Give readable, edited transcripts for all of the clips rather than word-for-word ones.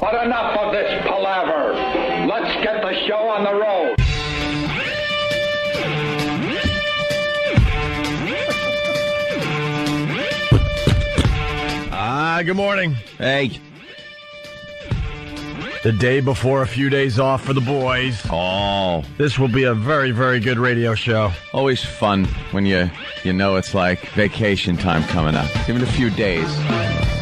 But enough of this palaver. Let's get the show on the road. Good morning. Hey. The day before a few days off for the boys. Oh. This will be a very, very good radio show. Always fun when you know it's like vacation time coming up. Even a few days.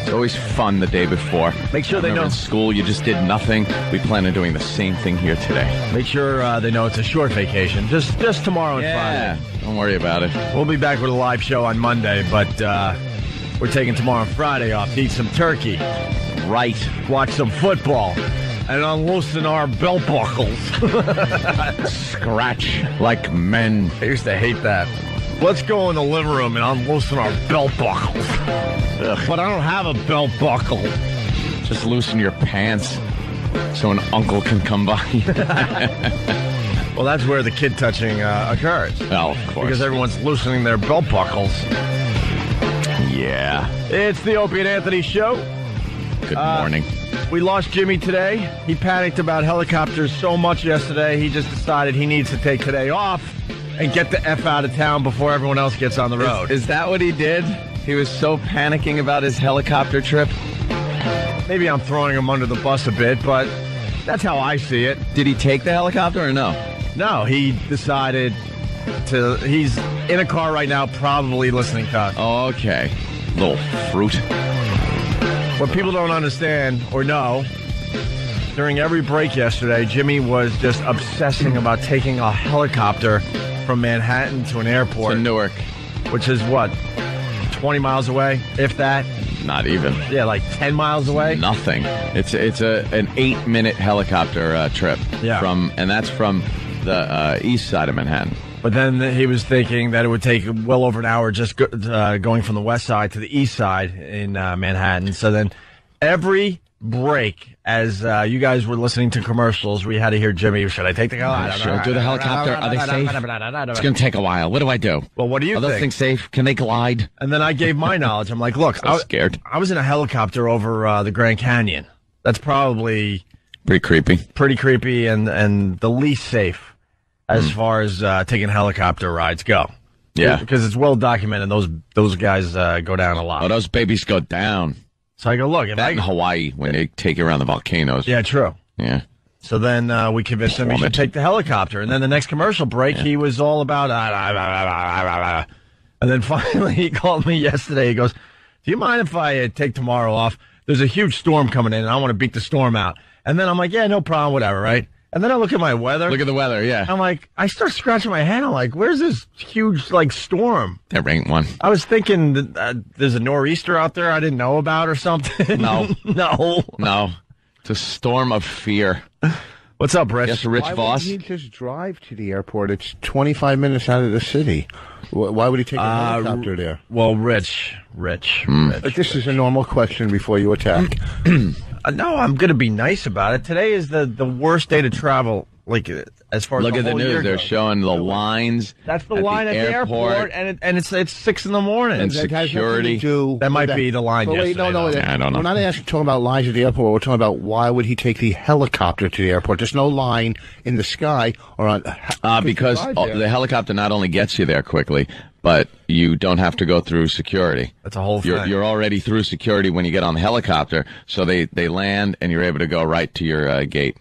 It's always fun the day before. Make sure they know. In school, you just did nothing. We plan on doing the same thing here today. Make sure they know it's a short vacation. Just tomorrow and Friday. Don't worry about it. We'll be back with a live show on Monday, but we're taking tomorrow and Friday off to eat some turkey. Right. Watch some football. And unloosen our belt buckles. Scratch like men. I used to hate that. Let's go in the living room and unloosen our belt buckles. Ugh. But I don't have a belt buckle. Just loosen your pants so an uncle can come by. Well, that's where the kid touching occurs. Well, of course. Because everyone's loosening their belt buckles. Yeah. It's the Opie and Anthony Show. Good morning. We lost Jimmy today. He panicked about helicopters so much yesterday, he just decided he needs to take today off and get the F out of town before everyone else gets on the road. Is that what he did? He was so panicking about his helicopter trip? Maybe I'm throwing him under the bus a bit, but that's how I see it. Did he take the helicopter or no? No, he decided to... He's in a car right now, probably listening to us. Oh, okay. Little fruit. What people don't understand or know, during every break yesterday, Jimmy was just obsessing about taking a helicopter from Manhattan to an airport. To Newark. Which is what, 20 miles away, if that? Not even. Yeah, like 10 miles away? Nothing. It's an 8-minute helicopter trip. Yeah. And that's from the east side of Manhattan. But then he was thinking that it would take well over an hour just going from the west side to the east side in Manhattan. So then every break, as you guys were listening to commercials, we had to hear Jimmy, should I take the helicopter? Should I do the helicopter? Are they safe? It's going to take a while. What do I do? Well, what do you think? Are those things safe? Can they glide? And then I gave my knowledge. I'm like, look, I'm scared. I was in a helicopter over the Grand Canyon. That's probably... Pretty creepy. Pretty creepy and the least safe. As far as taking helicopter rides go. Yeah. Because it's well documented. Those guys go down a lot. Oh, those babies go down. So I go, look. In Hawaii when they take you around the volcanoes. Yeah, true. Yeah. So then we convinced him he should take the helicopter. And then the next commercial break, he was all about... And then finally he called me yesterday. He goes, do you mind if I take tomorrow off? There's a huge storm coming in and I want to beat the storm out. And then I'm like, yeah, no problem, whatever, right? And then I look at my weather. Look at the weather, yeah. I'm like, I start scratching my head. I'm like, where's this huge, storm? There ain't one. I was thinking that, there's a nor'easter out there I didn't know about or something. No. No. It's a storm of fear. What's up, Rich? Yes, Rich Voss. Why would he just drive to the airport? It's 25 minutes out of the city. Why would he take a helicopter there? Well, Rich. But this is a normal question before you attack. No, I'm going to be nice about it. Today is the worst day to travel, as far as Look the at the whole year news. They're goes. showing the lines. That's the line at the airport, and it's 6 in the morning. And security. That might be the line yesterday. Wait, no. Yeah, I don't know. We're not talking about lines at the airport. We're talking about why would he take the helicopter to the airport? There's no line in the sky or on. Because the helicopter not only gets you there quickly, but you don't have to go through security. That's a whole thing. You're already through security when you get on the helicopter, so they land and you're able to go right to your gate.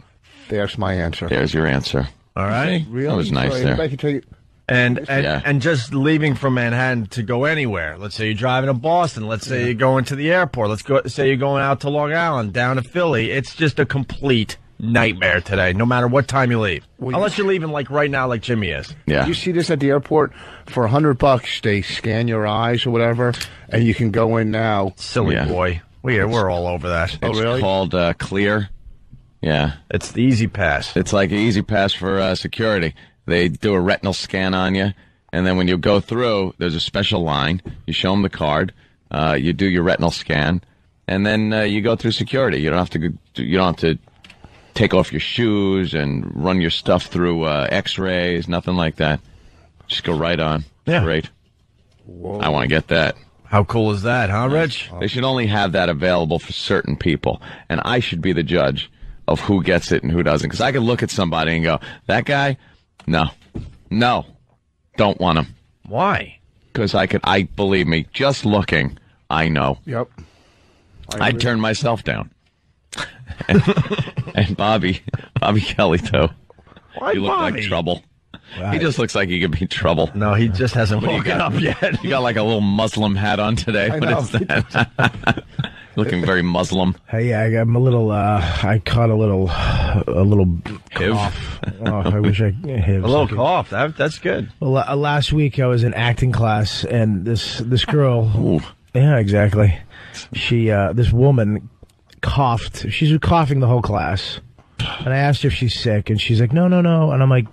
There's my answer. There's your answer. All right. Really? That was nice there. I can tell you. And just leaving from Manhattan to go anywhere. Let's say you're driving to Boston. Let's say you're going to the airport. Say you're going out to Long Island, down to Philly. It's just a complete nightmare today, no matter what time you leave. Unless you're leaving right now, like Jimmy is. Yeah. You see this at the airport for $100. They scan your eyes or whatever, and you can go in now. Silly boy. We're all over that. It's called Clear. Yeah. It's the Easy Pass. It's like an Easy Pass for security. They do a retinal scan on you, and then when you go through, there's a special line. You show them the card. You do your retinal scan, and then you go through security. You don't have to take off your shoes and run your stuff through X-rays, nothing like that. Just go right on. Yeah. Great. Whoa. I want to get that. How cool is that, huh, Rich? They should only have that available for certain people, and I should be the judge of who gets it and who doesn't. Because I could look at somebody and go, that guy, no, don't want him. Why? Because believe me, just looking, I know. Yep. I'd turn myself down. and Bobby Kelly, too. Why You look Bobby? like trouble. Right. He just looks like he could be trouble. No, he just hasn't woken up yet. You got like a little Muslim hat on today. I What know. is that? Looking very Muslim. Hey, I'm a little. I caught a little cough. Oh, I wish I had A little cough. That's good. Well, last week I was in acting class, and this girl. Ooh. Yeah, exactly. She this woman coughed. She's been coughing the whole class, and I asked her if she's sick, and she's like, no, and I'm like.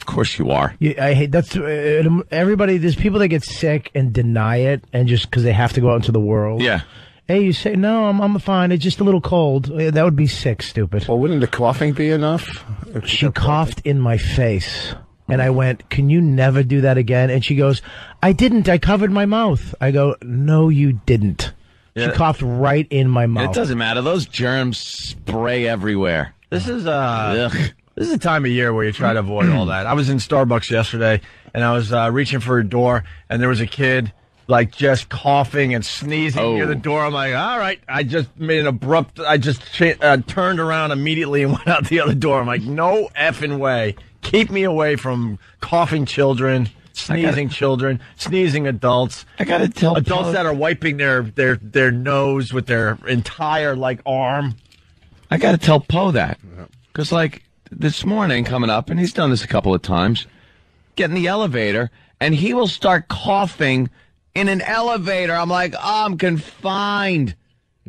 Of course you are. Yeah, I hate that's everybody. There's people that get sick and deny it, and just because they have to go out into the world. Yeah. Hey, you say no, I'm fine. It's just a little cold. That would be sick, stupid. Well, wouldn't the coughing be enough? She coughed in my face, and I went, "Can you never do that again?" And she goes, "I didn't. I covered my mouth." I go, "No, you didn't." Yeah. She coughed right in my mouth. It doesn't matter. Those germs spray everywhere. This is Ugh. This is the time of year where you try to avoid all that. I was in Starbucks yesterday, and I was reaching for a door, and there was a kid, like, just coughing and sneezing near the door. I'm like, all right. I just made an abrupt, I just turned around immediately and went out the other door. I'm like, no effing way. Keep me away from coughing children, sneezing children, sneezing adults. I got to tell Adults that are wiping their nose with their entire, like, arm. I got to tell Poe that. Because, like, this morning coming up, and he's done this a couple of times, get in the elevator, and he will start coughing in an elevator. I'm like, oh, I'm confined.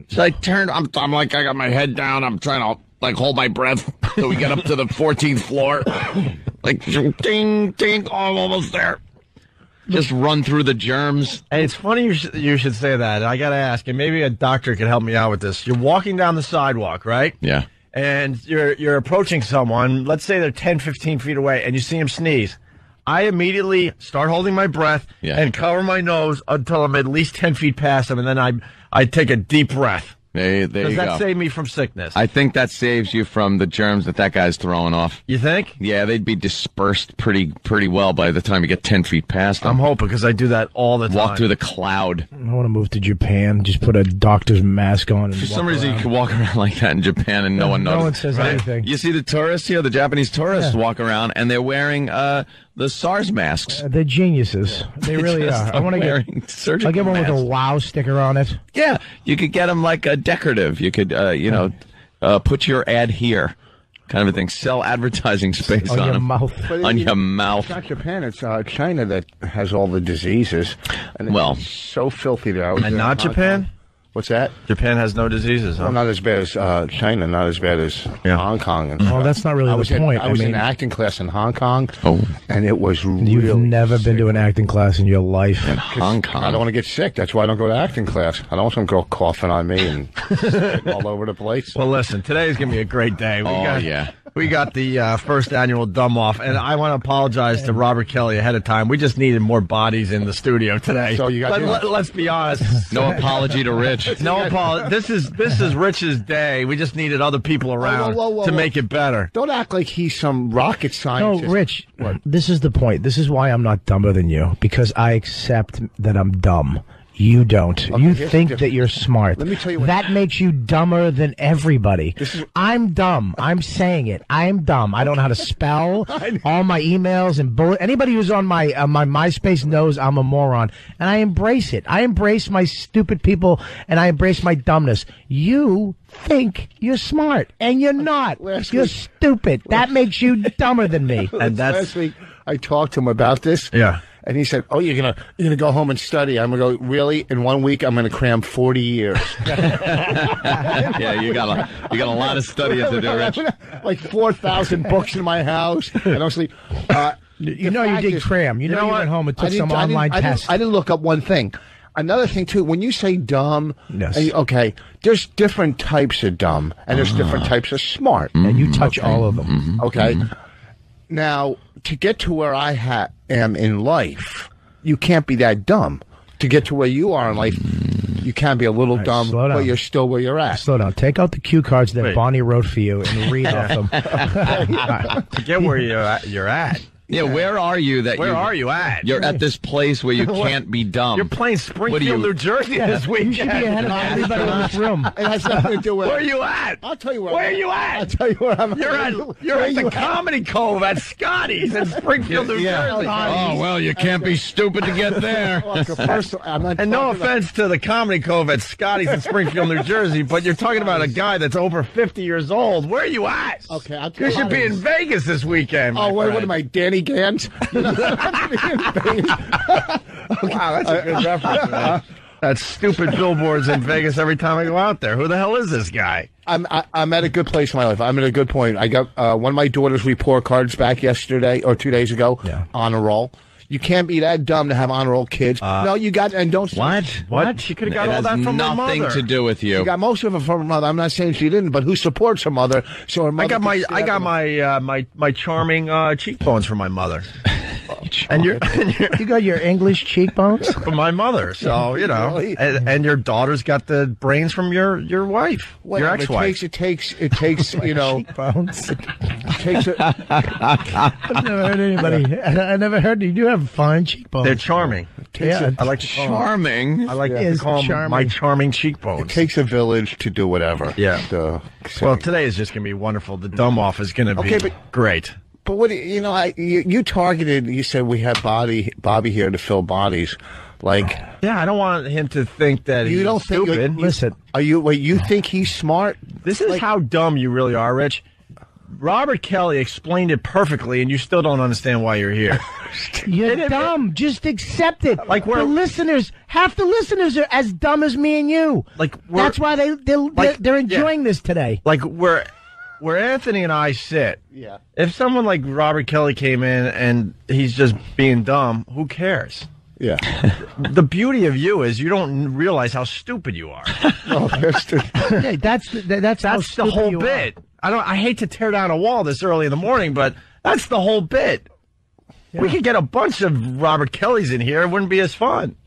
So I turned, I'm like, I got my head down. I'm trying to, like, hold my breath till we get up to the 14th floor. Like, ding, ding, oh, I'm almost there. Just run through the germs. And it's funny you should say that. I got to ask, and maybe a doctor can help me out with this. You're walking down the sidewalk, right? Yeah. And you're approaching someone, let's say they're 10, 15 feet away, and you see them sneeze. I immediately start holding my breath and cover my nose until I'm at least 10 feet past them, and then I take a deep breath. There you Does that go. save me from sickness? I think that saves you from the germs that guy's throwing off. You think? Yeah, they'd be dispersed pretty well by the time you get 10 feet past them. I'm hoping, because I do that all the time. Walk through the cloud. I want to move to Japan. Just put a doctor's mask on. And For some reason, you can walk around like that in Japan and no one No notices. one says anything. You see the tourists here, the Japanese tourists walk around, and they're wearing the SARS masks. They're geniuses. They really just are. I want to wearing get. surgical I'll get one with a masks. WOW sticker on it. Yeah, you could get them like a decorative. You could, put your ad here, kind of a thing. Sell advertising space On on your them. mouth. But On your mouth. It's not Japan. It's China that has all the diseases. And Well. it's so filthy there. And not Japan? What's that? Japan has no diseases, huh? Well, not as bad as China, not as bad as Hong Kong. And Well, that's not really the point. I was I in mean, acting class in Hong Kong, Oh. and it was you've really never been to an acting class in your life. Hong Kong. I don't want to get sick. That's why I don't go to acting class. I don't want some girl coughing on me and spitting all over the place. Well, listen, today is going to be a great day. Yeah. We got the first annual Dumb Off, and I want to apologize to Robert Kelly ahead of time. We just needed more bodies in the studio today. So you got let's be honest. No apology to Rich. No apology. This is Rich's day. We just needed other people around whoa, to make it better. Don't act like he's some rocket No, scientist. Rich, this is the point. This is why I'm not dumber than you, because I accept that I'm dumb. You don't. Okay, You here's think the that you're smart. Let me tell you what- that makes you dumber than everybody. I'm dumb. I'm saying it. I'm dumb. I don't know how to spell. All my emails and bullet. Anybody who's on my MySpace knows I'm a moron, and I embrace it. I embrace my stupid people, and I embrace my dumbness. You think you're smart, and you're not. You're stupid. That makes you dumber than me. And that's Last week I talked to him about this. yeah. And he said, "Oh, you're gonna go home and study." I'm gonna go. Really? In 1 week, I'm gonna cram 40 years. Yeah, you got a lot of studying to do, Rich. Like 4,000 books in my house. I don't sleep. You know you did cram. You know you what? went home and I took didn't- some I didn't- online I didn't- test. I didn't look up one thing. Another thing too, when you say dumb, Yes. okay, there's different types of dumb, and there's different types of smart. and you touch all of them. Okay, now to get to where I am in life, you can't be that dumb. to get to where you are in life, you can be a little dumb, but you're still where you're at. Slow down. Take out the cue cards that Bonnie wrote for you and read off them. Forget where you're at. Yeah, where are you? Where are you at? You're at this place where you can't be dumb. You're playing Springfield, New Jersey this weekend. You should be ahead of everybody in this room. It has nothing to do with. Where are you at? I'll tell you where. Where are you at? I'll tell you where I'm at. You're at the Comedy Cove at Scotty's in Springfield, New Jersey. Oh, well, you can't be stupid to get there. And no offense to the Comedy Cove at Scotty's in Springfield, New Jersey, but you're talking about a guy that's over 50 years old. Where are you at? Okay, I'll tell you should be in Vegas this weekend. Oh, wait, what am I, Danny Gans? Wow, that's a good reference, man. That stupid billboards in Vegas every time I go out there. Who the hell is this guy? I'm at a good place in my life. I'm at a good point. I got one of my daughter's report cards back yesterday or 2 days ago. Yeah. Honor roll. You can't be that dumb to have honor roll kids. No, you got and don't. What? She could have got all that from her mother. Nothing to do with you. She got most of it from her mother. I'm not saying she didn't, but who supports her mother? So her mother. I got my charming cheekbones from my mother. And you got your English cheekbones from my mother, so you know, Really? and your daughter's got the brains from your wife, your ex-wife. It takes you know. cheekbones. It takes it. I've never heard anybody. I never heard you do have fine cheekbones. They're charming. Yeah, I like to call charming. them, I like to call them my charming cheekbones. It takes a village to do whatever. Yeah. Well, today is just going to be wonderful. The dumb off is going to be great. But what you know, you targeted. You said we had Bobby here to fill bodies. Like, yeah, I don't want him to think that he's stupid. Listen, you think he's smart? This is how dumb you really are, Rich. Robert Kelly explained it perfectly, and you still don't understand why you're here. You're dumb. Just accept it. Like the listeners, half the listeners are as dumb as me and you. That's why they're enjoying this today. Like where Anthony and I sit, if someone like Robert Kelly came in and he's just being dumb, who cares? Yeah. The beauty of you is you don't realize how stupid you are. That's the whole bit. I hate to tear down a wall this early in the morning, but that's the whole bit. Yeah. We could get a bunch of Robert Kellys in here. It wouldn't be as fun.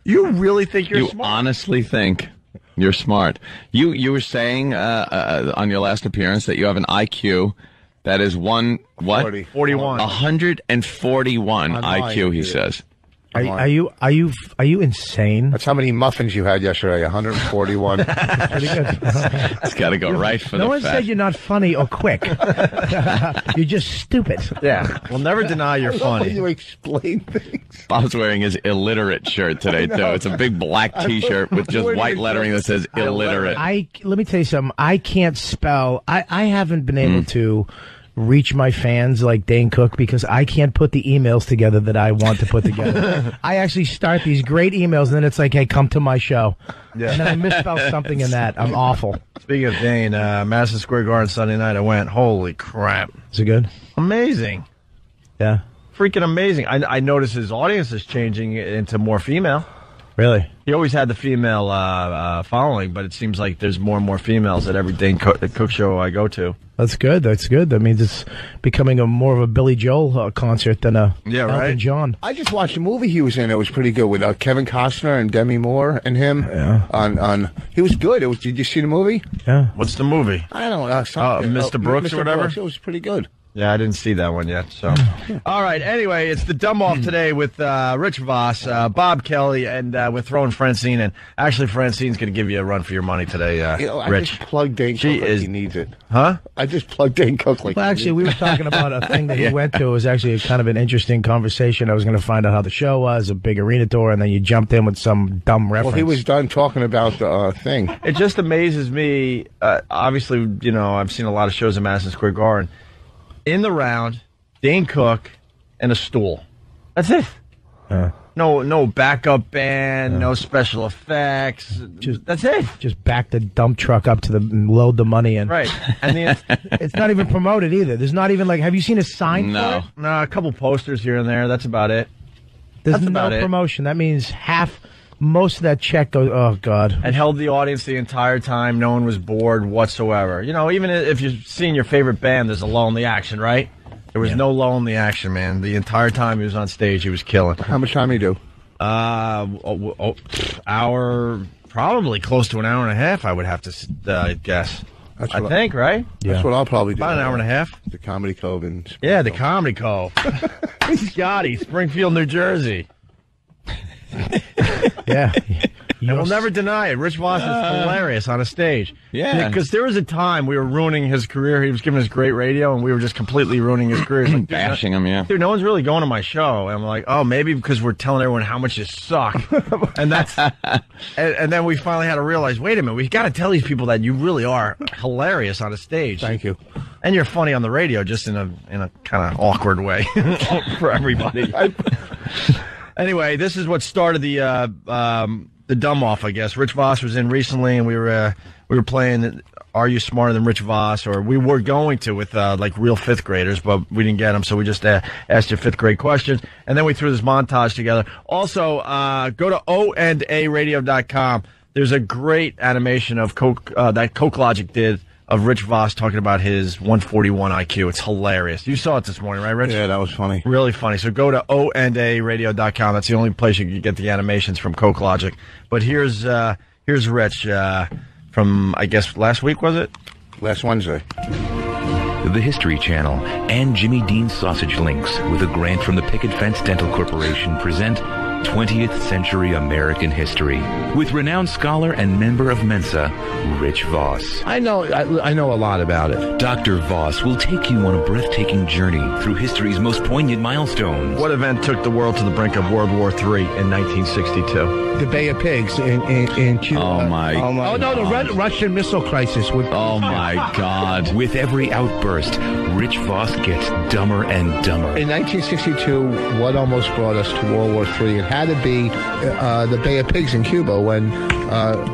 You really think you're smart? You honestly think you're smart. You were saying on your last appearance that you have an IQ that is 41. 141 IQ, he says. Are you insane? That's how many muffins you had yesterday. 141. Pretty good. It's got to go right for no the one fat. said you're not funny or quick. You're just stupid. Yeah, we'll never deny you're funny. You explain things. Bob's wearing his illiterate shirt today too. It's a big black T-shirt with just white lettering that says illiterate. Let me tell you something. I can't spell. I haven't been able to reach my fans like Dane Cook because I can't put the emails together that I want to put together. I actually start these great emails and then it's like, hey, come to my show. Yeah. And then I misspell something in that. I'm awful. Speaking of Dane, Madison Square Garden Sunday night, I went, holy crap. Is it good? Amazing. Yeah. Freaking amazing. I noticed his audience is changing into more female. Really? He always had the female following, but it seems like there's more and more females at every Dane Cook show I go to. That's good. That's good. That means it's becoming more of a Billy Joel concert than a Elton John. I just watched a movie he was in. It was pretty good with Kevin Costner and Demi Moore and him. Yeah. He was good. Did you see the movie? Yeah. What's the movie? I don't know. Mr. Brooks or whatever? Brooks. It was pretty good. Yeah, I didn't see that one yet. So, all right. Anyway, it's the dumb off today with Rich Voss, Bob Kelly, and we're throwing Francine. And actually, Francine's going to give you a run for your money today, I Rich. just plugged Dane Cook like he needs it. Huh? I just plugged Dane Cook like. Well, actually, we were talking about a thing that he went to. It was actually kind of an interesting conversation. I was going to find out how the show was, a big arena tour, and then you jumped in with some dumb reference. Well, he was done talking about the thing. It just amazes me. Obviously, you know, I've seen a lot of shows in Madison Square Garden. In the round, Dane Cook, and a stool. That's it. No backup band, no special effects. That's it. Just back the dump truck up to load the money in. Right. And it's not even promoted either. There's not even have you seen a sign for it? No, a couple posters here and there. That's about it. There's no promotion. That means most of that check goes, oh, God. And held the audience the entire time. No one was bored whatsoever. You know, even if you're seeing your favorite band, there's a lull in the action, right? There was no lull in the action, man. The entire time he was on stage, he was killing. How much time did he do? Hour, probably close to an hour and a half, I would have to guess. I think, right? Yeah. That's what I'll probably do. About an hour and a half. The Comedy Cove in Springfield. Yeah, the Comedy Cove. Scotty, Springfield, New Jersey. Yeah. And we'll never deny it. Rich Voss is hilarious on a stage. Yeah. Because there was a time we were ruining his career. He was giving us great radio, and we were just completely ruining his career. Like, Bashing him, yeah. Dude, no one's really going to my show. And I'm like, oh, maybe because we're telling everyone how much you suck. And that's, and then we finally had to realize, wait a minute, we've got to tell these people that you really are hilarious on a stage. Thank you. And you're funny on the radio, just in a kind of awkward way for everybody. Anyway, this is what started the dumb off, I guess. Rich Voss was in recently, and we were playing Are You Smarter Than Rich Voss? Or we were going to with like real fifth graders, but we didn't get them, so we just asked you fifth grade questions, and then we threw this montage together. Also, go to ondaradio.com. There's a great animation of that Coke Logic did of Rich Voss talking about his 141 IQ. It's hilarious. You saw it this morning, right, Rich? Yeah, that was funny. Really funny. So go to ondaradio.com. That's the only place you can get the animations from Coke Logic. But here's Rich from, I guess, last week, was it? Last Wednesday. The History Channel and Jimmy Dean Sausage Links, with a grant from the Picket Fence Dental Corporation, present 20th Century American History with renowned scholar and member of Mensa, Rich Voss. I know a lot about it. Dr. Voss will take you on a breathtaking journey through history's most poignant milestones. What event took the world to the brink of World War III in 1962? The Bay of Pigs in Cuba. Oh, my the Russian missile crisis. Oh, my God. With every outburst, Rich Voss gets dumber and dumber. In 1962, what almost brought us to World War III? It had to be the Bay of Pigs in Cuba when...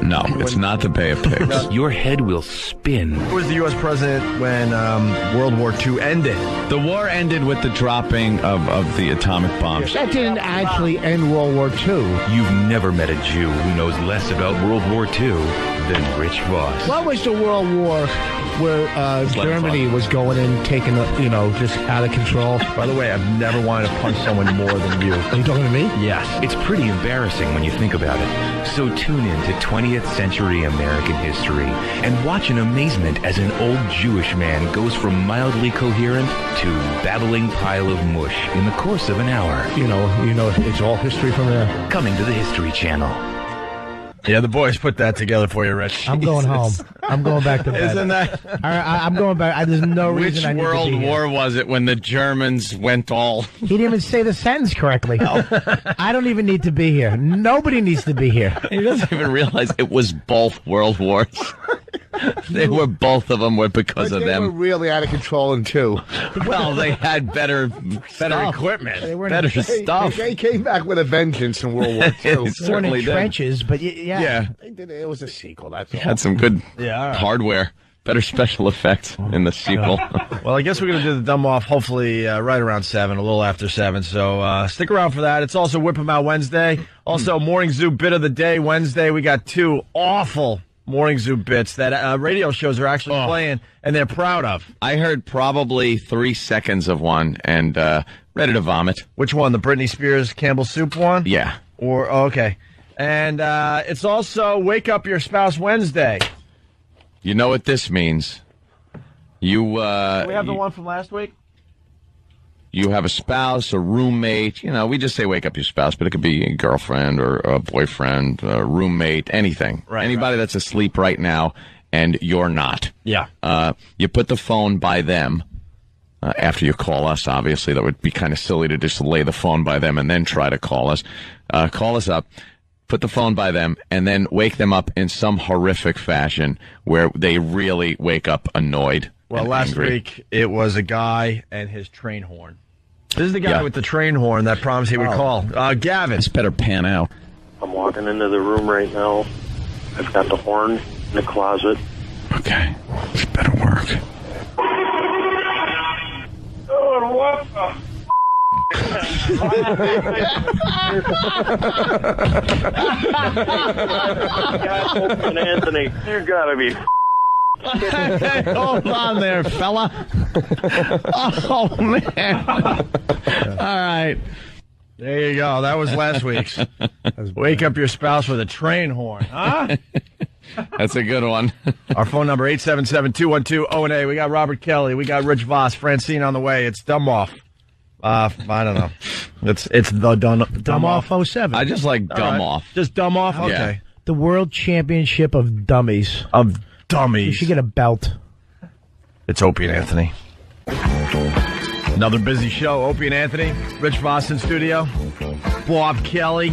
No, it's not the Bay of Pigs. Your head will spin. Who was the U.S. president when World War II ended? The war ended with the dropping of the atomic bombs. That didn't actually end World War II. You've never met a Jew who knows less about World War II than Rich Voss. What was the World War where Germany was going and taking, just out of control? By the way, I've never wanted to punch someone more than you. Are you talking to me? Yes. It's pretty embarrassing when you think about it. So tune in to 20th Century American History and watch in amazement as an old Jewish man goes from mildly coherent to babbling pile of mush in the course of an hour. You know, it's all history from there. Coming to the History Channel. Yeah, the boys put that together for you, Rich. I'm going home. I'm going back to bed. Isn't that? I'm going back. There's no reason I need to be Which here. World War was it when the Germans went all... He didn't even say the sentence correctly. I don't even need to be here. Nobody needs to be here. He doesn't even realize it was both World Wars. Both of them were because of They them. were really out of control in two. Well, they had better equipment, better stuff. They came back with a vengeance in World War II. It They weren't certainly in did. trenches, but yeah. It was a sequel, that's all. Had some good all right. hardware, better special effects in the sequel. Well, I guess we're going to do the dumb off hopefully right around 7, a little after 7. So stick around for that. It's also Whip 'em Out Wednesday. Also, Morning Zoo Bit of the Day Wednesday. We got 2 awful Morning Zoo bits that radio shows are actually playing, and they're proud of. I heard probably 3 seconds of one and ready to vomit. Which one? The Britney Spears Campbell Soup one? Yeah. Okay. And it's also Wake Up Your Spouse Wednesday. You know what this means. You Do we have the one from last week? You have a spouse, a roommate. We just say wake up your spouse, but it could be a girlfriend or a boyfriend, a roommate, anything. Right, Anybody that's asleep right now and you're not. Yeah. You put the phone by them after you call us, obviously. That would be kind of silly to just lay the phone by them and then try to call us. Call us up, put the phone by them, and then wake them up in some horrific fashion where they really wake up annoyed. Well, and last angry. week it was a guy and his train horn. This is the guy with the train horn that promised he would call. Gavin. This better pan out. I'm walking into the room right now. I've got the horn in the closet. Okay. This better work. Oh, what the? God, Anthony, you gotta be. Hold on there, fella. Oh, man. All right. There you go. That was last week's. Wake up your spouse with a train horn, huh? That's a good one. Our phone number, 877-212-0-A. We got Robert Kelly. We got Rich Voss. Francine on the way. It's Dumb Off. I don't know. It's the Dumb Off 07. I just like Dumb Off. Just Dumb Off? Okay. Yeah. The World Championship of Dummies. Of Dummies. You should get a belt. It's Opie and Anthony. Another busy show. Opie and Anthony. Rich Voss in studio. Bob Kelly.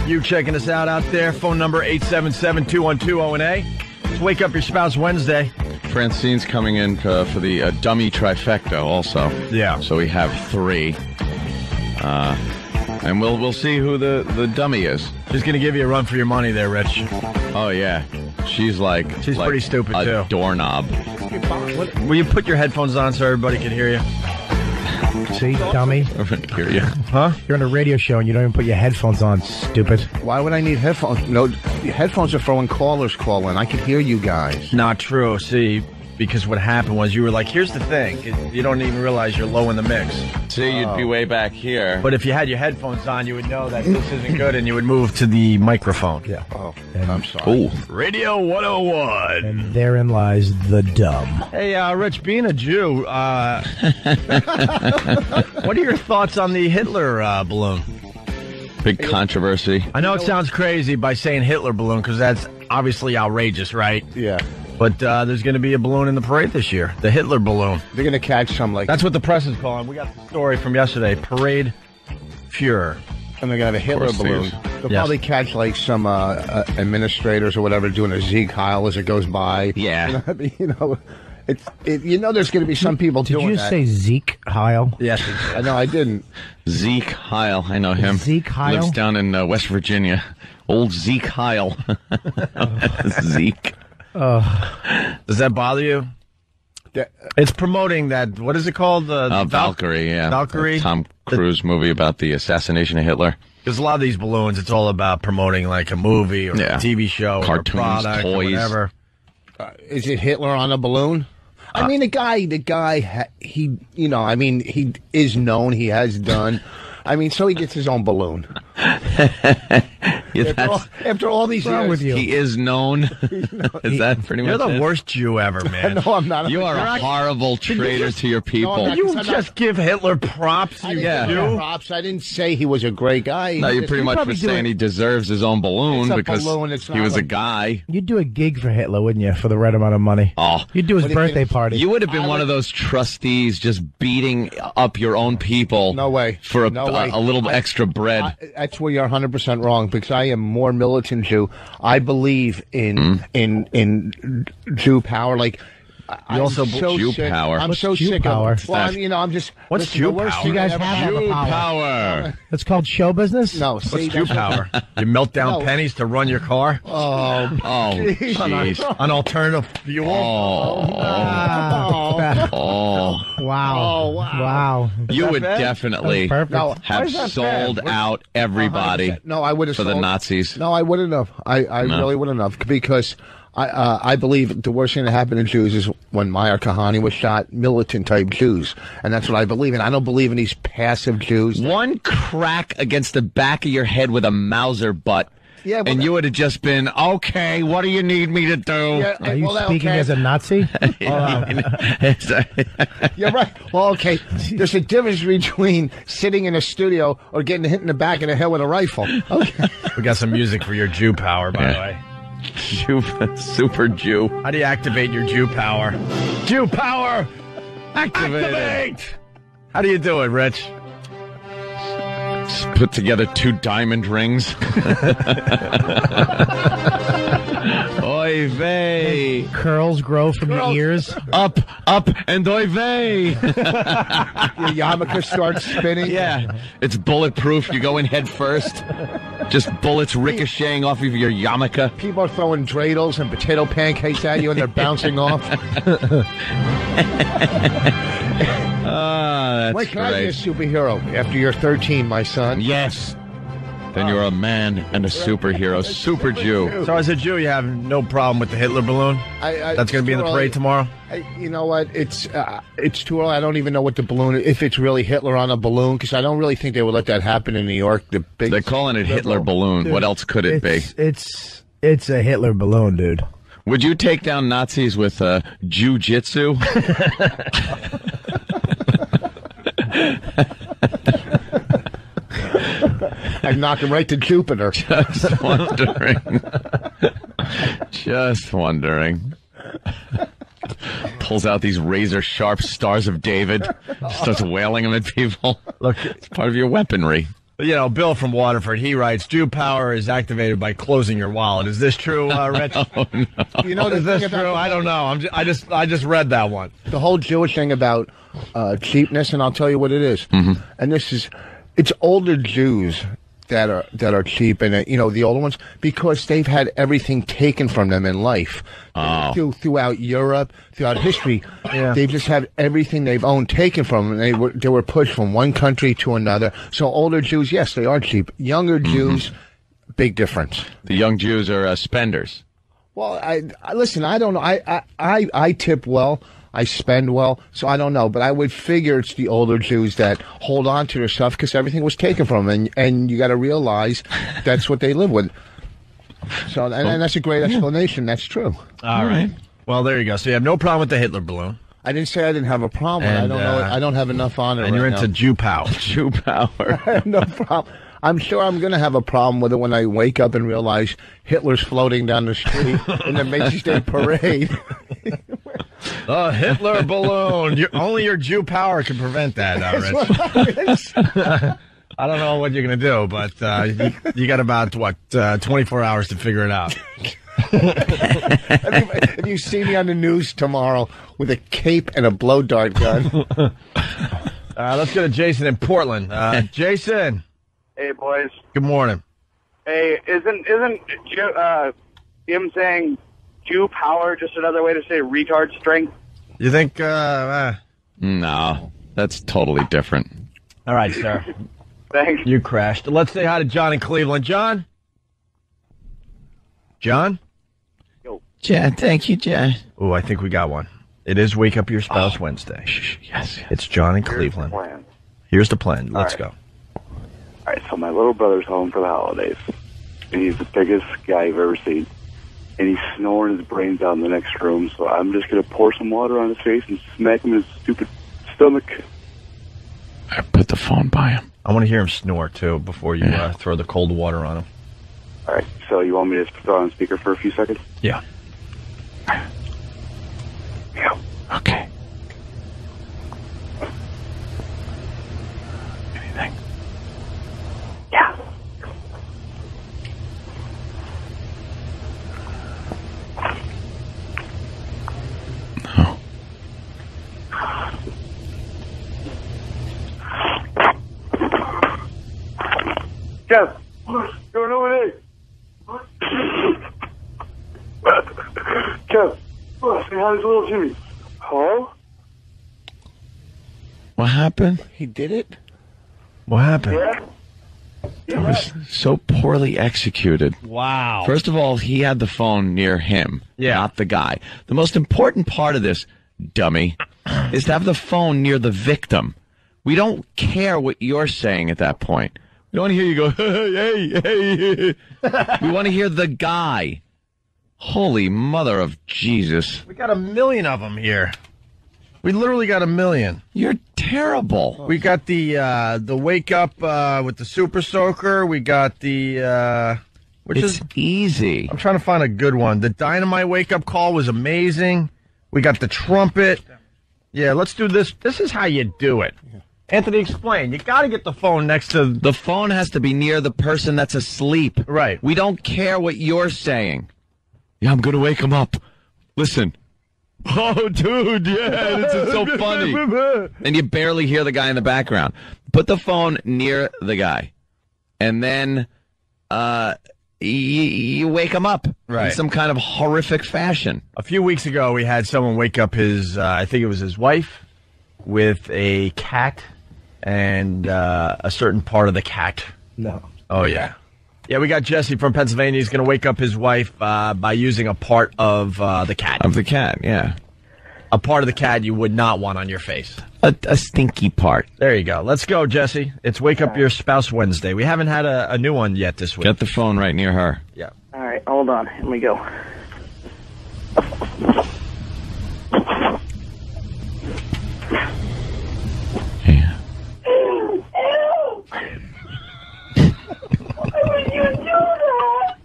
You checking us out there. Phone number 877-212-0-A. It's Wake Up Your Spouse Wednesday. Francine's coming in for the dummy trifecta also. Yeah. So we have 3. And we'll see who the dummy is. Just going to give you a run for your money there, Rich. Oh, yeah. She's pretty stupid, a too. Doorknob. Will you put your headphones on so everybody can hear you? See, dummy? I can't hear you. Huh? You're on a radio show and you don't even put your headphones on, stupid. Why would I need headphones? No, headphones are for when callers call in. I can hear you guys. Not true. See, because what happened was you were like, here's the thing. You don't even realize you're low in the mix. See, you'd be way back here. But if you had your headphones on, you would know that this isn't good, and you would move to the microphone. Yeah. Oh, And- I'm sorry. Ooh. Radio 101. And therein lies the dumb. Hey, Rich, being a Jew, what are your thoughts on the Hitler balloon? Big controversy. I know it sounds crazy by saying Hitler balloon because that's obviously outrageous, right? Yeah. But there's going to be a balloon in the parade this year, the Hitler balloon. They're going to catch some like... That's what the press is calling. We got the story from yesterday, Parade Fuhrer. And they're going to have a Hitler course they balloon. is. They'll Yes. probably catch like some administrators or whatever doing a Zeke Heil as it goes by. Yeah. You know, I mean, there's going to be some people Did doing you that. say Zeke Heil? Yes. No, I didn't. Zeke Heil. I know him. Zeke Heil? Lives down in West Virginia. Old Zeke Heil. Zeke. Does that bother you? It's promoting that, what is it called? Valkyrie, yeah. Valkyrie? Tom Cruise movie about the assassination of Hitler. Because a lot of these balloons, it's all about promoting like a movie or Yeah. a TV show Cartoons, or a product or toys. whatever. Is it Hitler on a balloon? I mean, the guy, he is known. He has done. I mean, so he gets his own balloon. Yeah, After all these What's wrong years. with you? he is known. Is that pretty You're much the it? worst Jew ever, man. No, I'm not. You are a horrible traitor to your people. No, You I'm just give Hitler props, I you didn't Jew. give him props. I didn't say he was a great guy. No, you pretty much probably were do saying it- he deserves his own balloon It's a because balloon, it's he not was a like- guy. You'd do a gig for Hitler, wouldn't you, for the right amount of money? Oh, You'd do his What do you birthday think? party. you would have been one of those trustees just beating up your own people. No way. For a, No way. a little extra bread. That's where you're 100% wrong because I am more militant Jew. I believe in Jew power. Like I'm also so Jew sick. power. I'm What's so Jew sick power? of. Well, I'm just. What's listen, Jew the worst power? thing You guys that ever have happened- all the Jew power. power. It's called show business? No, What's see, Jew that's- power? You melt down No. pennies to run your car? Oh, jeez. On alternative fuel? Wow. Oh, wow. Wow. You would bad? definitely Perfect. No, have why is that sold bad? out everybody No, I would have for the Nazis. No, I wouldn't have. I really wouldn't have because I believe the worst thing that happened to Jews is when Meyer Kahane was shot, militant type Jews, and that's what I believe in. I don't believe in these passive Jews. One crack against the back of your head with a Mauser butt. Yeah, and well, you would have just been, okay, what do you need me to do? Yeah, Are you well, speaking okay. as a Nazi? You're right. Well, okay. There's a difference between sitting in a studio or getting hit in the back of the head with a rifle. Okay. We got some music for your Jew power, by the way. Super Jew. How do you activate your Jew power? Jew power! Activate it. Activate! How do you do it, Rich? Just put together 2 diamond rings. Oy vey. Curls grow from your ears? Up, and oy vey. Your yarmulke starts spinning. Yeah, it's bulletproof. You go in head first. Just bullets ricocheting off of your yarmulke. People are throwing dreidels and potato pancakes at you and they're bouncing off. Ah, Why that's can I be a great. superhero after you're 13, my son? Yes. then you're a man and a superhero, super Jew. So as a Jew, you have no problem with the Hitler balloon? That's going to be in the parade tomorrow? You know what? It's too early. I don't even know what the balloon is, if it's really Hitler on a balloon, because I don't really think they would let that happen in New York. They're calling it Hitler balloon. Dude, what else could it be? It's a Hitler balloon, dude. Would you take down Nazis with Jiu-Jitsu? I'd knock him right to Jupiter. Just wondering. Just wondering. Pulls out these razor-sharp stars of David. Starts wailing them at people. Look, it's part of your weaponry. You know, Bill from Waterford, he writes, Jew power is activated by closing your wallet. Is this true, Rich? Oh, no. You know, is this true? I don't know. I just read that one. The whole Jewish thing about cheapness, and I'll tell you what it is. Mm-hmm. And it's older Jews that are cheap, and the older ones, because they've had everything taken from them in life. Throughout Europe, throughout history, they've just had everything they've owned taken from them. They were pushed from one country to another. So older Jews, yes, they are cheap. Younger Jews, big difference. The young Jews are spenders. Well, I listen. I don't know. I tip well. I spend well, so I don't know, but I would figure it's the older Jews that hold on to their stuff because everything was taken from them, and you got to realize that's what they live with. So, and that's a great explanation. That's true. All right. Well, there you go. So you have no problem with the Hitler balloon. I didn't say I didn't have a problem. I don't know. I don't have enough on it. And you're into now. Jew power. Jew power. I have no problem. I'm sure I'm going to have a problem with it when I wake up and realize Hitler's floating down the street in the Macy's Day Parade. The Hitler balloon. Only your Jew power can prevent that, Rich. I don't know what you're going to do, but you got about, 24 hours to figure it out. If you see me on the news tomorrow with a cape and a blow dart gun. Let's go to Jason in Portland. Jason. Hey, boys. Good morning. Hey, isn't him saying Jew power just another way to say retard strength? You think? No, that's totally different. All right, sir. Thanks. You crashed. Let's say hi to John in Cleveland. John? John? Yo. John, thank you, John. Oh, I think we got one. It is Wake Up Your Spouse Wednesday. Yes. It's John in Cleveland. Here's the plan. Let's go. All right, so my little brother's home for the holidays, and he's the biggest guy I've ever seen. And he's snoring his brains out in the next room, so I'm just going to pour some water on his face and smack him in his stupid stomach. I put the phone by him. I want to hear him snore, too, before you throw the cold water on him. All right, so you want me to throw on speaker for a few seconds? Yeah. Yeah. Okay. Anything? Yeah. No. Jeff, what's going on with it? Jeff, say hi to little Jimmy. Hello? What happened? He did it? What happened? Yeah? It was so poorly executed. Wow. First of all, he had the phone near him, not the guy. The most important part of this, dummy, is to have the phone near the victim. We don't care what you're saying at that point. We don't want to hear you go, hey. We want to hear the guy. Holy mother of Jesus. We got 1 million of them here. We literally got 1 million. You're terrible. We got the wake up with the super soaker. We got the It's easy. I'm trying to find a good one. The dynamite wake up call was amazing. We got the trumpet. Yeah, let's do this. This is how you do it. Anthony, explain. You got to get the phone next to... The phone has to be near the person that's asleep. Right. We don't care what you're saying. Yeah, I'm going to wake him up. Listen. Oh, dude, yeah, this is so funny. And you barely hear the guy in the background. Put the phone near the guy. And then you wake him up in some kind of horrific fashion. A few weeks ago, we had someone wake up his, I think it was his wife, with a cat and a certain part of the cat. No. Oh, yeah. Yeah, we got Jesse from Pennsylvania. He's going to wake up his wife by using a part of the cat. Of the cat, yeah. A part of the cat you would not want on your face. A stinky part. There you go. Let's go, Jesse. It's Wake Up Your Spouse Wednesday. We haven't had a new one yet this week. Get the phone right near her. Yeah. All right, hold on. Here we go. Yeah. Why would you do that?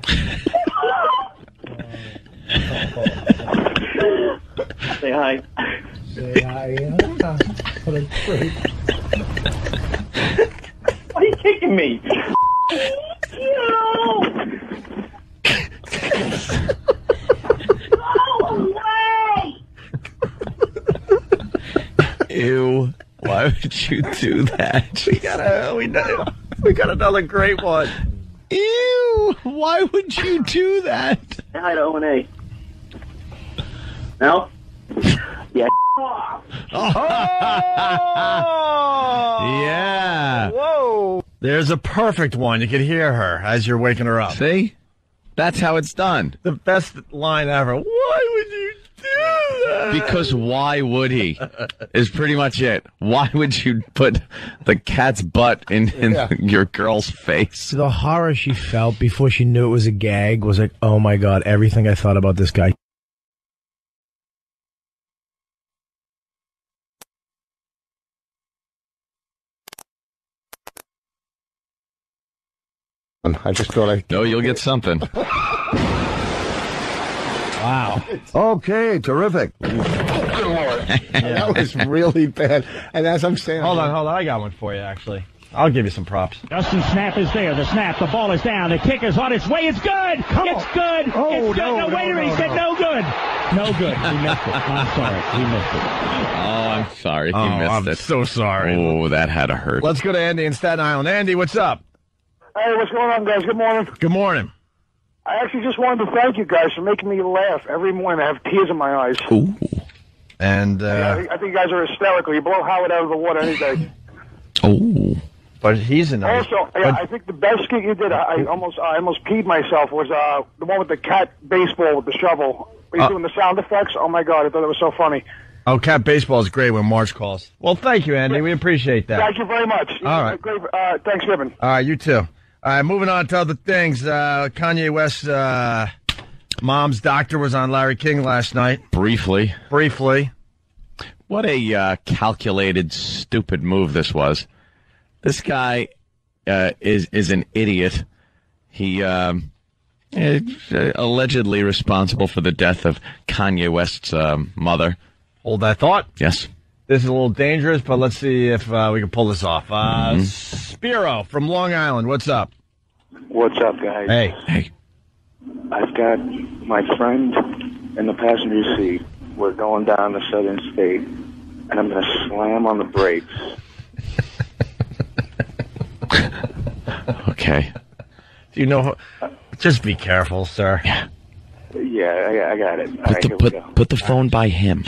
Say hi. Say hi. What a treat. Why are you kicking me? Ew. Why would you do that? We got another great one. Ew. Why would you do that? Say hi to O&A. No? Yeah. Yeah. Whoa. There's a perfect one. You can hear her as you're waking her up. See? That's how it's done. The best line ever. Why would you do that? Because why would he? Is pretty much it. Why would you put the cat's butt in your girl's face? The horror she felt before she knew it was a gag was like, oh my God, everything I thought about this guy. I just thought No, you'll get something. Wow. Okay, terrific. That was really bad. And as I'm saying... Hold on. I got one for you, actually. I'll give you some props. Dustin snap is there. The snap. The ball is down. The kick is on its way. It's good. It's good. Oh, it's good. no, Wait a minute. He said no good. No good. He missed it. I'm sorry. He missed it. Oh, I'm sorry. He missed I'm it. so sorry. Oh, that had to hurt. Let's go to Andy in Staten Island. Andy, what's up? Hey, what's going on, guys? Good morning. Good morning. I actually just wanted to thank you guys for making me laugh every morning. I have tears in my eyes. Ooh. And I think you guys are hysterical. You blow Howard out of the water any day. Oh. But he's in there. Also, I think the best skit you did, I almost peed myself, was the one with the cat baseball with the shovel. Were you doing the sound effects? Oh, my God. I thought it was so funny. Oh, cat baseball is great when Marge calls. Well, thank you, Andy. We appreciate that. Thank you very much. All right. Great Thanksgiving. All right, you too. All right, moving on to other things. Kanye West's mom's doctor was on Larry King last night. Briefly. What a calculated, stupid move this was. This guy is an idiot. He is allegedly responsible for the death of Kanye West's mother. Hold that thought. Yes. This is a little dangerous, but let's see if we can pull this off. Spiro from Long Island, what's up? What's up, guys? Hey. I've got my friend in the passenger seat. We're going down the Southern State, and I'm going to slam on the brakes. Okay. You know, just be careful, sir. Yeah. Yeah, I got it. Put the phone by him.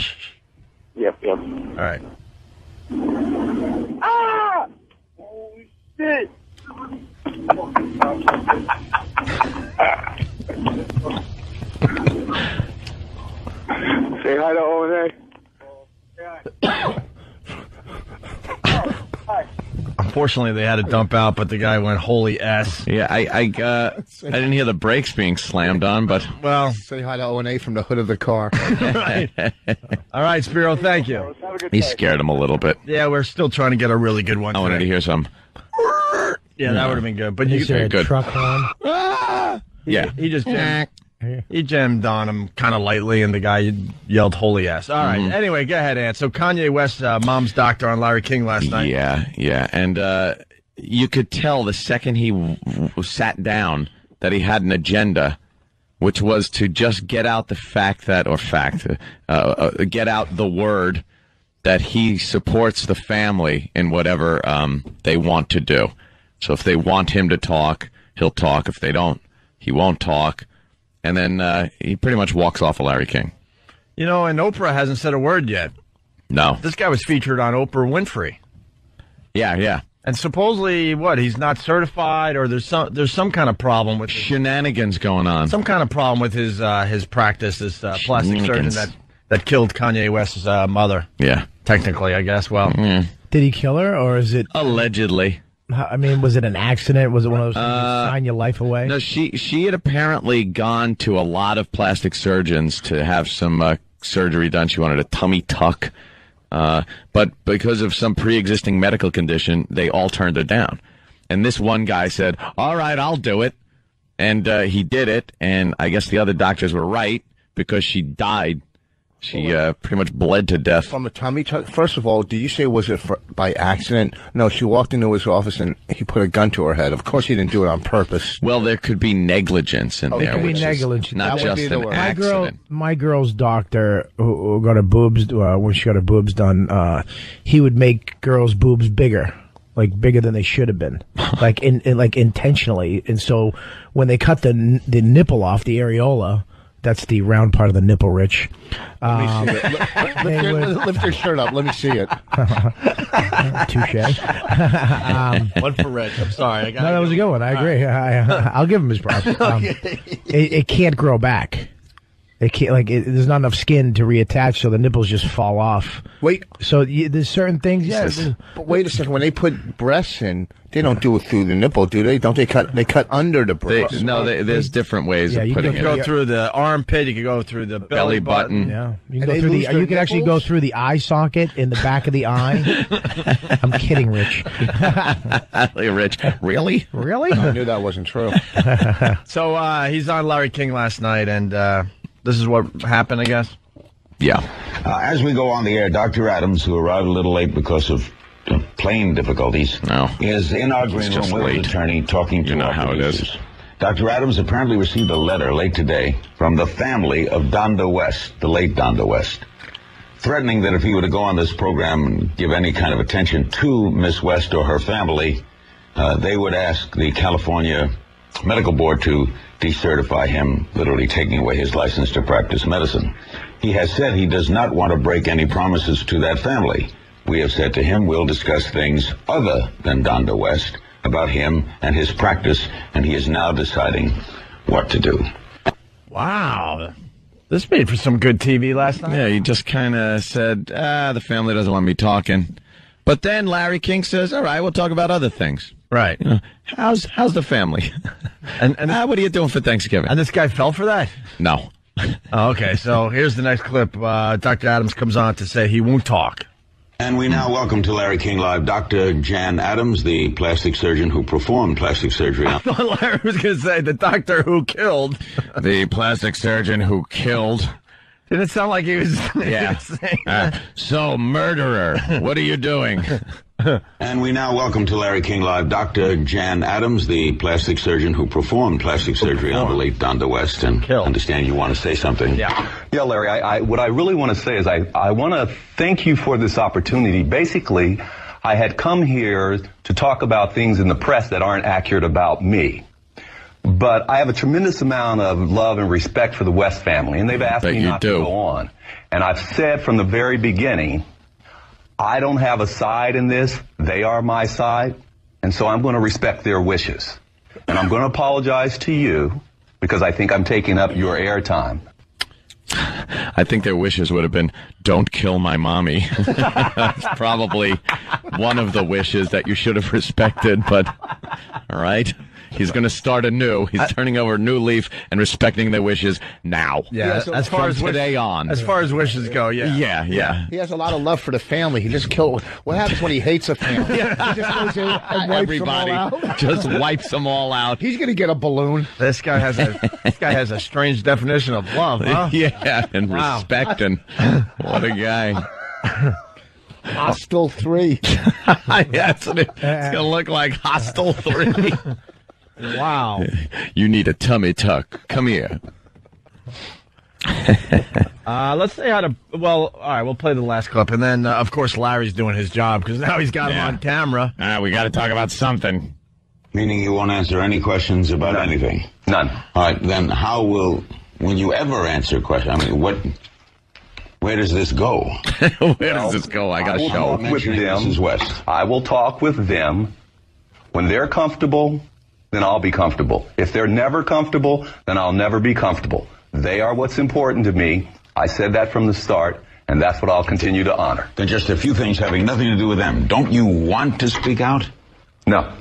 Yep. All right. Ah! Oh, shit. Say hi to O&A. Unfortunately, they had to dump out, but the guy went holy S. Yeah, I didn't hear the brakes being slammed on, but well, say hi to O&A from the hood of the car. Right. All right, Spiro, thank you. He scared him a little bit. Yeah, we're still trying to get a really good one. I wanted to hear some. Yeah, that would have been good. But you Very good. Truck horn. Yeah, he just jammed on him kind of lightly, and the guy yelled "holy ass." All right. Anyway, go ahead, Ant. So Kanye West's mom's doctor on Larry King last night. Yeah, and you could tell the second he sat down that he had an agenda, which was to just get out the get out the word that he supports the family in whatever they want to do. So if they want him to talk, he'll talk. If they don't, he won't talk. And then he pretty much walks off of Larry King. You know, and Oprah hasn't said a word yet. No. This guy was featured on Oprah Winfrey. Yeah. And supposedly, he's not certified, or there's some kind of problem with shenanigans going on. Some kind of problem with his practice, this plastic surgeon that killed Kanye West's mother. Yeah. Technically, I guess. Well, did he kill her, or is it allegedly? I mean, was it an accident? Was it one of those things that sign your life away? No, she had apparently gone to a lot of plastic surgeons to have some surgery done. She wanted a tummy tuck. But because of some pre-existing medical condition, they all turned her down. And this one guy said, all right, I'll do it. And he did it. And I guess the other doctors were right because she died. She pretty much bled to death. From a tummy tuck? First of all, did you say was it by accident? No, she walked into his office and he put a gun to her head. Of course he didn't do it on purpose. Well, there could be negligence in there. It could be negligence. Not just an accident. My girl's doctor, who got her boobs, when she got her boobs done, he would make girls' boobs bigger. Like bigger than they should have been, like intentionally. And so when they cut the nipple off, the areola, that's the round part of the nipple, Rich. Let me see it. Lift your shirt up. Let me see it. Touche. One for Rich. I'm sorry. No, that was a good one. I agree. I'll give him his props. It can't grow back. It can't, there's not enough skin to reattach, so the nipples just fall off. Wait. So there's certain things, But wait a second. When they put breasts in, they don't do it through the nipple, do they? Don't they cut? They cut under the breast. There's different ways of putting it. You can go through the armpit. You can go through the belly button. Yeah. You can go through you can actually go through the eye socket in the back of the eye. I'm kidding, Rich. Rich, really? Really? I knew that wasn't true. So he's on Larry King last night, and this is what happened, I guess. Yeah. As we go on the air, Dr. Adams, who arrived a little late because of plane difficulties, is in our green room with his attorney talking to our producers. Dr. Adams apparently received a letter late today from the family of Donda West, the late Donda West, threatening that if he were to go on this program and give any kind of attention to Miss West or her family, they would ask the California Medical Board to decertify him, literally taking away his license to practice medicine. He has said he does not want to break any promises to that family. We have said to him we'll discuss things other than Donda West about him and his practice, and he is now deciding what to do. Wow. This made for some good TV last night. Yeah, he just kind of said, the family doesn't want me talking. But then Larry King says, all right, we'll talk about other things. Right. You know, how's the family? and what are you doing for Thanksgiving? And this guy fell for that? No. Oh, okay, so here's the next clip. Dr. Adams comes on to say he won't talk. And we now welcome to Larry King Live Dr. Jan Adams, the plastic surgeon who performed plastic surgery. I thought Larry was going to say the doctor who killed. The plastic surgeon who killed. Didn't it sound like he was saying so, murderer, what are you doing? And we now welcome to Larry King Live Dr. Jan Adams, the plastic surgeon who performed plastic surgery on the late Donda West. And I understand you want to say something. Yeah, Larry, what I really want to say is I want to thank you for this opportunity. Basically, I had come here to talk about things in the press that aren't accurate about me. But I have a tremendous amount of love and respect for the West family, and they've asked me not to go on. And I've said from the very beginning, I don't have a side in this. They are my side. And so I'm going to respect their wishes. And I'm going to apologize to you because I think I'm taking up your airtime. I think their wishes would have been, don't kill my mommy. That's probably one of the wishes that you should have respected, but all right. He's going to start anew. He's turning over a new leaf and respecting their wishes now. Yeah, so as far as today on. As far as wishes go, Yeah. He has a lot of love for the family. He just killed. What happens when he hates a family? He just goes in and wipes everybody them all out. Just wipes them all out. He's going to get a balloon. This guy has a strange definition of love, huh? Yeah, and respect, and what a guy. Hostile 3. It's going to look like Hostile 3. Wow. You need a tummy tuck. Come here. Let's say how to... Well, all right, we'll play the last clip. And then, of course, Larry's doing his job because now he's got him on camera. We got to talk about something. Meaning you won't answer any questions about anything? None. All right, then how will you ever answer questions? I mean, when Where does this go? Where does this go? I got a show. With them. Mrs. West. I will talk with them. When they're comfortable, then I'll be comfortable. If they're never comfortable, then I'll never be comfortable. They are what's important to me. I said that from the start, and that's what I'll continue to honor. Then just a few things having nothing to do with them. Don't you want to speak out? No.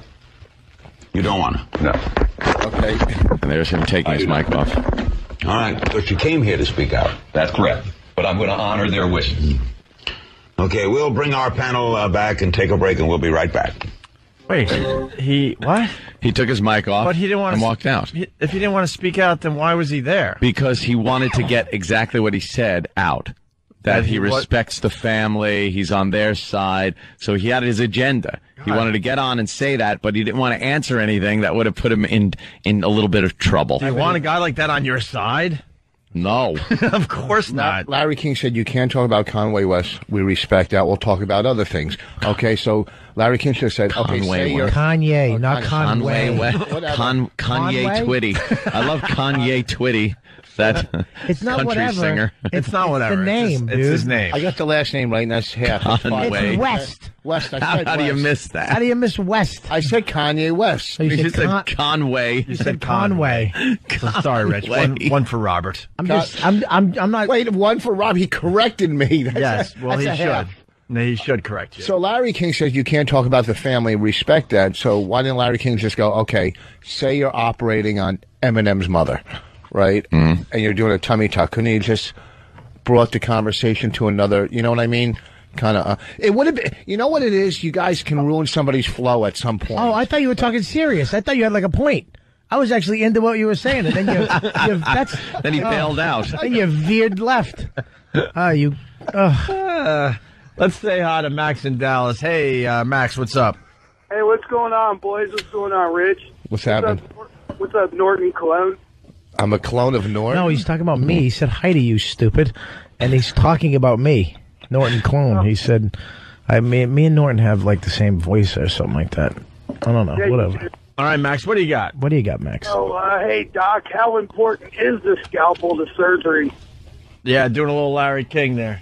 You don't want to? No. Okay. And there's him taking his mic off. All right, but you came here to speak out. That's correct. But I'm going to honor their wishes. Okay, we'll bring our panel back and take a break, and we'll be right back. Wait, what? He took his mic off But he didn't want and to walked out. If he didn't want to speak out, then why was he there? Because he wanted to get exactly what he said out. That he respects the family, he's on their side, so he had his agenda. He wanted to get on and say that, but he didn't want to answer anything that would have put him in a little bit of trouble. Do you want a guy like that on your side? No. Of course not. Larry King said you can't talk about Conway West. We respect that. We'll talk about other things. Okay, so Larry King just said, okay, say your... Kanye, not Conway. Kanye Twitty. I love Kanye Twitty. That it's not country whatever. singer. It's not whatever. The name, it's his name. I got the last name right, and that's half. Conway. It's West. West. I How said do you West. miss that? How do you miss West? I said Kanye West. So you said Conway. You said Conway. Sorry, Rich. One for Robert. I'm not. Wait, one for Rob. He corrected me. Yes. Well, that's he a should. half. No, he should correct you. So Larry King says you can't talk about the family. Respect that. So why didn't Larry King just go, okay, say you're operating on Eminem's mother, right? Mm-hmm. And you're doing a tummy tuck. Couldn't he just brought the conversation to another, you know what I mean? Kind of, it would have been, you know what it is? You guys can ruin somebody's flow at some point. Oh, I thought you were talking serious. I thought you had like a point. I was actually into what you were saying, and then then he bailed out. Then you veered left. Let's say hi to Max in Dallas. Hey, Max, what's up? Hey, what's going on, boys? What's going on, Rich? What's happening? What's up, Norton Cologne? I'm a clone of Norton. No, he's talking about me. He said hi to you, stupid. And he's talking about me, Norton Clone. He said, me and Norton have like the same voice or something like that. I don't know. Whatever. All right, Max, what do you got? What do you got, Max? Oh, hey, Doc, how important is the scalpel to surgery? Yeah, doing a little Larry King there.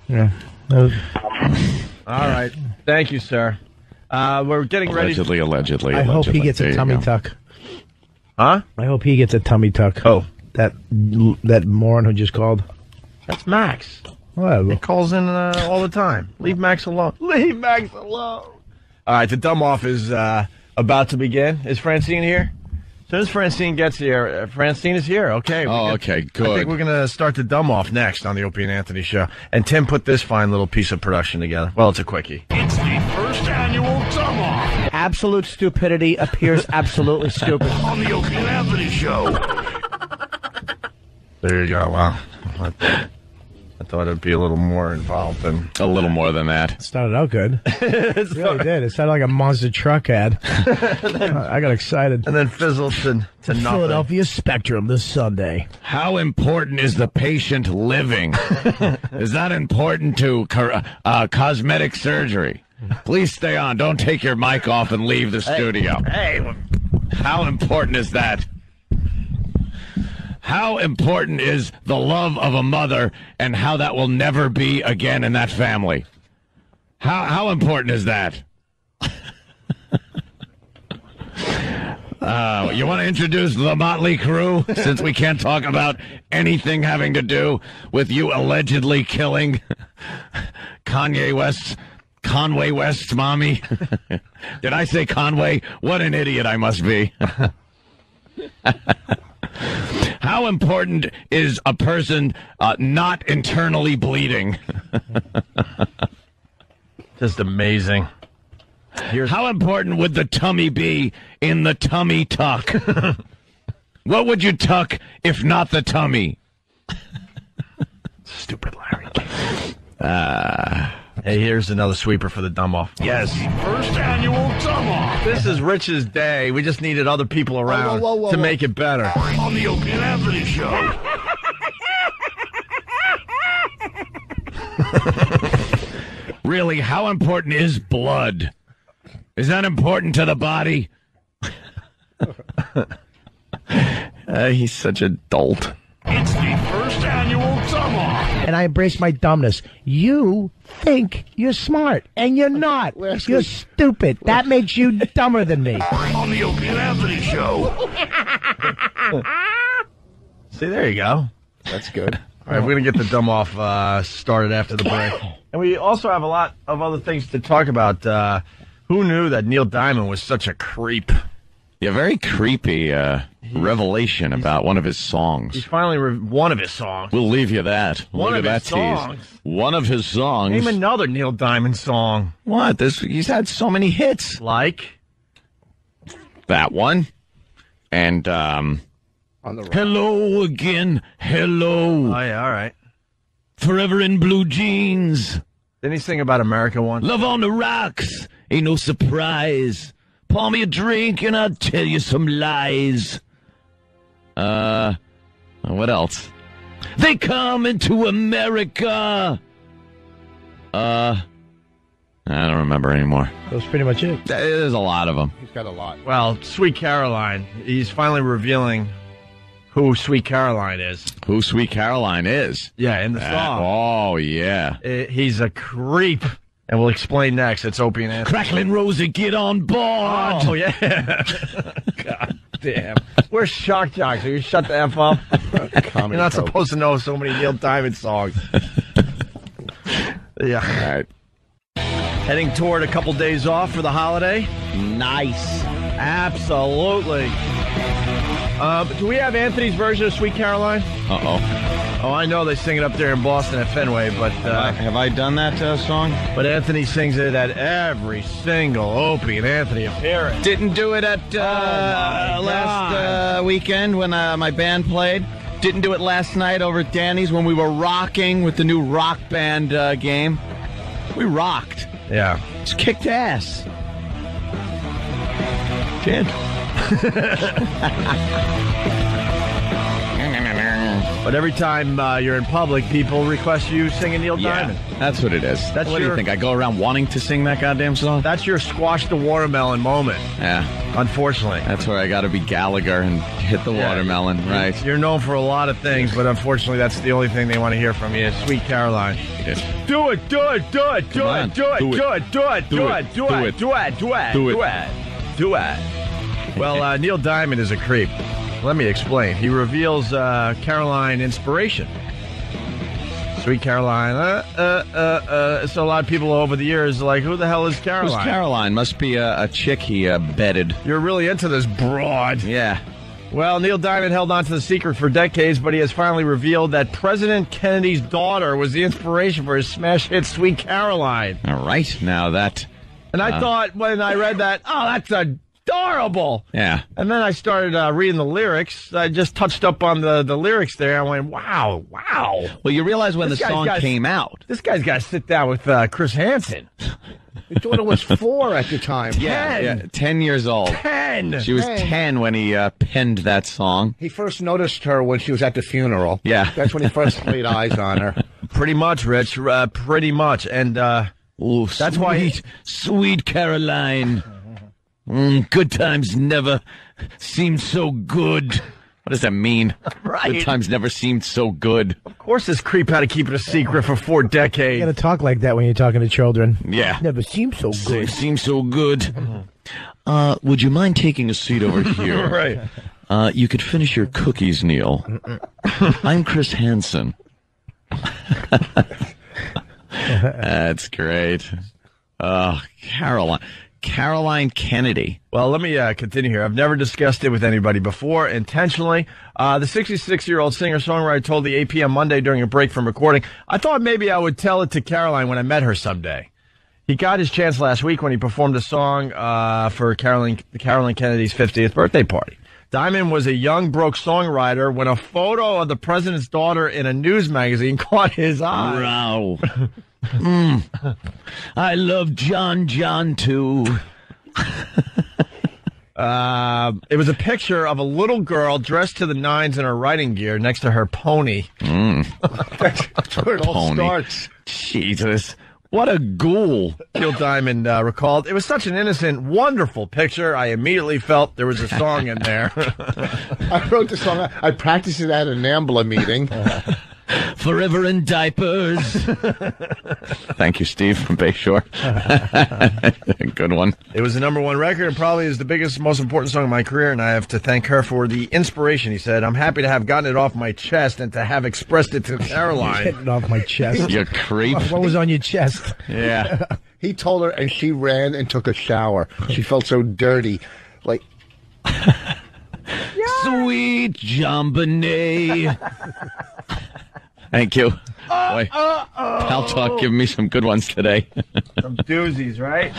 Yeah. All right. Thank you, sir. We're getting ready. Allegedly. I hope he gets a tummy tuck. Huh? I hope he gets a tummy tuck. Oh. That moron who just called. That's Max. Whatever. He calls in all the time. Leave Max alone. Leave Max alone. All right, the dumb off is about to begin. Is Francine here? As soon as Francine gets here, Francine is here. Okay. Okay, good. I think we're going to start the dumb off next on the Opie and Anthony show. And Tim put this fine little piece of production together. Well, it's a quickie. It's the first annual dumb off Absolute stupidity appears absolutely stupid. on the Opie and Anthony show. There you go. Wow. I thought it'd be a little more involved than... A little more than that. It started out good. It really did. It sounded like a monster truck ad. I got excited. And then fizzled to nothing. Philadelphia Spectrum this Sunday. How important is the patient living? Is that important to cosmetic surgery? Please stay on. Don't take your mic off and leave the studio. Hey. How important is that? How important is the love of a mother and how that will never be again in that family? How important is that? You want to introduce the Motley Crew, since we can't talk about anything having to do with you allegedly killing Conway West's mommy? Did I say Conway? What an idiot I must be. How important is a person not internally bleeding? Just amazing. How important would the tummy be in the tummy tuck? What would you tuck if not the tummy? Stupid Larry King. Hey, here's another sweeper for the dumb off. Yes. First annual dumb off This is Rich's day. We just needed other people around to make it better. on the Opie and Anthony show. Really, how important is blood? Is that important to the body? He's such a dolt. It's the first annual dumb off and I embrace my dumbness. You think you're smart, and you're not. You're stupid. That makes you dumber than me. On the Opie and Anthony Show. See, there you go. That's good. All right, we're going to get the dumb off started after the break. And we also have a lot of other things to talk about. Who knew that Neil Diamond was such a creep? Yeah, very creepy revelation about one of his songs. He's finally one of his songs. We'll leave you that. One Look of at his that songs. tease. One of his songs. Name another Neil Diamond song. What? He's had so many hits. Like? That one. And, Hello again, hello. Oh, yeah, all right. Forever in blue jeans. Didn't he sing about America once? Love on the rocks, ain't no surprise. Pour me a drink and I'll tell you some lies. What else? They come into America. I don't remember anymore. That was pretty much it. There's a lot of them. He's got a lot. Well, Sweet Caroline. He's finally revealing who Sweet Caroline is. Who Sweet Caroline is? Yeah, in the song. Oh, yeah. He's a creep. And we'll explain next. It's Opie and Anthony. Cracklin' Rosie, get on board. Oh, yeah. God damn. We're shock jocks. Are you shut the F up? You're not supposed to know so many Neil Diamond songs. Yeah. All right. Heading toward a couple days off for the holiday. Nice. Absolutely. Do we have Anthony's version of Sweet Caroline? Uh-oh. Oh, I know they sing it up there in Boston at Fenway, but... have I done that song? But Anthony sings it at every single Opie and Anthony appearance. Didn't do it at last weekend when my band played. Didn't do it last night over at Danny's when we were rocking with the new rock band game. We rocked. Yeah. Just kicked ass. Did. But every time you're in public, people request you singing Neil Diamond. That's what it is. That's what do you think? I go around wanting to sing that goddamn song? That's your squash the watermelon moment. Yeah. Unfortunately. That's where I got to be Gallagher and hit the watermelon, right? You're known for a lot of things, but unfortunately, that's the only thing they want to hear from you is Sweet Caroline. Do it, do it, do it, do it, do it, do it, do it, do it, do it, do it, do it, do it, do it. Well, Neil Diamond is a creep. Let me explain. He reveals Caroline inspiration. Sweet Caroline. So a lot of people over the years are like, who the hell is Caroline? Who's Caroline? Must be a chick he bedded. You're really into this broad. Yeah. Well, Neil Diamond held on to the secret for decades, but he has finally revealed that President Kennedy's daughter was the inspiration for his smash hit Sweet Caroline. All right. Now that... And I thought when I read that, oh, that's adorable. Yeah. And then I started reading the lyrics. I just touched up on the lyrics there. I went, wow. Well, you realize when the song came out. This guy's got to sit down with Chris Hansen. His daughter was 4 at the time. Yeah, 10 years old. 10. She was 10 when he penned that song. He first noticed her when she was at the funeral. Yeah. That's when he first laid eyes on her. Pretty much, Rich. Pretty much. And that's why Sweet Caroline. Good times never seemed so good. What does that mean? Right. Good times never seemed so good. Of course this creep had to keep it a secret for 4 decades. You gotta talk like that when you're talking to children. Yeah. Never seemed so good. Seems so good. Would you mind taking a seat over here? Right. You could finish your cookies, Neil. I'm Chris Hansen. That's great. Caroline Kennedy. Well, let me continue here. I've never discussed it with anybody before intentionally. The 66-year-old singer-songwriter told the AP on Monday during a break from recording, I thought maybe I would tell it to Caroline when I met her someday. He got his chance last week when he performed a song for Caroline Kennedy's 50th birthday party. Diamond was a young, broke songwriter when a photo of the president's daughter in a news magazine caught his eye. Wow. I love John too. It was a picture of a little girl dressed to the nines in her riding gear next to her pony. That's where it all starts. Jesus. What a ghoul. Neil Diamond recalled, it was such an innocent, wonderful picture. I immediately felt there was a song in there. I wrote the song. I practiced it at an NAMBLA meeting. Forever in diapers. Thank you, Steve from Bayshore. Good one. It was the #1 record and probably is the biggest, most important song of my career, and I have to thank her for the inspiration, he said. I'm happy to have gotten it off my chest and to have expressed it to Caroline. Get it off my chest. You creep. What was on your chest? Yeah. He told her, and she ran and took a shower. She felt so dirty. Like... Sweet JonBenet. Thank you. Boy, Pal Talk giving me some good ones today. Some doozies, right?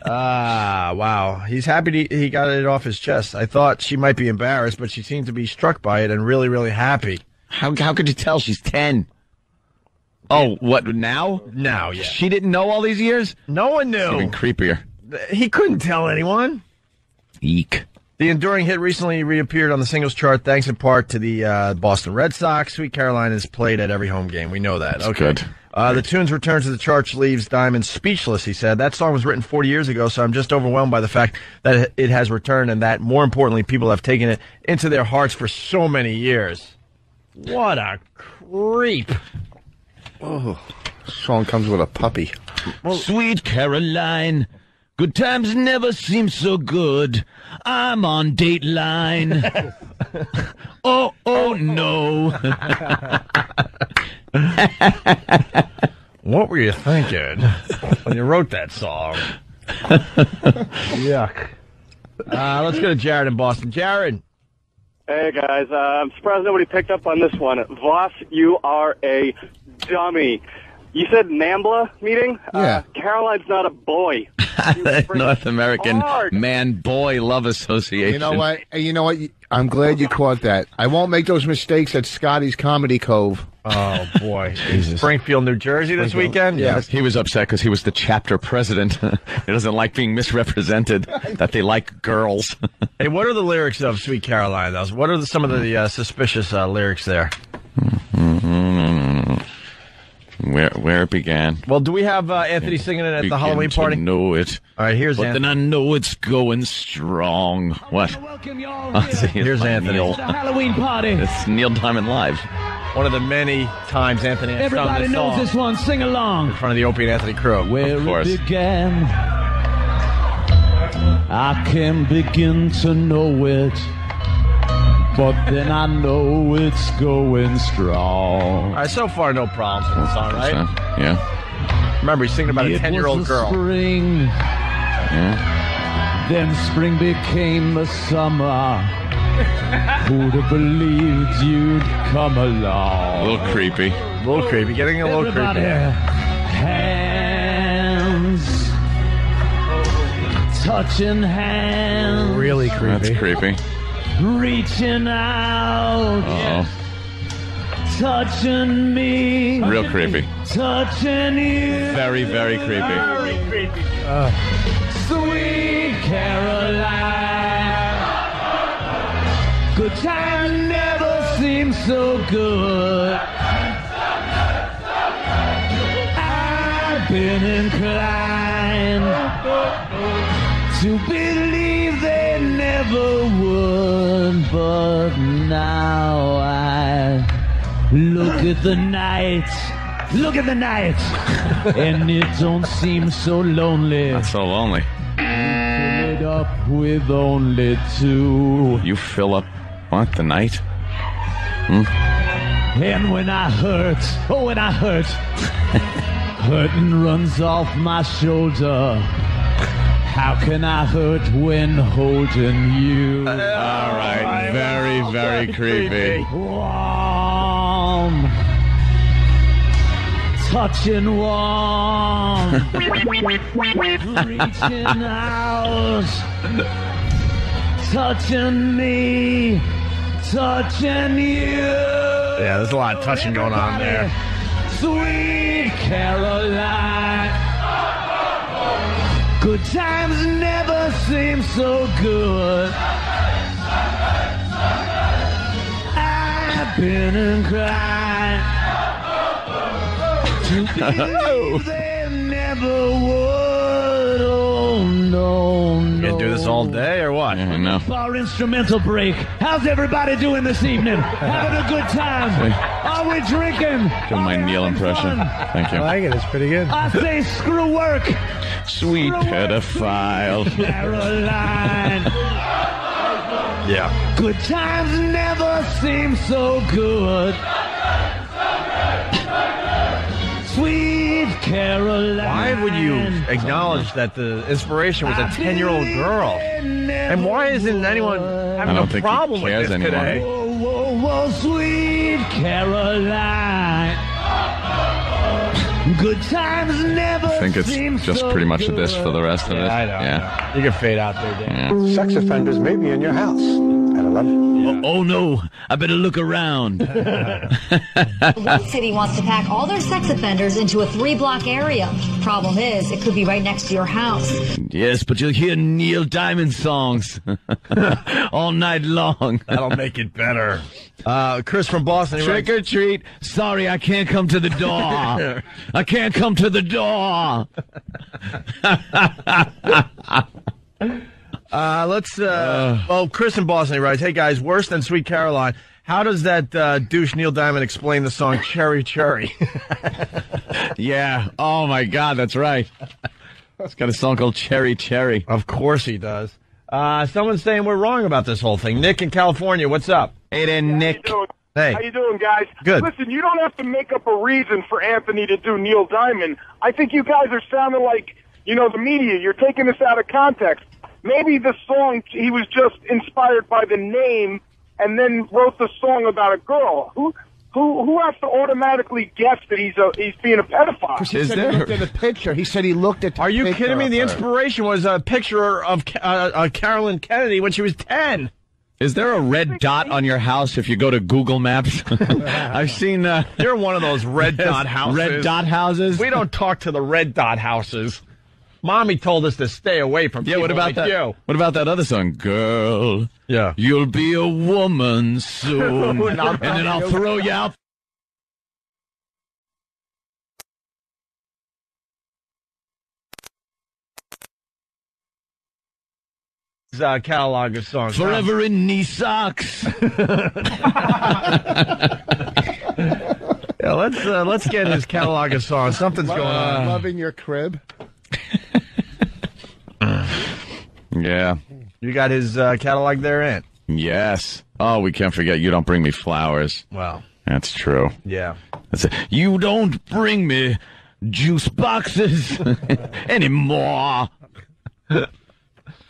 Wow. He's happy he got it off his chest. I thought she might be embarrassed, but she seemed to be struck by it and really, really happy. How could you tell? She's 10. Oh, what, now? Now, yeah. She didn't know all these years? No one knew. Even creepier. He couldn't tell anyone. Eek. The enduring hit recently reappeared on the singles chart thanks in part to the Boston Red Sox. Sweet Caroline is played at every home game. We know that. That's good. The tune's return to the charts leaves Diamond speechless, he said. That song was written 40 years ago, so I'm just overwhelmed by the fact that it has returned and that, more importantly, people have taken it into their hearts for so many years. What a creep. Oh, song comes with a puppy. Well, Sweet Caroline, good times never seem so good. I'm on Dateline. oh no. What were you thinking when you wrote that song? Yuck. Let's go to Jared in Boston. Jared. Hey, guys. I'm surprised nobody picked up on this one. Voss, you are a dummy. You said NAMBLA meeting? Yeah. Caroline's not a boy. North American hard. Man-Boy Love Association. You know what? I'm glad you caught that. I won't make those mistakes at Scotty's Comedy Cove. Oh, boy. Springfield, New Jersey this weekend? Yes. He was upset because he was the chapter president. He doesn't like being misrepresented, that they like girls. Hey, what are the lyrics of Sweet Caroline, though? What are some of the suspicious lyrics there? Where it began. Well, do we have Anthony singing it at the Halloween party? I know it. All right, here's Anthony. But then I know it's going strong. What? Here's Anthony. It's the Halloween party. It's Neil Diamond Live. One of the many times Anthony has Everybody sung this knows song this one. Sing along. in front of the Opie and Anthony crew. Where Of course. it began, I can begin to know it. But then I know it's going strong. All right, so far, no problems with the song, right? Yeah. Remember, he's singing about a 10-year-old girl. Spring. Yeah. Then spring became the summer. Who'd have believed you'd come along? A little creepy. A little creepy. Getting a little Everybody, creepy. hands. Touching hands. Really creepy. That's creepy. Reaching out. Uh-oh. Touching me. Real creepy. Touching you. Very, very creepy. Very creepy. Sweet Caroline. Good time never seems so good. I've been inclined to believe they never would, but now I look at the night, and it don't seem so lonely. Not so lonely. Fill it up with only two. You fill up, what, the night? And when I hurt, hurting runs off my shoulder. How can I hurt when holding you? All right, very, very creepy. Warm, touching warm, reaching out, touching me, touching you. Yeah, there's a lot of touching going on there. Sweet Caroline. Good times never seem so good. I've been inclined to believe they never would. Oh, no, You gonna do this all day or what? Yeah, I know. Our instrumental break. How's everybody doing this evening? Having a good time? Are we drinking? Do my Neil impression. Thank you. I like it. It's pretty good. I say screw work. Sweet pedophile. Caroline. Yeah. Good times never seem so good. Sweet Caroline. Why would you acknowledge that the inspiration was a 10-year-old girl? And why isn't anyone having a problem with this today? Whoa, whoa, whoa, sweet Caroline. Good times never I think it's just pretty much this for the rest of it. I know. Yeah. You can fade out there, Dan. Yeah. Sex offenders may be in your house at 11. Oh no, I better look around. One city wants to pack all their sex offenders into a 3-block area. Problem is, it could be right next to your house. Yes, but you'll hear Neil Diamond songs all night long. That'll make it better. Chris from Boston. Trick or treat. Sorry, I can't come to the door. I can't come to the door. Chris in Boston he writes, hey guys, worse than Sweet Caroline. How does that douche Neil Diamond explain the song Cherry Cherry? Yeah. Oh my God, that's right. He's got a song called Cherry Cherry. Of course he does. Someone's saying we're wrong about this whole thing. Nick in California, what's up? Hey there, Nick. Hey. How you doing, guys? Good. Listen, you don't have to make up a reason for Anthony to do Neil Diamond. I think you guys are sounding like, the media. You're taking this out of context. Maybe the song, he was just inspired by the name and then wrote the song about a girl. Who has to automatically guess that he's being a pedophile? He said he looked at the picture. He said he looked at the Are you picture kidding me? of The her. inspiration was a picture of Carolyn Kennedy when she was 10. Is there a red dot on your house if you go to Google Maps? I've seen... You're one of those red dot houses. Red dot houses? We don't talk to the red dot houses. Mommy told us to stay away from people what about like that? you. What about that other song? Girl, yeah, you'll be a woman soon. And then I'll throw you out. Catalog of songs. Forever in knee socks. Yeah, let's get his catalog of songs. Something's going on. Loving your crib. Yeah. You got his catalog there, Ant? Yes. Oh, we can't forget You Don't Bring Me Flowers. Wow. That's true. Yeah. That's it. You don't bring me juice boxes anymore.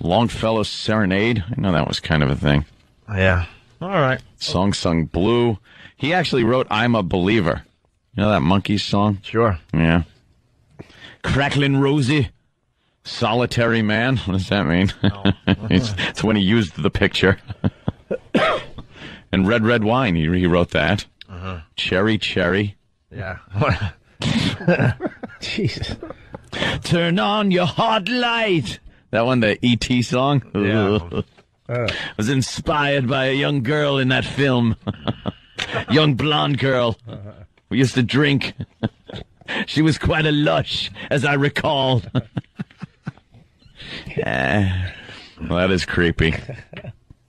Longfellow's Serenade. I know that was kind of a thing. Yeah. All right. Song sung blue. He actually wrote I'm a Believer. You know that Monkees song? Sure. Yeah. Cracklin' Rosie. Solitary Man. What does that mean? Oh. It's when he used the picture. And Red Red Wine. He wrote that. Uh-huh. Cherry Cherry. Yeah. Jesus. Turn on your hot light. That one, the E.T. song? Yeah. Was inspired by a young girl in that film. Young blonde girl. We used to drink. She was quite a lush, as I recall. Well, that is creepy.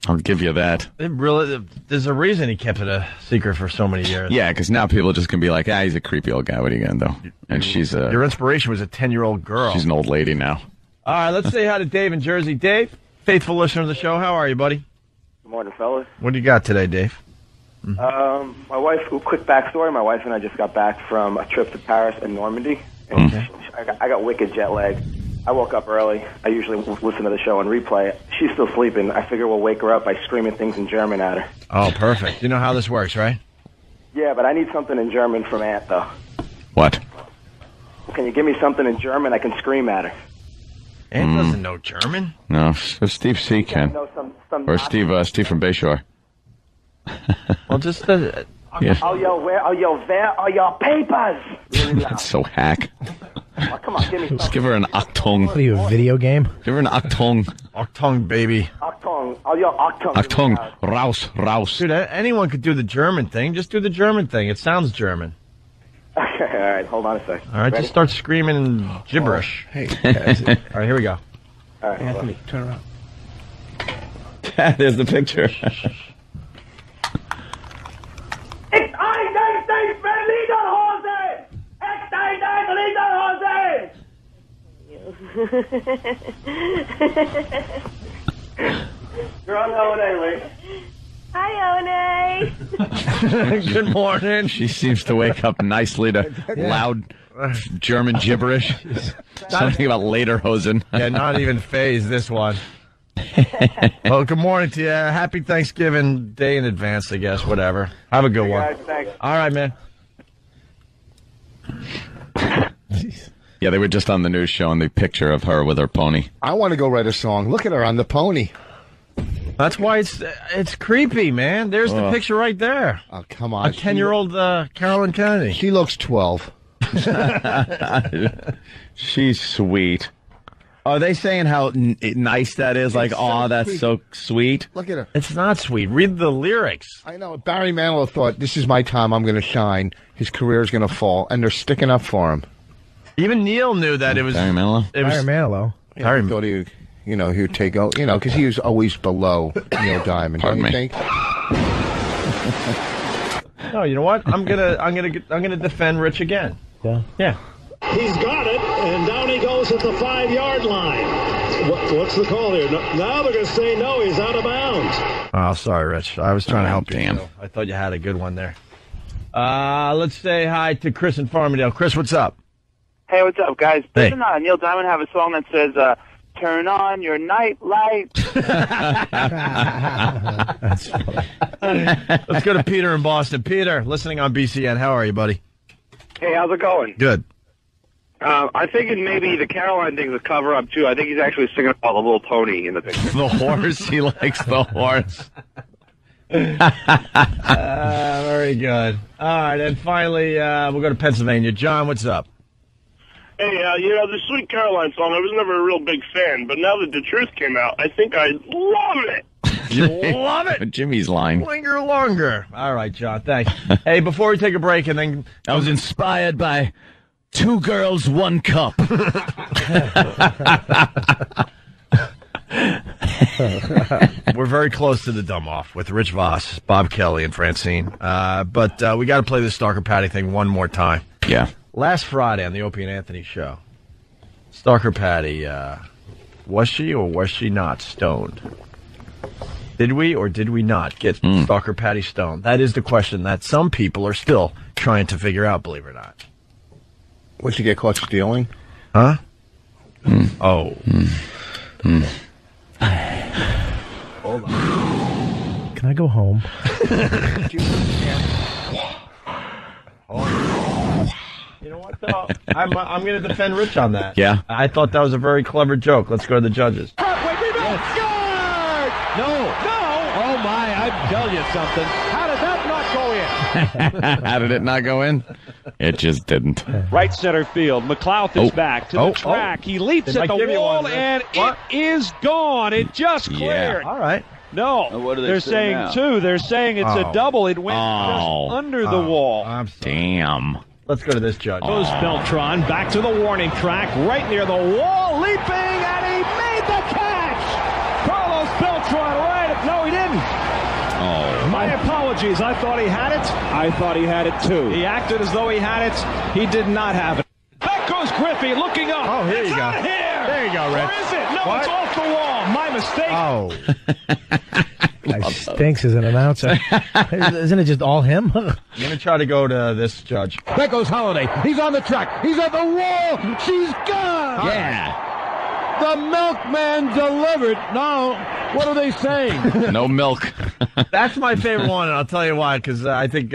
I'll give you that. There's a reason he kept it a secret for so many years. Yeah, because now people just can be like, he's a creepy old guy. What are you going to do? And she's a... Your inspiration was a 10-year-old girl. She's an old lady now. All right, let's say hi to Dave in Jersey. Dave, faithful listener of the show. How are you, buddy? Good morning, fellas. What do you got today, Dave? My wife, quick backstory, my wife and I just got back from a trip to Paris and Normandy, and I got wicked jet lag. I woke up early. I usually listen to the show on replay. She's still sleeping. I figure we'll wake her up by screaming things in German at her. Oh, perfect. You know how this works, right? Yeah, but I need something in German from Aunt, though. What? Can you give me something in German I can scream at her? Aunt doesn't know German. No, Steve C. can. Or Steve from Bayshore. Well, just... Yeah. I'll yell, where are your papers? That's so hack. Oh, come on, give me Just give her an Achtung. What are you, a video game? Give her an Achtung. Achtung, baby. Achtung. I'll yell Achtung. Achtung. Raus, raus. Dude, anyone could do the German thing. Just do the German thing. It sounds German. Okay, all right, hold on a sec. All right, Ready? just start screaming gibberish. Hey, all right, here we go. All right, Anthony, turn around. There's the picture. It's You're on O&A, Lee. Hi, O&A. Good morning. She seems to wake up nicely to loud German gibberish. Something about lederhosen. Yeah, not even phased, this one. Well, good morning to you. Happy Thanksgiving Day in advance, I guess. Whatever. Have a good one. Guys, thanks. All right, man. Yeah, they were just on the news showing the picture of her with her pony. I want to go write a song. Look at her on the pony. That's why it's creepy, man. There's the picture right there. Oh, come on. A 10-year-old Carolyn Kennedy. She looks 12. She's sweet. Are they saying how nice that is? Like, so that's sweet. so sweet? Look at her. It's not sweet. Read the lyrics. I know. Barry Manilow thought, this is my time. I'm going to shine. His career is going to fall. And they're sticking up for him. Even Neil knew that it was... Barry Manilow? Barry Manilow. Yeah, he thought he would take over, because he was always below Neil Diamond. Pardon don't you me. think? No, you know what? I'm gonna defend Rich again. Yeah. He's got it, and down he goes at the 5-yard line. What's the call here? Now they're going to say no, he's out of bounds. Oh, sorry, Rich. I was trying to help you. Damn. So I thought you had a good one there. Let's say hi to Chris in Farmingdale. Chris, what's up? Hey, what's up, guys? Hey. Doesn't Neil Diamond have a song that says, turn on your night light? That's funny. Let's go to Peter in Boston. Peter, listening on BCN. How are you, buddy? Hey, how's it going? Good. I think maybe the Caroline thing's a cover-up, too. I think he's actually singing about the little pony in the picture. The horse? He likes the horse. Very good. All right, and finally, we'll go to Pennsylvania. John, what's up? Hey, the Sweet Caroline song, I was never a real big fan, but now that the truth came out, I think I love it. You love it. Jimmy's line. Linger longer. All right, John, thanks. Hey, before we take a break and then... I was inspired by 2 girls, 1 cup. We're very close to the dumb-off with Rich Voss, Bob Kelly, and Francine. But we got to play this Stalker Patty thing one more time. Yeah. Last Friday on the Opie and Anthony show, Stalker Patty, was she or was she not stoned? Did we or did we not get Stalker Patty stoned? That is the question that some people are still trying to figure out, believe it or not. Would she get caught stealing? Huh? Oh. Hold on. Can I go home? You know what, though? I'm going to defend Rich on that. Yeah. I thought that was a very clever joke. Let's go to the judges. No! Oh, my, I tell you something. How did that not go in? How did it not go in? It just didn't. Right center field. McLeod is back to the track. He leaps at the wall, and it is gone. It just cleared. All right. No, what are they they're saying saying now? 2. They're saying it's a double. It went just under the wall. I'm sorry. Damn. Let's go to this judge. Goes Beltran back to the warning track, right near the wall, leaping, and he made the catch! Carlos Beltran, right? No, he didn't. Oh. My apologies. I thought he had it. I thought he had it, too. He acted as though he had it. He did not have it. Back goes Griffey, looking up. Oh, here it's you go. out here. There you go, Rich. Or is it? No, What? it's off the wall. My mistake. Oh. Guy stinks as an announcer. Isn't it just all him? I'm going to try to go to this judge. There goes Holiday. He's on the track. He's at the wall. She's gone. Yeah. The milkman delivered. No. What are they saying? No milk. That's my favorite one, and I'll tell you why, because I think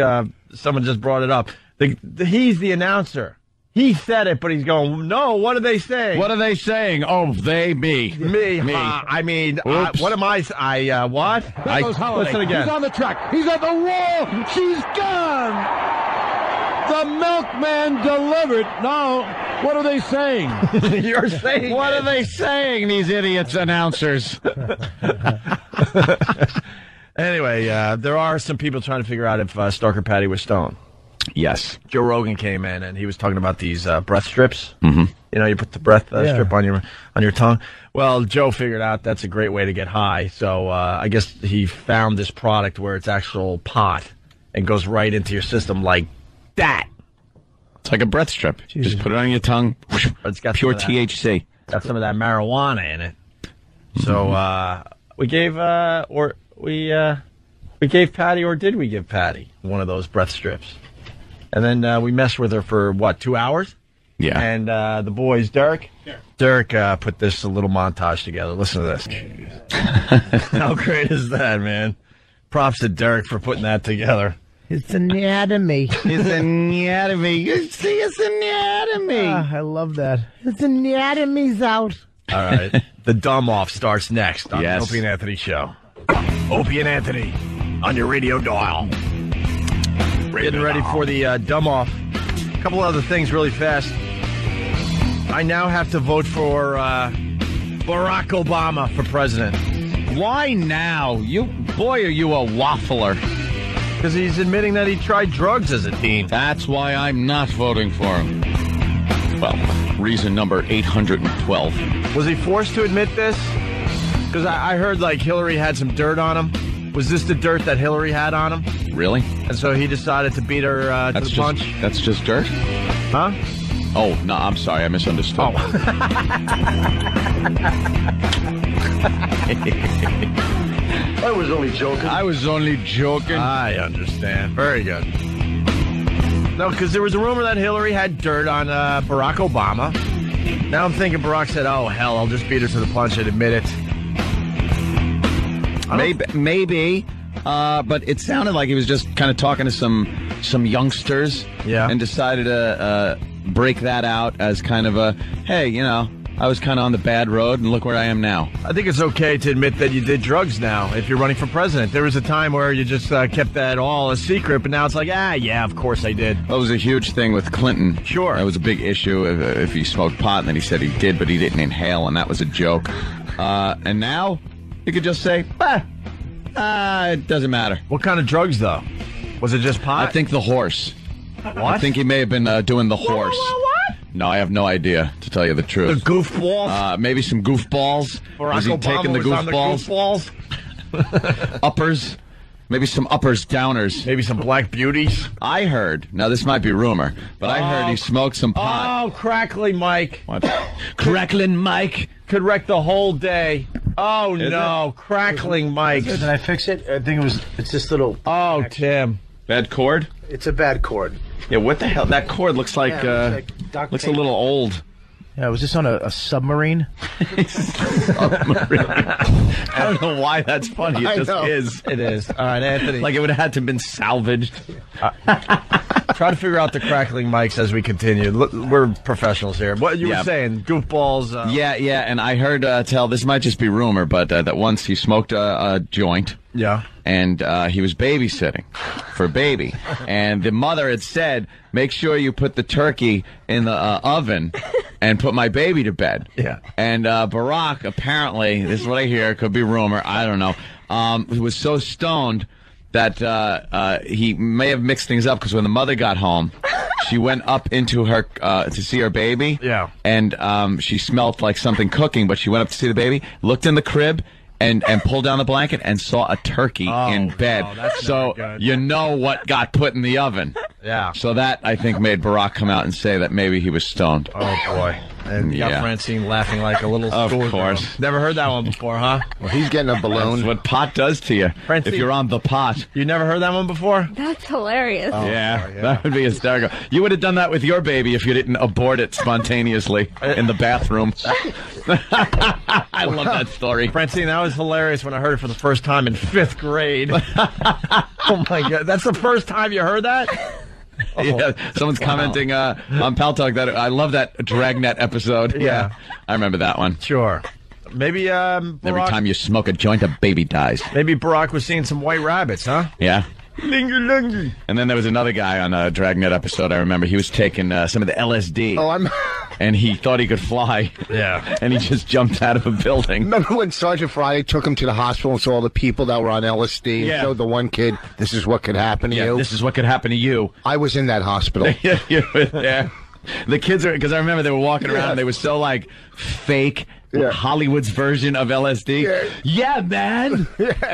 someone just brought it up. He's the announcer. He said it, but he's going, no, what are they saying? What are they saying? Oh, they, me. Me. Me. I mean, Oops. what am I? What? There goes Holiday. Listen again. He's on the track. He's at the wall. She's gone. The milkman delivered. No. What are they saying? You're saying What are they saying, these idiots announcers? Anyway, there are some people trying to figure out if Stalker Patty was stoned. Yes. Joe Rogan came in and he was talking about these breath strips. Mm-hmm. You know, you put the breath strip on your tongue. Well, Joe figured out that's a great way to get high. So I guess he found this product where it's actual pot and goes right into your system like that. It's like a breath strip. Jesus. Just put it on your tongue. It's got pure some of that. THC. Got some of that marijuana in it. So we gave Patty, or did we give Patty one of those breath strips? And then we messed with her for, 2 hours? Yeah. And the boys, Dirk put this little montage together. Listen to this. How great is that, man? Props to Dirk for putting that together. It's anatomy. It's anatomy. You see, it's anatomy. I love that. It's anatomy's out. All right. The dumb off starts next on Yes. the Opie and Anthony Show. Opie and Anthony on your radio dial. Getting ready for the dumb off. A couple other things really fast. I now have to vote for Barack Obama for president. Why now? Boy, are you a waffler. Because he's admitting that he tried drugs as a teen. That's why I'm not voting for him. Well, reason number 812. Was he forced to admit this? Because I heard, Hillary had some dirt on him. Was this the dirt that Hillary had on him? Really? And so he decided to beat her to the punch? That's just dirt? Huh? Oh, no, I'm sorry. I misunderstood. Oh. I was only joking. I understand. Very good. No, because there was a rumor that Hillary had dirt on Barack Obama. Now I'm thinking Barack said, oh, hell, I'll just beat her to the punch and admit it. Maybe. But it sounded like he was just kind of talking to some youngsters. Yeah. And decided to break that out as kind of a, hey, I was kind of on the bad road, and look where I am now. I think it's okay to admit that you did drugs now if you're running for president. There was a time where you just kept that all a secret, but now it's like, yeah, of course I did. That was a huge thing with Clinton. Sure. That was a big issue if he smoked pot, and then he said he did, but he didn't inhale, and that was a joke. And now you could just say, it doesn't matter. What kind of drugs, though? Was it just pot? I think the horse. What? I think he may have been doing the horse. What? No, I have no idea, to tell you the truth. The goofballs? Maybe some goofballs. Barack Was he Obama taking the was on goofballs? goofballs? Uppers. Maybe some uppers, downers. Maybe some black beauties? I heard. Now, this might be rumor, but I heard he smoked some pot. Oh, Crackling Mike. What? Crackling Mike? Could wreck the whole day. Oh, no. Crackling Mike. Did I fix it? I think it's this little... Oh, Tim. Bad cord? It's a bad cord. Yeah, what the hell? That cord looks like, looks a little old. Yeah, was this on a submarine? Submarine. I don't know why that's funny. It just is. It is. All right, Anthony. Like it would have had to have been salvaged. Try to figure out the Crackling Mics as we continue. We're professionals here. What you were saying, goofballs. Yeah, and I heard tell, this might just be rumor, but that once he smoked a joint. Yeah. And he was babysitting for baby. And the mother had said, make sure you put the turkey in the oven and put my baby to bed. Yeah. And Barack, apparently, this is what I hear, could be rumor, I don't know, was so stoned that he may have mixed things up, because when the mother got home, she went up into her to see her baby. Yeah. And she smelled like something cooking, but she went up to see the baby, looked in the crib, and pulled down the blanket and saw a turkey in bed. Oh, that's so good. you know what got put in the oven. Yeah. So that, I think, made Barack come out and say that maybe he was stoned. Oh, boy. And you got Francine laughing like a little Of schoolgirl. course. Never heard that one before, huh? Well, he's getting a balloon. That's what pot does to you. Francine, if you're on the pot. You never heard that one before? That's hilarious. Oh, yeah, that would be hysterical. You would have done that with your baby if you didn't abort it spontaneously in the bathroom. I love that story. Francine, that was hilarious when I heard it for the first time in 5th grade. Oh, my God. That's the first time you heard that? Oh, yeah, someone's commenting on Pal Talk that I love that Dragnet episode. Yeah. I remember that one. Sure. Maybe Barack, every time you smoke a joint, a baby dies. Maybe Barack was seeing some white rabbits, huh? Yeah. Linger, linger. And then there was another guy on a Dragnet episode, I remember. He was taking some of the LSD. Oh, and he thought he could fly. Yeah. And he just jumped out of a building. Remember when Sergeant Friday took him to the hospital and saw all the people that were on LSD? Yeah. And showed the one kid, this is what could happen to you. This is what could happen to you. I was in that hospital. Yeah. The kids are, because I remember they were walking around and they were so like fake. Hollywood's version of LSD. Yeah, man.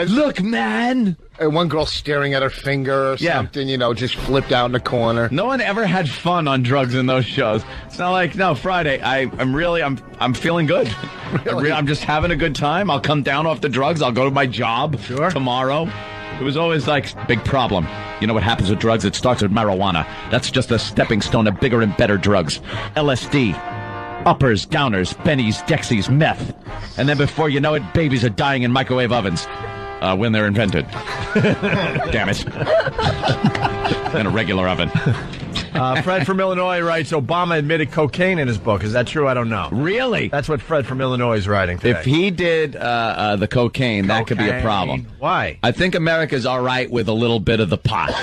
Look, man. And one girl staring at her finger or something, just flipped out in the corner. No one ever had fun on drugs in those shows. It's not like, no, Friday, I'm feeling good. Really? I'm just having a good time. I'll come down off the drugs. I'll go to my job tomorrow. It was always like, big problem. You know what happens with drugs? It starts with marijuana. That's just a stepping stone to bigger and better drugs. LSD. Uppers, downers, bennies, dexies, meth. And then before you know it, babies are dying in microwave ovens. When they're invented. Damn it. In a regular oven. Fred from Illinois writes, Obama admitted cocaine in his book. Is that true? I don't know. Really? That's what Fred from Illinois is writing today. If he did the cocaine, that could be a problem. Why? I think America's all right with a little bit of the pot.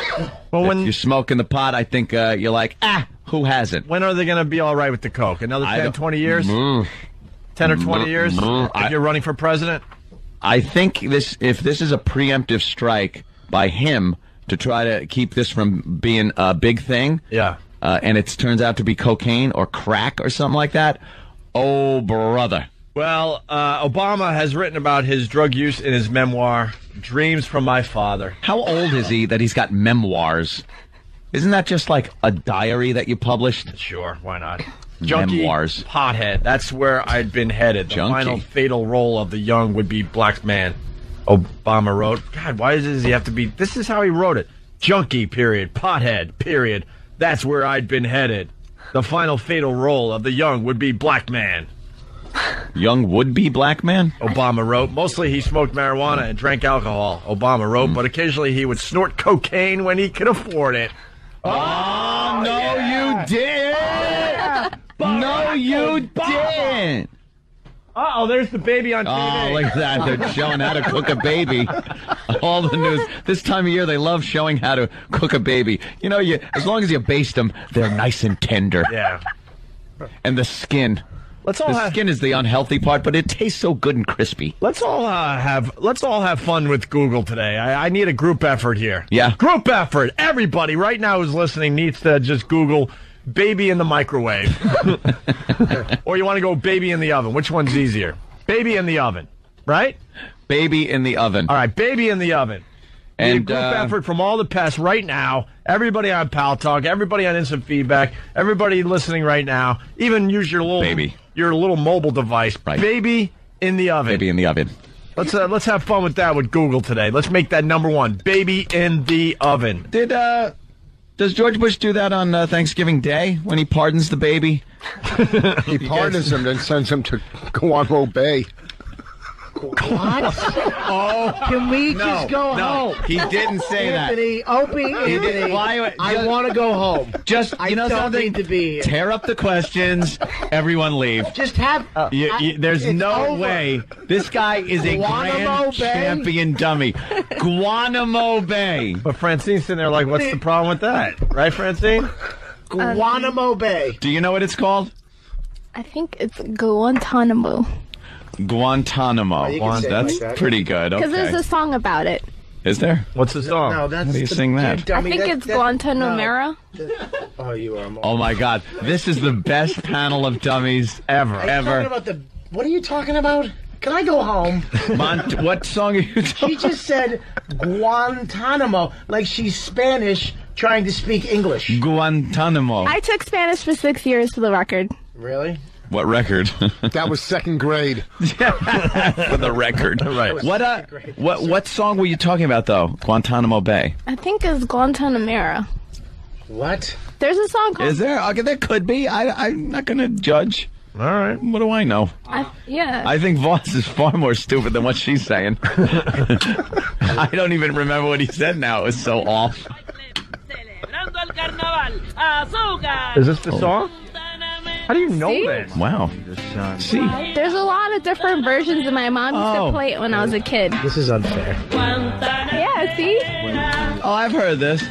Well, when you're smoking the pot, I think you're like, who hasn't? When are they going to be all right with the coke? Another 10, 20 years? 10 or 20 years? If you're running for president? I think if this is a preemptive strike by him to try to keep this from being a big thing, and it turns out to be cocaine or crack or something like that, oh, brother. Well, Obama has written about his drug use in his memoir, Dreams from My Father. How old is he that he's got memoirs? Isn't that just like a diary that you published? Sure, why not? Junkie, memoirs. Pothead. That's where I'd been headed. The final fatal role of the young would-be black man. Obama wrote. God, why does he have to be? This is how he wrote it. Junkie, period. Pothead, period. That's where I'd been headed. The final fatal role of the young would-be black man. Young would-be black man? Obama wrote. Mostly he smoked marijuana and drank alcohol, Obama wrote, but occasionally he would snort cocaine when he could afford it. Oh, no, you didn't! No, you didn't! Uh-oh, there's the baby on TV. Oh, look at that. They're showing how to cook a baby. All the news. This time of year, they love showing how to cook a baby. You know, as long as you baste them, they're nice and tender. Yeah. And the skin. The skin is the unhealthy part, but it tastes so good and crispy. Let's all have fun with Google today. I need a group effort here. Yeah. Group effort. Everybody right now who's listening needs to just Google baby in the microwave. Or you want to go baby in the oven. Which one's easier? Baby in the oven, right? Baby in the oven. All right, baby in the oven. And a group effort from all the pests right now. Everybody on Pal Talk, everybody on Instant Feedback, everybody listening right now. Even use your little mobile device. Right. Baby in the oven. Baby in the oven. Let's have fun with that with Google today. Let's make that number one. Baby in the oven. Does George Bush do that on Thanksgiving Day when he pardons the baby? He pardons him, then sends him to Guantanamo Bay. What? Can we just go home? He didn't say Anthony, Opie, Anthony, I want to go home. Just, I don't something? need to be here. Tear up the questions. Everyone leave. Just have... there's no over. way. This guy is a grand champion dummy. Guantanamo Bay. But Francine's sitting there like, what's the problem with that? Right, Francine? Guantanamo Bay. Do you know what it's called? I think it's Guantanamo. Guantanamo. That's pretty good. Because Okay. there's a song about it. Is there? What's the song? No, that's How do you sing that? I think it's Guantanamera. Oh, you are. Oh my God! This is the best panel of dummies ever. What are you talking about? Can I go home? What song are you talking? She just said Guantanamo, like she's Spanish trying to speak English. Guantanamo. I took Spanish for 6 years for the record. Really? What record? That was second grade. For the record. Right. What song were you talking about, though? Guantanamo Bay. I think it's Guantanamera. What? There's a song called... Is there? Okay, there could be. I'm not going to judge. All right. What do I know? Yeah. I think Voss is far more stupid than what she's saying. I don't even remember what he said now. It was so off. Is this the song? How do you know that? Wow. See? There's a lot of different versions, and my mom used to play it when I was a kid. This is unfair. Yeah, see? Oh, I've heard this.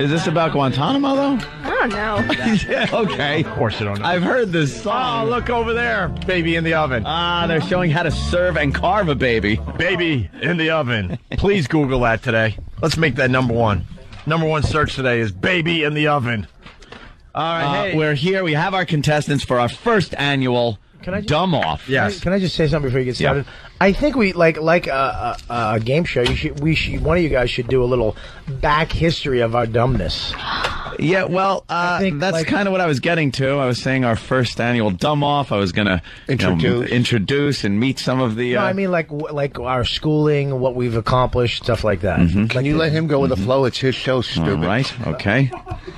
Is this about Guantanamo, though? I don't know. Yeah, okay. Of course you don't know. I've heard this song. Oh, look over there. Baby in the oven. They're showing how to serve and carve a baby. Baby in the oven. Please Google that today. Let's make that number one. Number one search today is baby in the oven. All right, hey. We're here. We have our contestants for our first annual Dumb Off. Yes. Can I just say something before you get started? I think we like a game show. One of you guys should do a little back history of our dumbness. Yeah, well, that's kind of what I was getting to. I was saying our first annual Dumb Off. I was going to introduce and meet some of the... No, I mean like our schooling, what we've accomplished, stuff like that. Can you let him go with the flow? It's his show, stupid. All right, okay.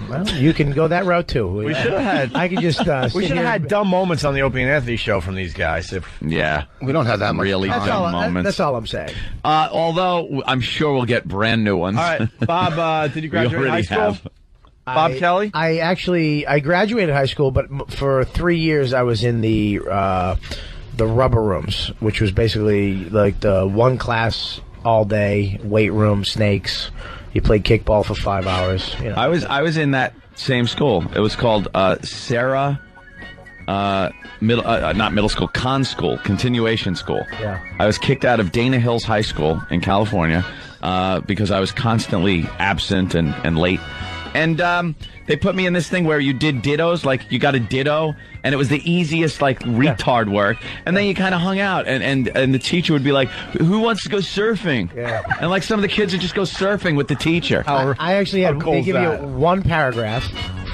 Well, you can go that route, too. We should have had... I could just... we should have had dumb moments on the Opie and Anthony show from these guys. Yeah. We don't have that much really dumb moments. That's all I'm saying. Although, I'm sure we'll get brand new ones. All right, Bob, did you graduate high school? Bob Kelly? I graduated high school, but for 3 years I was in the rubber rooms, which was basically like the one class all day, weight room, snakes. You played kickball for 5 hours. You know. I was in that same school. It was called Sarah not middle school, continuation school. Yeah. I was kicked out of Dana Hills High School in California because I was constantly absent and late. And they put me in this thing where you did dittos, like you got a ditto, and it was the easiest, like, retard work. And then you kind of hung out, and the teacher would be like, who wants to go surfing? Yeah. And, like, some of the kids would just go surfing with the teacher. I actually had, they give you one paragraph,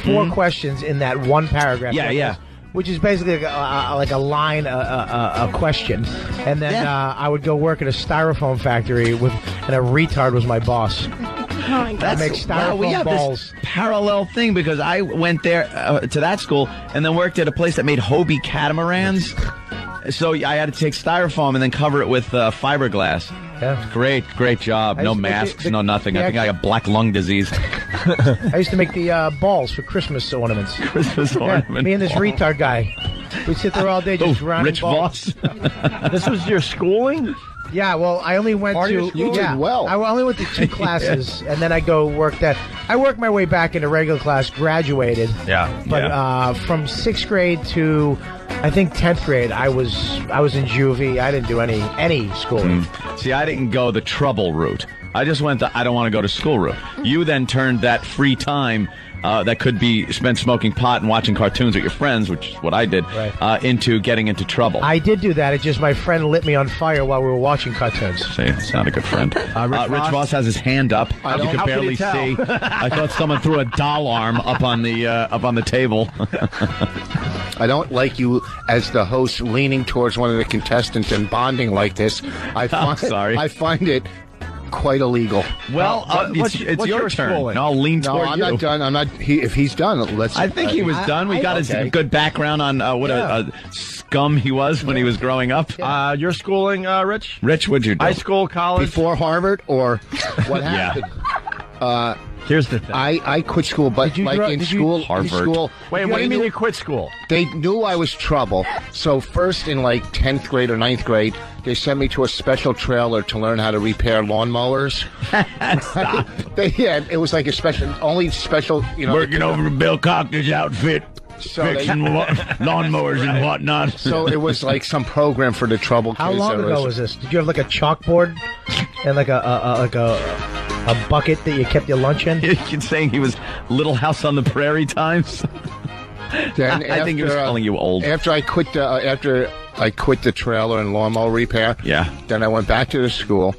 4 questions in that one paragraph. Yeah. Which is basically like a line, a question. And then I would go work at a styrofoam factory, and a retard was my boss. I make styrofoam we have balls. This parallel thing because I went there to that school and then worked at a place that made Hobie catamarans. So I had to take styrofoam and then cover it with fiberglass. Yeah. Great job. No masks, no nothing. I think I got black lung disease. I used to make the balls for Christmas ornaments. Christmas ornaments. Me and this retard guy. We'd sit there all day just rounding Rich balls. Voss. This was your schooling? Yeah, well, I only went to... You did well. I only went to 2 classes, and then I go work that... I worked my way back into regular class, graduated. Yeah. But from 6th grade to, I think, 10th grade, I was in juvie. I didn't do any schooling. See, I didn't go the trouble route. I just went the I don't want to go to school route. You then turned that free time that could be spent smoking pot and watching cartoons with your friends, which is what I did, into getting into trouble. I did do that. It's just my friend lit me on fire while we were watching cartoons. See, it's not a good friend. Rich Voss has his hand up. You could barely see. I thought someone threw a doll arm up on the table. I don't like you as the host leaning towards one of the contestants and bonding like this. I'm sorry. I find it quite illegal. Well, it's your turn. I'll lean toward I'm you. not done. I'm not. If he's done, let's. I think he was done. We got his good background on what a scum he was when he was growing up. Your schooling, Rich? Rich, what'd you do? High school, college? Before Harvard, or what happened? Here's the thing. I quit school, but in school. Wait, what do you mean you quit school? They knew I was trouble. So first in like 10th grade or 9th grade, they sent me to a special trailer to learn how to repair lawnmowers. Stop. It was like a special, Working over Bill Cochner's outfit. Fixing lawnmowers and whatnot. So it was like some program for the trouble kids. How long ago was this? Did you have like a chalkboard and like a bucket that you kept your lunch in? You're saying he was Little House on the Prairie times? Then I think he was calling you old. After I quit the trailer and lawnmower repair. Yeah. Then I went back to the school,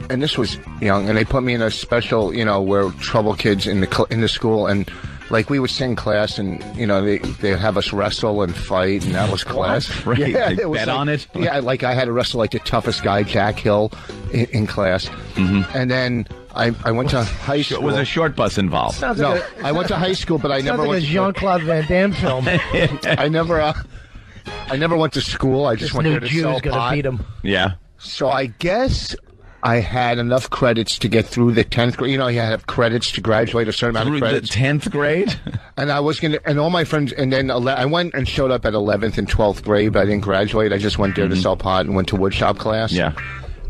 and this was young, and they put me in a special, where trouble kids in the school, and like we would sing class, and they have us wrestle and fight, and that was class. Right. Yeah, they bet on it. Yeah, like I had to wrestle like the toughest guy, Jack Hill, in class, and then. I went to high school. Was a short bus involved? I went to high school, but I never went to a Jean-Claude Van Damme film. I never went to school. I just went there to sell pot. Beat him. Yeah. So I guess I had enough credits to get through the 10th grade. You had to have credits to graduate, a certain amount of credits. The 10th grade? And I was and all my friends, and then I went and showed up at 11th and 12th grade, but I didn't graduate. I just went there to sell pot and went to woodshop class. Yeah.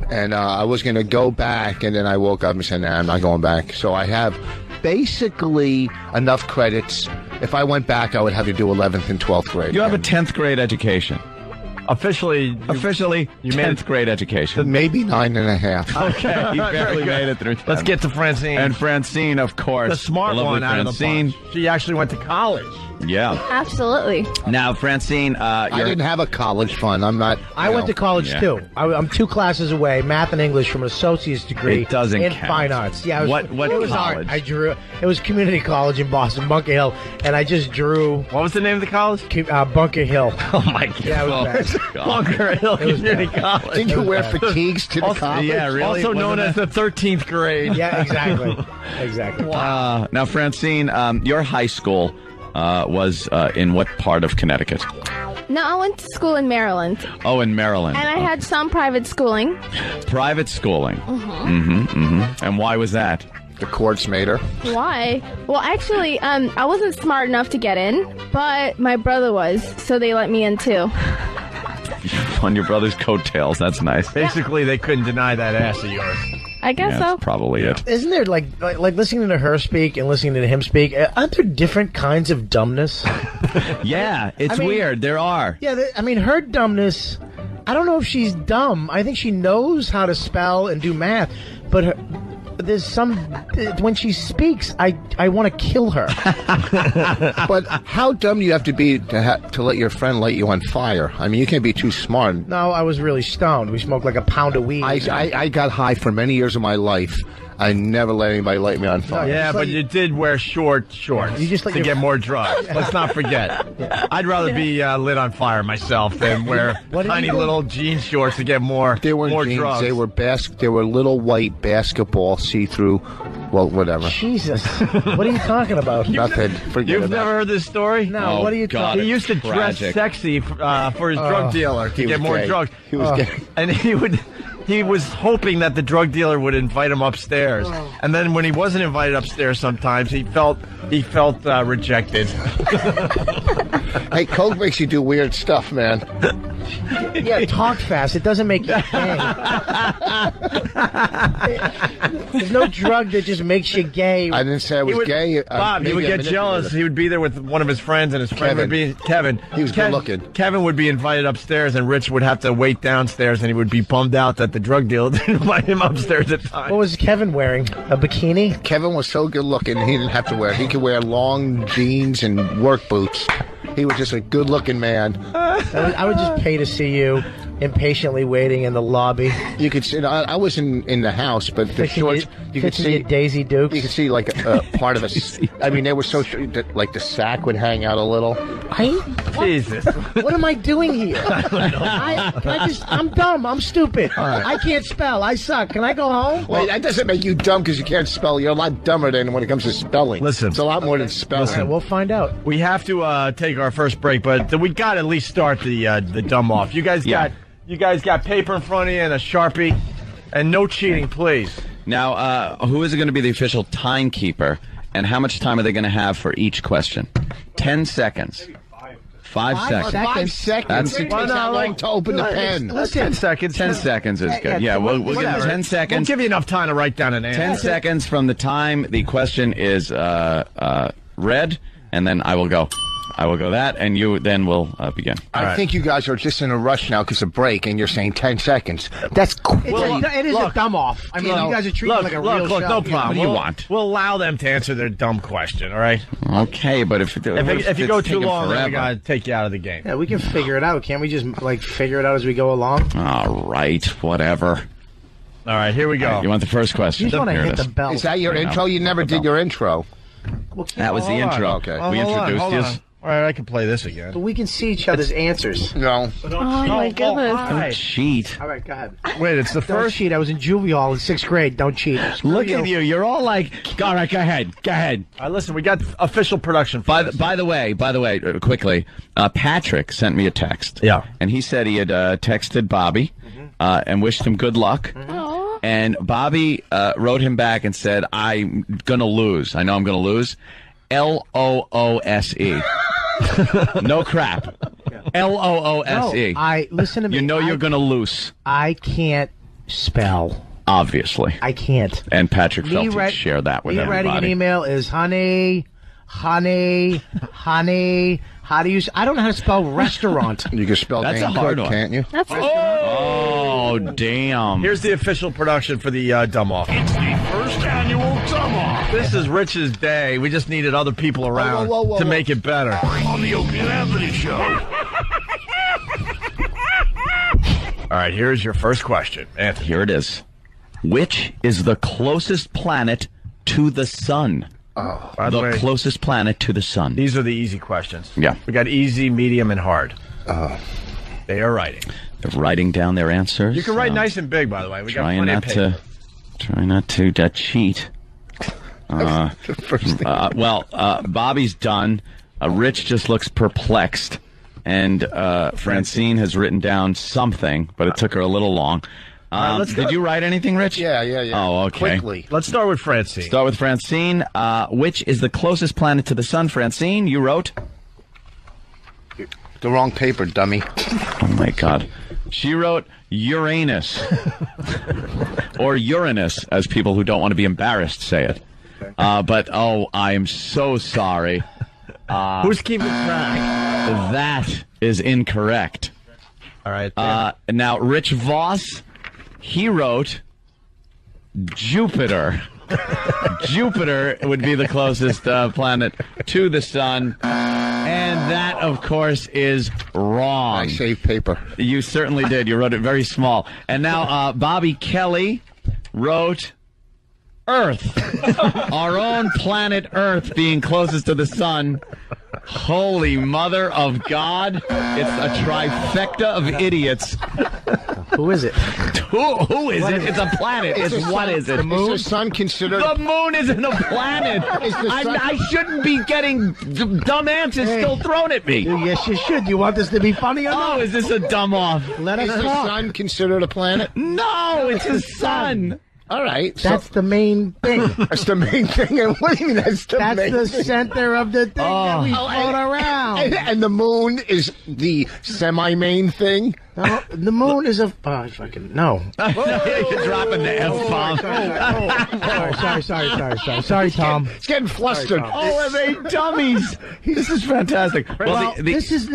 And I was going to go back, and then I woke up and said, nah, I'm not going back. So I have basically enough credits. If I went back, I would have to do 11th and 12th grade. You have a 10th grade education. Officially, you made 10th grade education. Maybe 9.5. Okay, he barely made it through 10. Let's get to Francine. And Francine, of course. The smart one out of the bunch. She actually went to college. Yeah. Absolutely. Now, Francine, I didn't have a college fund. I'm not. I went to college Yeah. too. I'm 2 classes away, math and English, from an associate's degree. It doesn't in count. fine arts. Yeah. What it was college? art. I drew. It was community college in Boston, Bunker Hill, and I just drew. What was the name of the college? Bunker Hill. Oh my God! Yeah, it was bad. Bunker Hill Community College. Didn't you wear fatigues to the college? Yeah, really. Also known as the 13th grade. Yeah, exactly. Exactly. Now, Francine, your high school was in what part of Connecticut? No, I went to school in Maryland. Oh, in Maryland. And I had some private schooling. Private schooling. Mhm. And why was that? The courts made her. Why? Well, actually, I wasn't smart enough to get in, but my brother was, so they let me in too. On your brother's coattails. That's nice. Basically, they couldn't deny that ass of yours. I guess so. That's probably it. Isn't there like listening to her speak and listening to him speak? Aren't there different kinds of dumbness? Yeah, it's weird. There are. Yeah, I mean, her dumbness. I don't know if she's dumb. I think she knows how to spell and do math, but there's some when she speaks, I want to kill her. But how dumb do you have to be to let your friend light you on fire? I mean, you can't be too smart. No, I was really stoned. We smoked like a pound of weed. I got high for many years of my life. I never let anybody light me on fire. Yeah, but you did wear short shorts You just let to your- get more drugs. Let's not forget. I'd rather be lit on fire myself than wear What did tiny you do? little jean shorts to get more They weren't more jeans. drugs. They were little white basketball see-through. Well, whatever. Jesus, what are you talking about? Nothing. Forget You've about never heard this story? No, what are you God, He it's used to dress tragic. sexy for his drug dealer to He get was more gay. drugs. He was gay. And he was hoping that the drug dealer would invite him upstairs. And then when he wasn't invited upstairs sometimes, he felt rejected. Hey, coke makes you do weird stuff, man. Yeah, talk fast. It doesn't make you gay. There's no drug that just makes you gay. I didn't say I was gay. Bob, he would maybe I get jealous. manipulated. He would be there with one of his friends, and his friend would be Kevin. He was good looking. Kevin would be invited upstairs, and Rich would have to wait downstairs, and he would be bummed out that the drug dealer didn't invite him upstairs at times. What was Kevin wearing? A bikini? Kevin was so good looking, he didn't have to wear. He could wear long jeans and work boots. He was just a good looking man. I would just pay to see you impatiently waiting in the lobby. You could see. I was in the house, but the Fixing shorts. your- You could fixing see your Daisy Dukes. You could see like a part of a. I mean, they were so short that like the sack would hang out a little. Jesus. What am I doing here? I'm dumb. I'm stupid. right. I can't spell. I suck. Can I go home? Well, that doesn't make you dumb because you can't spell. You're a lot dumber than when it comes to spelling. Listen. It's a lot more than spelling. All right, we'll find out. We have to take our first break, but we got to at least start the dumb off. You guys got paper in front of you and a Sharpie, and no cheating, please. Now, who is going to be the official timekeeper, and how much time are they going to have for each question? 10 seconds. 5 seconds. 5 seconds. That's- It takes that long to open the pen. 10 seconds. 10 seconds is good. Yeah, we'll give you Whatever. 10 seconds. We'll give you enough time to write down an answer. 10 seconds from the time the question is read, and then I will go. I will go that, and you then will begin. I think you guys are just in a rush now because of break, and you're saying 10 seconds. That's crazy. It is a dumb off. I mean, you guys are treating it like a real show. no problem. What do you want? We'll allow them to answer their dumb question, all right? Okay, but if you go too long, then we got to take you out of the game. Yeah, we can figure it out. Can't we just figure it out as we go along? All right, whatever. All right, here we go. All right, you want the first question? You just want to Here it hit is. the bell. Is that your intro? You never did your intro. That was the intro. Okay. We introduced you. All right, I can play this again. But we can see each other's answers. No. Oh my goodness. Don't cheat. All right, go ahead. Wait, it's the Don't first. cheat. I was in juvie hall in 6th grade. Don't cheat. Look at you. You're all like, all right, go ahead. Go ahead. Listen, we got official production. By the way, quickly, Patrick sent me a text. Yeah. And he said he had texted Bobby and wished him good luck. Aw. And Bobby wrote him back and said, I'm going to lose. I know I'm going to lose. LOOSE. No crap. LOOSE. No, listen to me. You know you're going to lose. I can't spell. Obviously. I can't. And Patrick felt Me he'd share that with me everybody. writing an email is honey, How do you? I don't know how to spell restaurant. You can spell That's name a hard good, one. can't you? That's Oh, damn. Here's the official production for the Dumb Off. It's the first annual Dumb Off. This is Rich's day. We just needed other people around to make it better. On the Opie and Anthony Show. All right, here's your first question, Anthony. Here it is. Which is the closest planet to the sun? Oh, by the way, closest planet to the sun. These are the easy questions. Yeah. We got easy, medium, and hard. They are writing. They're writing down their answers. You can write nice and big, by the way. We got Trying plenty not of paper. Try not to cheat. Bobby's done. Rich just looks perplexed. And Francine has written down something, but it took her a little long. Did you write anything, Rich? Yeah. Oh, okay. Quickly. Let's start with Francine. Start with Francine. Which is the closest planet to the sun? Francine, you wrote? The wrong paper, dummy. Oh, my God. She wrote Uranus. Or Uranus, as people who don't want to be embarrassed say it. But I am so sorry. Who's keeping track? That is incorrect. All right. Now, Rich Voss, he wrote Jupiter. Jupiter would be the closest planet to the sun. And that, of course, is wrong. I saved paper. You certainly did. You wrote it very small. And now Bobby Kelly wrote Earth. Our own planet Earth being closest to the sun. Holy mother of God. It's a trifecta of idiots. Who is it? Who is it? It's a planet. What is it? The moon? Is the sun considered? The moon isn't a planet. I shouldn't be getting dumb answers still thrown at me. Yes, you should. You want this to be funny or not? Oh, is this a dumb off? Let us Is the talk. sun considered a planet? No, it's the sun. All right. That's the main thing. That's the main thing. And what do you mean that's the main thing? That's the center of the thing that we float around. And the moon is the semi-main thing? No, the moon is a... fucking... No. You're dropping the F-bomb. Sorry, Tom. It's getting flustered. Are they dummies? This is fantastic. Well, this is...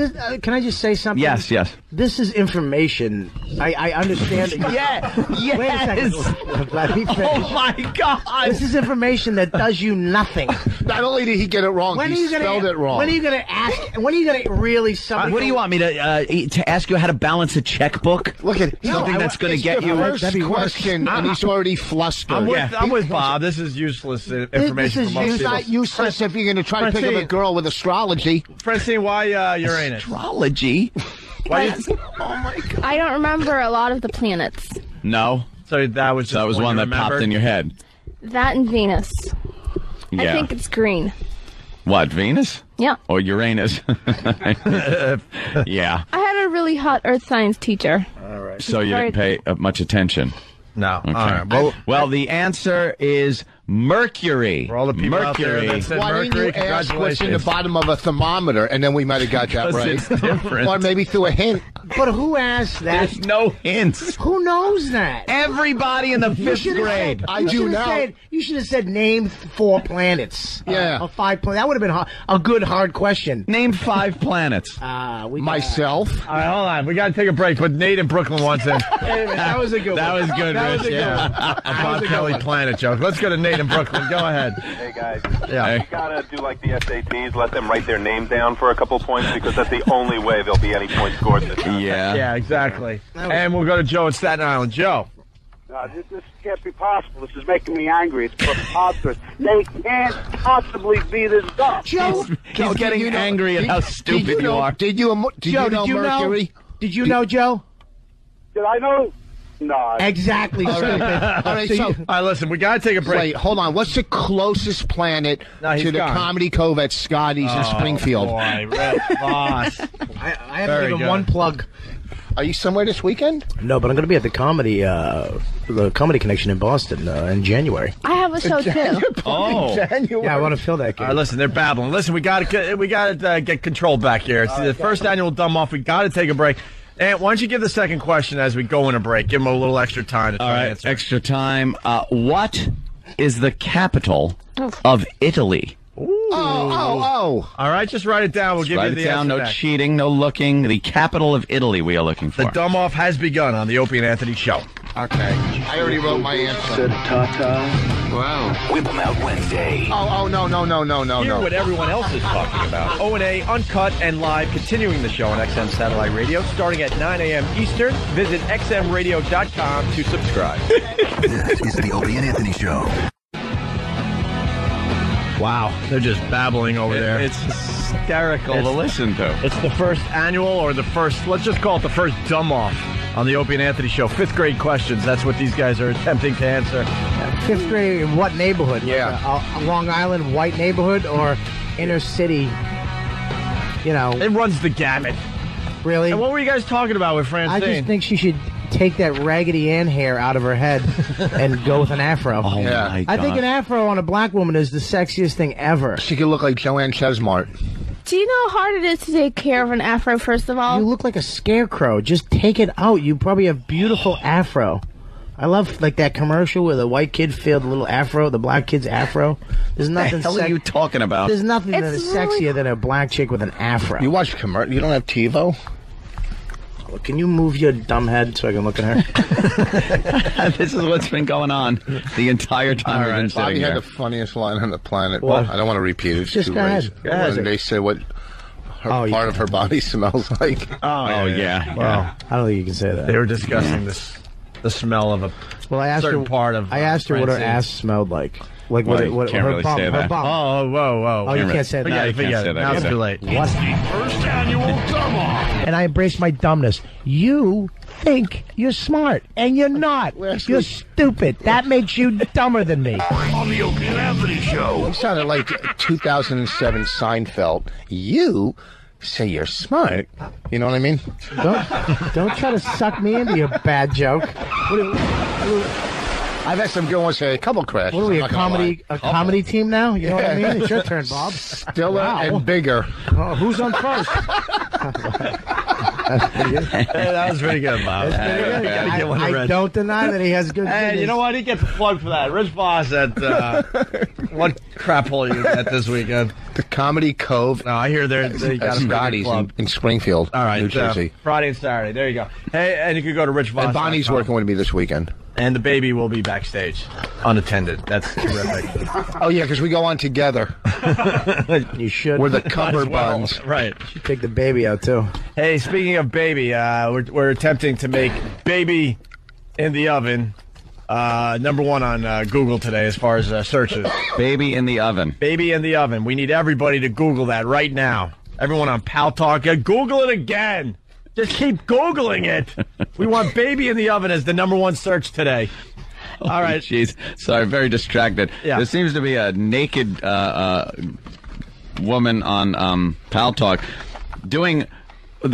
can I just say something? Yes. This is information. I understand. Yes. Wait a second. Let me finish. Oh, my God. This is information that does you nothing. Not only did he get it wrong, he spelled it wrong. When are you going to ask... When are you going to really... What do you want me to ask you how to balance a checkbook? Look at something that's going to get you. First question, and he's already flustered. I'm with Bob. This is useless information. This is not useless if you're going to try to pick up a girl with astrology. Francine, why Uranus? Astrology? Why? Oh my God! I don't remember a lot of the planets. No. So that was one that popped in your head. That and Venus. Yeah. I think it's green. What, Venus? Yeah. Or Uranus? Yeah. I had a really hot earth science teacher. All right. So you didn't pay much attention? No. Okay. All right. Well, the answer is Mercury. For all the people out there that said Why Mercury, didn't you ask what's in the congratulations. bottom of a thermometer, and then we might have got that right. It's different. Or maybe through a hint. But who asked that? There's no hints. Who knows that? Everybody in the fifth grade. I do now. You should have said name 4 planets. Yeah. Or 5 planets. That would have been a good hard question. Name 5 planets. Myself. All right, hold on. We got to take a break. But Nate in Brooklyn wants in. That was a good one. That was good, Rich. Yeah. A Bob Kelly Planet joke. Let's go to Nate in Brooklyn. Go ahead. Hey, guys. Yeah. You gotta do like the SATs, let them write their name down for a couple points, because that's the only way there'll be any points scored this time. Yeah, exactly. And we'll go to Joe in Staten Island. Joe. This can't be possible. This is making me angry. It's preposterous. They can't possibly be this dumb. Joe, He's getting angry at how stupid you are. Did you know Mercury? Did you know, Joe? Did I know? No. Exactly. All stupid. right, so All right, listen, we got to take a break. wait, hold on. What's the closest planet he's to the gone. Comedy Cove at Scotty's in Springfield? Boy, Rich Voss. I have even one plug. Are you somewhere this weekend? No, but I'm going to be at the Comedy Connection in Boston in January. I have a show too. Oh. Yeah, I want to fill that game. All right, listen, they're babbling. Listen, we got to get control back here. It's the first annual Dumb Off. We got to take a break. And why don't you give the second question as we go in a break? Give them a little extra time to try to answer. Extra time. What is the capital of Italy? Ooh. Oh. All right, just write it down. We'll give you Write the it down. answer No back. cheating, no looking. The capital of Italy we are looking for. The dumb off has begun on the Opie and Anthony show. Okay. I already wrote my answer. Said ta-ta. Wow. Whip 'em out Wednesday. Oh, no. Hear what everyone else is talking about. O&A, uncut and live, continuing the show on XM Satellite Radio, starting at 9 a.m. Eastern. Visit xmradio.com to subscribe. This is the Opie and Anthony Show. Wow, they're just babbling over there. It's hysterical to listen to. It's the first annual, or the first, let's just call it the first dumb off on the Opie and Anthony Show. 5th grade questions. That's what these guys are attempting to answer. 5th grade in what neighborhood? Yeah. A Long Island white neighborhood or inner city? You know. It runs the gamut. Really? And what were you guys talking about with Francine? I just think she should take that Raggedy Ann hair out of her head and go with an afro. Oh, yeah. My I think God. an afro on a black woman is the sexiest thing ever. She could look like Joanne Chesmart. Do you know how hard it is to take care of an afro, first of all? You look like a scarecrow. Just take it out. You probably have beautiful afro. I love like that commercial where the white kid filled the little afro, the black kid's afro. There's nothing. What the hell are you talking about? There's nothing that is really sexier than a black chick with an afro. You watch commercial. You don't have TiVo? Well, can you move your dumb head so I can look at her? This is what's been going on the entire time we've been sitting Bobby here. had the funniest line on the planet. What? I don't want to repeat it. It's Just too go ahead. racist. Go ahead. When they say what part of her body smells like. Oh, yeah. Well, I don't think you can say that. They were discussing the smell of a Well, I asked certain her. part of. I asked her what her Francine. ass smelled like. Like Well, what? you What can't her really bum? say Her that. bum. Oh, whoa. Oh, you can't say that. Forget it. You can't say that Now it's either. too late. What? First annual dumb off. And I embrace my dumbness. You think you're smart, and you're not. You're stupid. That makes you dumber than me. On the Opie and Anthony Show. You sounded like 2007 Seinfeld. You say you're smart. You know what I mean? Don't try to suck me into your bad joke. I've had some good ones say a couple crashes. What are we, I'm a not gonna comedy team now? You know what I Yeah. mean? It's your turn, Bob. Stiller Wow. and bigger. Oh, who's on first? Hey, that was pretty good, Bob. That's pretty good. You gotta get one to I Rich. don't deny that he has good. Hey, goodness. you know what? He gets a plug for that. Rich Voss at what crap hole you at this weekend? The Comedy Cove. No, I hear they got a pretty good Scotty's club. in Springfield, All right, New Jersey. Friday and Saturday. There you go. Hey, and you can go to Rich Voss. And Bonnie's working with me this weekend. And the baby will be backstage, unattended. That's terrific. Oh, yeah, because we go on together. You should. We're the cover buns. Right. You take the baby out too. Hey, speaking of baby, we're attempting to make baby in the oven number one on Google today as far as searches. Baby in the oven. Baby in the oven. We need everybody to Google that right now. Everyone on Pal Talk, Google it again. Just keep Googling it. We want baby in the oven as the number one search today. All right. Jeez. Sorry, very distracted. Yeah. There seems to be a naked woman on Pal Talk doing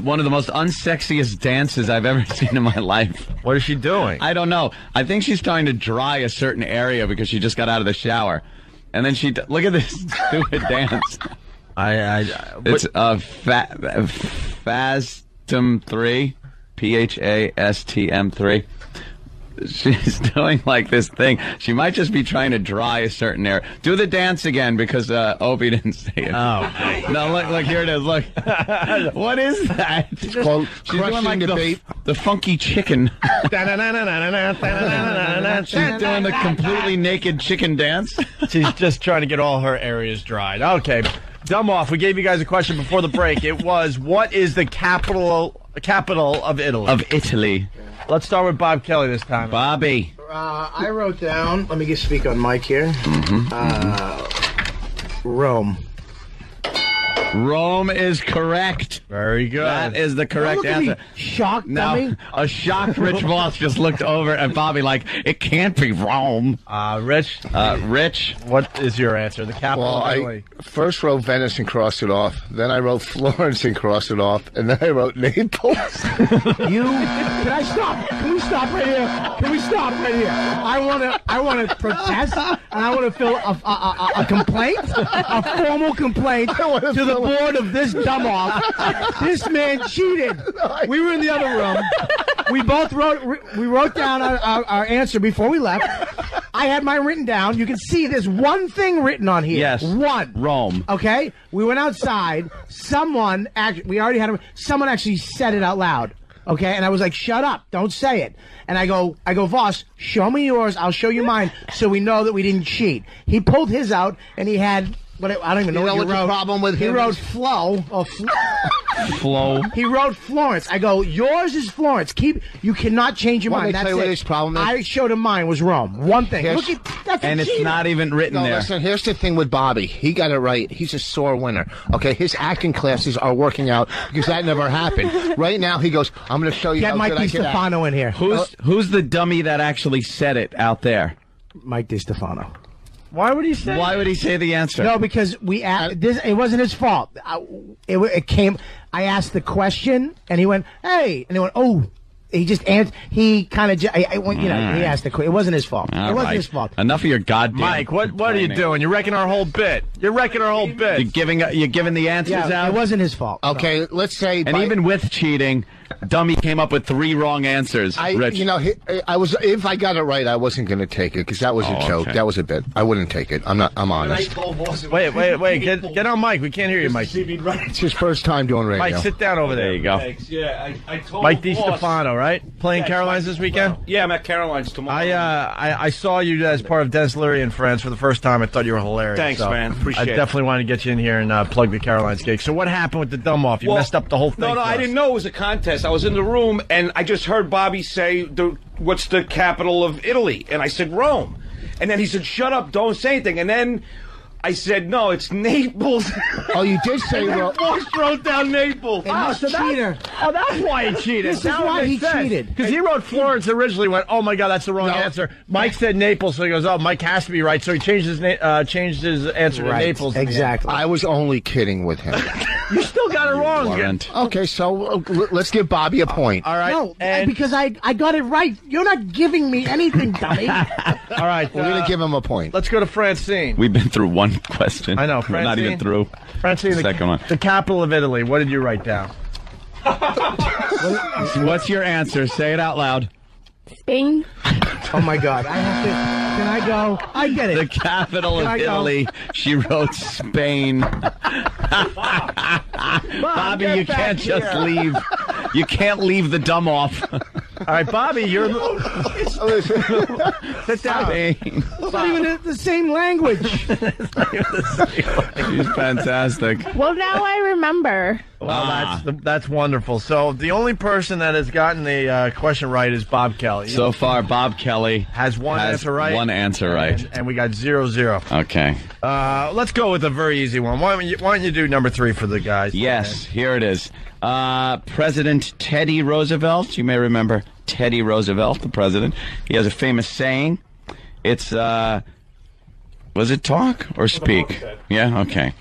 one of the most unsexiest dances I've ever seen in my life. What is she doing? I don't know. I think she's trying to dry a certain area because she just got out of the shower. And then look at this stupid dance. It's Phastm 3, Phastm 3. She's doing like this thing. She might just be trying to dry a certain area. Do the dance again because Opie didn't say it. Oh. No, look, here it is. Look. What is that? It's called She's doing like Crushing the funky chicken. She's doing the completely naked chicken dance. She's just trying to get all her areas dried. Okay. Dumb off. We gave you guys a question before the break. It was, what is the capital of Italy? Of Italy. Let's start with Bob Kelly this time. Bobby. I wrote down. Let me just speak on mic here. Rome. Rome is correct. Very good. That is the correct answer. Shocked, Now, dummy. a shocked Rich Voss just looked over at Bobby like, it can't be Rome. Rich? Rich? What is your answer? The capital Well, of I Italy. first wrote Venice and crossed it off. Then I wrote Florence and crossed it off. And then I wrote Naples. Can I stop? Can we stop right here? Can we stop right here? I want to protest, and I want to fill a complaint, a formal complaint to the board of this dumb off. This man cheated. We were in the other room. We both wrote down our answer before we left. I had mine written down. You can see there's one thing written on here. Yes. One. Rome. Okay? We went outside. Someone we already had someone actually said it out loud. Okay? And I was like, shut up. Don't say it. And I go, Voss, show me yours. I'll show you mine so we know that we didn't cheat. He pulled his out and he had, I don't even know what the problem with him He wrote is? Flo. Flo. He wrote Florence. I go, yours is Florence. You cannot change your mind. Want me to That's tell you it. what his problem is? I showed him mine was Rome. One thing. Yes. Look at that's a And it's cheater. not even written No, there. listen, here's the thing with Bobby. He got it right. He's a sore winner. Okay, his acting classes are working out because that never happened. Right now, he goes, I'm going to show you Get how Mike good I can act. DiStefano in here. Who's the dummy that actually said it out there? Mike DiStefano. Why would he say? Why would he say the answer? No, because it wasn't his fault. It came. I asked the question, and he went, "Hey," and he went, "Oh." He just answered. He kind of, he asked the question. It wasn't his fault. All it wasn't right. his fault. Enough of your goddamn. Mike, what are you doing? You're wrecking our whole bit. You're wrecking our whole bit. You're giving the answers out. It wasn't his fault. Okay, let's say. And even with cheating, dummy came up with 3 wrong answers. Rich. If I got it right, I wasn't going to take it because that was a joke. Okay. That was a bit. I wouldn't take it. I'm honest. Wait. Get on Mike. We can't hear you, Mike. It's his first time doing radio. Mike, sit down over there. There you go. Thanks. Yeah, I told Mike Voss- DiStefano, right? Playing Caroline's this weekend? Yeah, I'm at Caroline's tomorrow. I saw you as part of Dennis Leary and Friends for the first time. I thought you were hilarious. Thanks, so man. Appreciate I it. definitely wanted to get you in here and plug the Caroline's gig. So what happened with the dumb off? You messed up the whole thing. No, for I us. didn't know it was a contest. I was in the room, and I just heard Bobby say, what's the capital of Italy? And I said, Rome. And then he said, shut up, don't say anything. And then I said, no, it's Naples. Oh, you did say Rome. Voss wrote down Naples. Cheater. That's why he cheated. This is why he cheated. Because he wrote Florence originally. Went, oh my God, that's the wrong answer. Mike said Naples, so he goes, oh, Mike has to be right. So he changed his answer to Naples. Exactly. I was only kidding with him. You still got it wrong. Okay, so let's give Bobby a point. All right. No, because I got it right. You're not giving me anything, dummy. All right. We're going to give him a point. Let's go to Francine. We've been through one question. I know. We're not even through. Francine, the second one. The capital of Italy. What did you write down? What's your answer? Say it out loud. Spain. Oh my God! I have to. Can I go? I get it. The capital Can of I go? Italy. She wrote Spain. Bobby, you can't just leave. You can't leave the dumb off. All right, Bobby, you're. Sit down. Spain. It's not even the same language. She's fantastic. Well, now I remember. Well, that's wonderful. So the only person that has gotten the question right is Bob Kelly. So far, Bob Kelly has one answer right. One answer right. And we got 0-0. Okay. Let's go with a very easy one. Why don't you do number 3 for the guys? Yes, here it is. President Teddy Roosevelt. You may remember Teddy Roosevelt, the president. He has a famous saying. It's, was it talk or speak? Yeah, okay.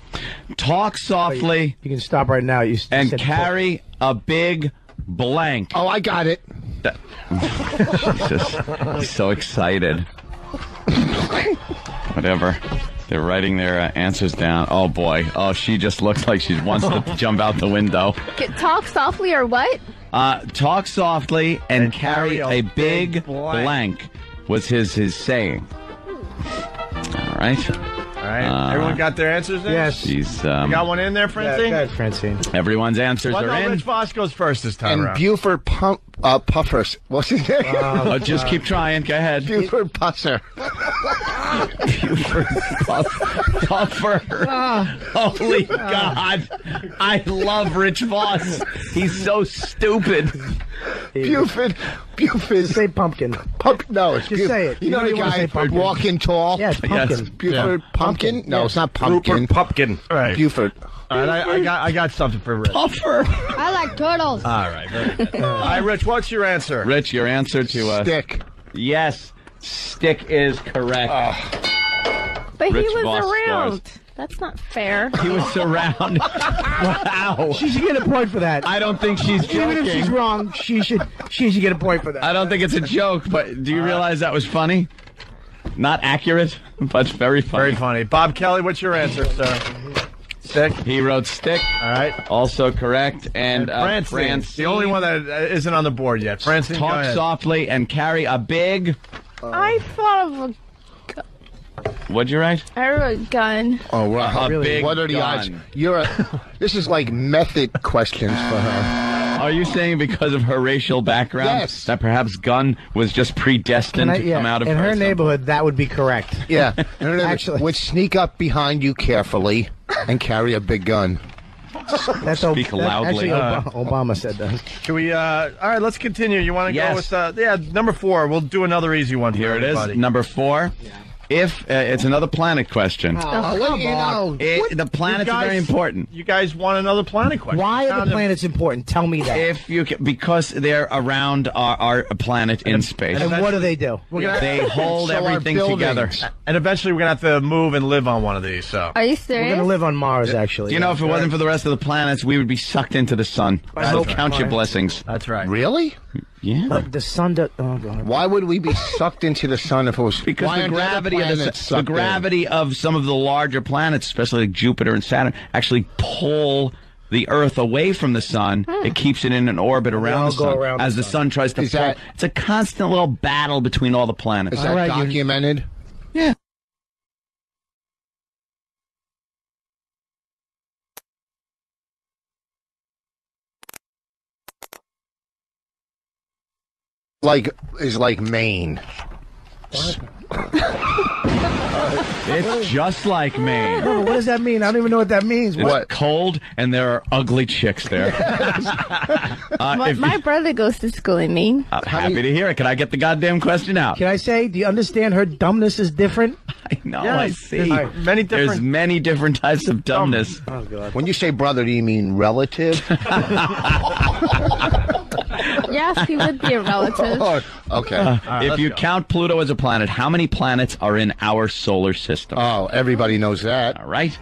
Talk softly. You can stop right now. And carry a big blank. Oh, I got it. Jesus. He's so excited. Whatever. They're writing their answers down. Oh, boy. Oh, she just looks like she wants to jump out the window. Talk softly or what? Talk softly and carry a big blank was his saying. All right. All right. Everyone got their answers in? Yes. She's, You got one in there, Francine? Yeah, Francine. Everyone's answers Well, are no, in. Rich Voss goes first this time And around. Buford Puffers. What's his name? Just keep trying. Go ahead. Buford Pusser. Puffer. Holy God. I love Rich Voss. He's so stupid. Buford. Say pumpkin. No, it's Just say it. You know the guy walking tall? Yeah, it's pumpkin. Yes. Buford Pumpkin? No, it's not pumpkin. Pumpkin. All right. Buford. All right, I got something for Rich. Puffer. I like turtles. All right. Very good. All right, Rich, what's your answer? Rich, your answer to Stick. Yes, stick is correct. But Rich he was Voss around. scores. That's not fair. He was around. Wow. She should get a point for that. I don't think she's joking. Even if she's wrong, she should get a point for that. I don't think it's a joke, but do you realize that was funny? Not accurate, but very funny. Very funny. Bob Kelly, what's your answer, sir? Stick. He wrote stick. All right. Also correct. And Francine. The only one that isn't on the board yet. Francine, go talk ahead. softly and carry a big. I thought of What'd you write? I wrote gun. Oh, wow. A big What are the gun. odds? This is like method questions for her. Are you saying because of her racial background that perhaps gun was just predestined to come out of in her her? neighborhood, that would be correct. Yeah. Actually, would sneak up behind you carefully and carry a big gun. That's Speak loudly. Actually, Obama said that. Can we? All right, let's continue. You want to go with? Number 4. We'll do another easy one. Here it is. Number 4. If it's another planet question. Come on. The planets are very important. You guys want another planet question? Why are the planets important? Tell me that. If you because they're around our planet in space. And what do they do? They hold everything together. And eventually we're going to have to move and live on one of these. So. Are you serious? We're going to live on Mars, actually. You know, if it wasn't for the rest of the planets, we would be sucked into the sun. So count your blessings. That's right. Really? Yeah. The sun does. Oh, God. Why would we be sucked into the sun if it was because the gravity of some of the larger planets, especially like Jupiter and Saturn, actually pull the Earth away from the sun. It keeps it in an orbit around the sun as the sun tries to pull. It's a constant little battle between all the planets. Is that documented? Yeah. Is like Maine. It's just like Maine. No, but what does that mean? I don't even know what that means. It's cold, and there are ugly chicks there. My brother goes to school in Maine. I'm happy to hear it. Can I get the goddamn question out? Can I say, do you understand her dumbness is different? I know, Yes. I see. There's There's many different types of dumbness. Oh, God. When you say brother, do you mean relative? Yes, he would be a relative. Okay. If you count Pluto as a planet, how many planets are in our solar system? Oh, everybody knows that. All right.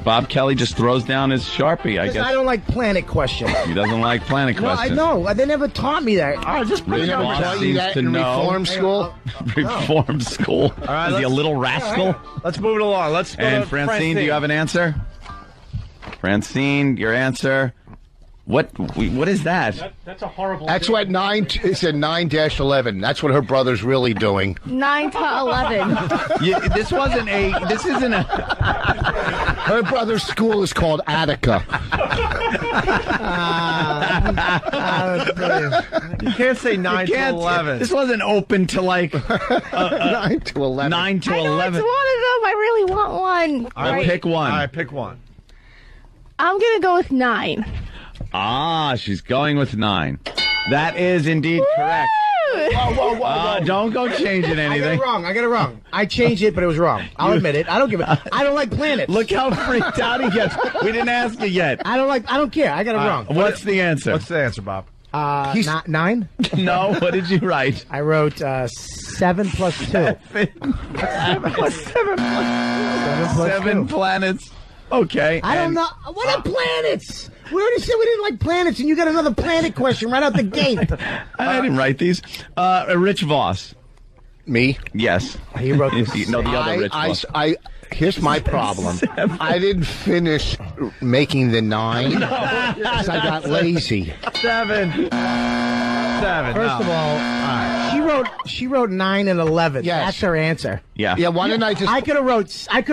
Bob Kelly just throws down his Sharpie, I guess. I don't like planet questions. He doesn't like planet questions. No, I know. They never taught me that. They never taught you that in reform school? Reform school. All right, Is he a little rascal? Let's move it along. Let's go And to Francine, do you have an answer? Francine, your answer. What is that? That's a horrible. That's what it's a 9-11. That's what her brother's really doing. 9 to 11. This isn't a. Her brother's school is called Attica. You can't say 9 to 11. This wasn't open to like 9 to 11. 9 to I know 11. it's one of them. I really want one. All right, pick one. All right, pick one. I'm going to go with 9. Ah, she's going with 9. That is indeed correct. Whoa. Don't go changing anything. I got it wrong. I changed it, but it was wrong. I'll admit it. I don't give a. I don't like planets. Look how freaked out he gets. We didn't ask you yet. I don't care. I got it wrong. What's the answer? What's the answer, Bob? 9? No, what did you write? I wrote 7 plus 2. 7 planets. Okay. I don't know. What are planets? We already said we didn't like planets, and you got another planet question right out the gate. I didn't write these. Rich Voss. Me? Yes. He wrote this. No, the other Rich Voss. Here's my problem. I didn't finish making the 9 because I got lazy. 7. First of all, she wrote 9 and 11. Yes. That's her answer. Yeah. Yeah. Why didn't I just? I could have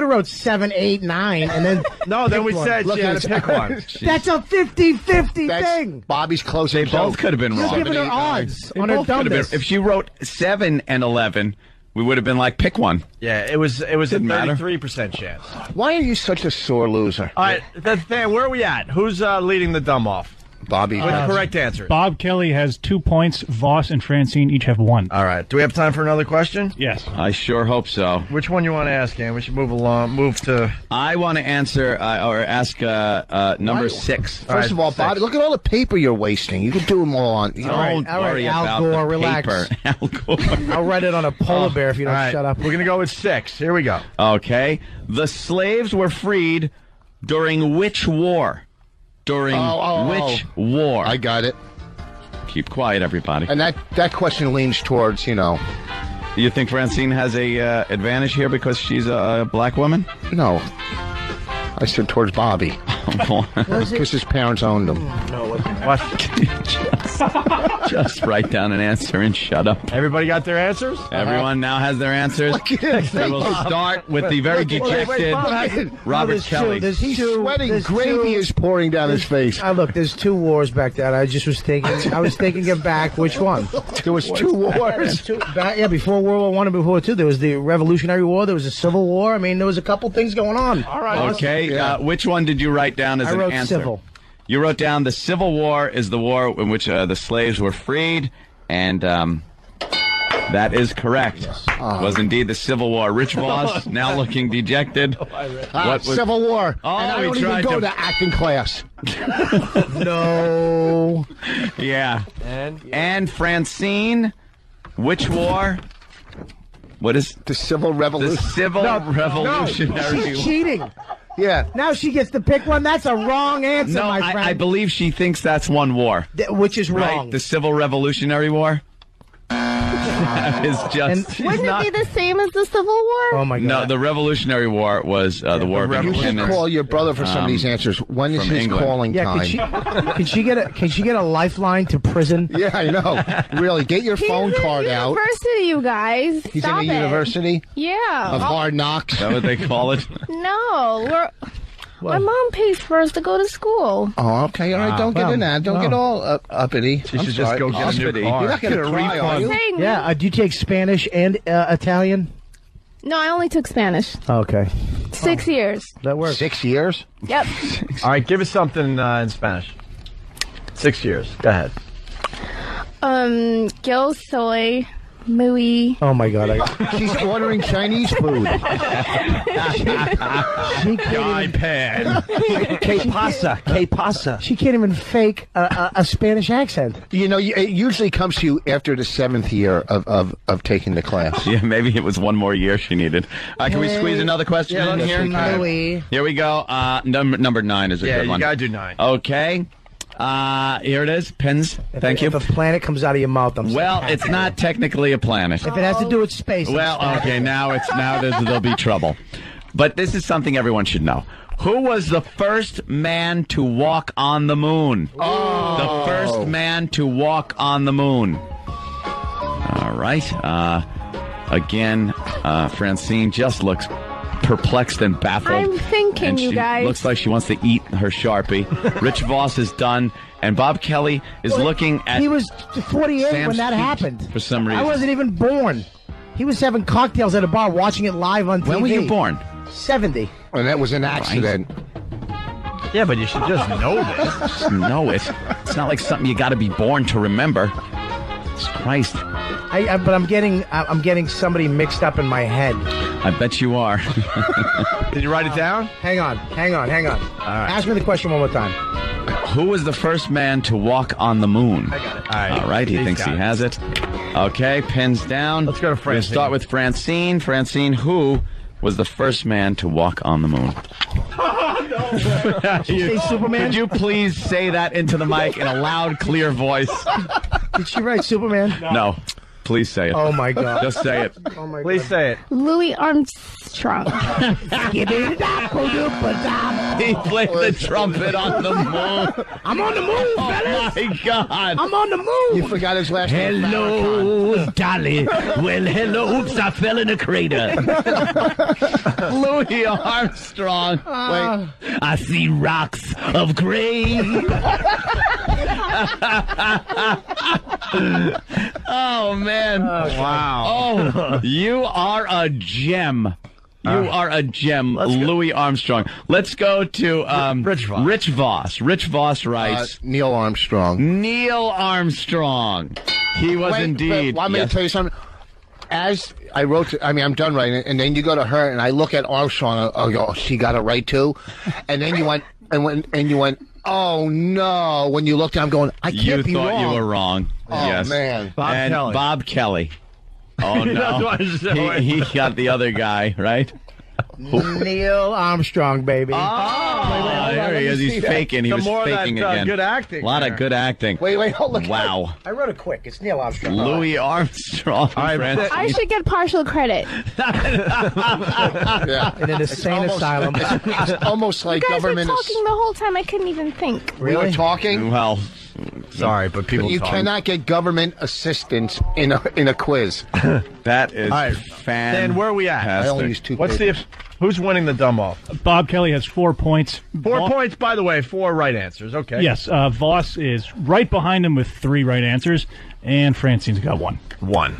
wrote 7, 8, 9, and then No, then we pick one. said she had to pick one. That's a 50-50 thing. Bobby's closing. They both could have been You're wrong. giving her odds They on her both could have been. dumbness. If she wrote 7 and 11, we would have been like, pick one. Yeah, it was a Didn't matter. 33% chance. Why are you such a sore loser? All right, where are we at? Who's leading the dumb off? Bobby. With the correct answer. Bob Kelly has 2 points. Voss and Francine each have 1. All right. Do we have time for another question? Yes. I sure hope so. Which one you want to ask, Ann? We should move along. Move to. I want to answer or ask number 6. First of all, Bobby, look at all the paper you're wasting. You could do them all on. Don't worry Al about Gore, the relax. paper. Al Gore. I'll write it on a polar bear if you don't shut up. We're going to go with 6. Here we go. Okay. The slaves were freed during which war? During which war? I got it. Keep quiet, everybody. And that question leans towards, You think Francine has a advantage here because she's a black woman? No. I said towards Bobby. Because his parents owned them. No, what? Just write down an answer and shut up. Everybody got their answers? Everyone now has their answers. We will start with the very dejected Robert Kelly. He's sweating. Gravy is pouring down his face. Look, there's 2 wars back then. I just was thinking. I was thinking of back. Which one? There was 2 wars. Before World War I and before II, there was the Revolutionary War. There was a Civil War. I mean, there was a couple things going on. All right. Okay. Which one did you write down as an answer? I wrote Civil. You wrote down the Civil War is the war in which the slaves were freed, and that is correct. Yes. Was indeed the Civil War. Rich Voss, now looking dejected. Civil War. Oh, and I don't even go to acting class. No. Yeah. And Francine, which war? What is the Civil Revolution? The Civil Revolutionary. No, she's cheating. Yeah. Now she gets to pick one. That's a wrong answer, my friend. I believe she thinks that's one war. Which is wrong. Right? The Civil Revolutionary War? Is just. Wouldn't it be the same as the Civil War? Oh my God! No, the Revolutionary War was the War of Independence. You should call your brother for some of these answers. When is his England. calling time? Can she get a lifeline to prison? Yeah, I know. Really, get your phone card out. University, you guys. He's Stop in a it. university. Yeah. Of hard knocks. Is that what they call it? No, my mom pays for us to go to school. Oh, okay. All right. Don't get in that. Don't get all uppity. She should just go get a new car. You're not going to cry, are you? Yeah. Do you take Spanish and Italian? No, I only took Spanish. Okay. 6 years. That works. 6 years? Yep. All right. Give us something in Spanish. 6 years. Go ahead. Yo soy muy. Oh my God! She's ordering Chinese food. iPad. Que pasa? She can't even fake a Spanish accent. You know, it usually comes to you after the 7th year of taking the class. Yeah, maybe it was one more year she needed. Can we squeeze another question in here? Here we go. Number 9 is a good one. Yeah, you gotta do 9. Okay. Here it is. Pins. Thank you. If a planet comes out of your mouth, it's not technically a planet. If it has to do with space. Well, okay, now there'll be trouble. But this is something everyone should know. Who was the first man to walk on the moon? The first man to walk on the moon. All right. Again, Francine just looks perplexed and baffled. I'm thinking, and you guys. Looks like she wants to eat her Sharpie. Rich Voss is done, and Bob Kelly is looking at. He was 48 Sam's when that feet happened. For some reason, I wasn't even born. He was having cocktails at a bar, watching it live on TV. When were you born? 70. And that was an accident. Yeah, but you should just know this. Just know it. It's not like something you got to be born to remember. Christ. But I'm getting somebody mixed up in my head. I bet you are. Did you write it down? Hang on. All right. Ask me the question one more time. Who was the first man to walk on the moon? I got it. All right. He thinks he has it. Okay, pins down. Let's go to Francine. We'll start with Francine. Francine, who was the first man to walk on the moon? Did she say Superman? Could you please say that into the mic in a loud, clear voice? Did she write Superman? No. Please say it. Oh, my God. Just say it. Oh my Please God. say it. Louis Armstrong. He played the trumpet on the moon. I'm on the moon, fellas. Oh, my God. I'm on the moon. You forgot his last name. Hello, Dolly. Well, hello. Oops, I fell in a crater. Louis Armstrong. Wait. I see rocks of gray. Oh, man. Wow. Oh, you are a gem. You are a gem, Louis Armstrong. Let's go to Rich Voss. Rich Voss. Rich Voss writes... Neil Armstrong. Neil Armstrong. He was indeed... Want me to tell you something? As I wrote, I'm done writing it, and then you go to her, and I look at Armstrong, I go, oh, she got it right too? And then you went, oh no, when you looked, I'm going, I can't be wrong. You thought you were wrong. Oh, yes. man. Bob Kelly. Oh, no. He got the other guy, right? Neil Armstrong, baby. There he is. He's faking. He was faking again. Good acting. A lot of good acting. Wait, hold on. Wow. I wrote it quick. It's Neil Armstrong. Louis Armstrong. I should get partial credit. In an insane asylum. It's almost like You guys were government. talking the whole time. I couldn't even think. We were talking. Well, sorry, but people. You cannot get government assistance in a quiz. That is All right, fantastic. Dan, where are we at? I only use 2 What's papers. who's winning the dumb off? Bob Kelly has 4 points. 4 points, by the way. 4 right answers. Okay. Yes, Voss is right behind him with 3 right answers, and Francine's got 1. 1.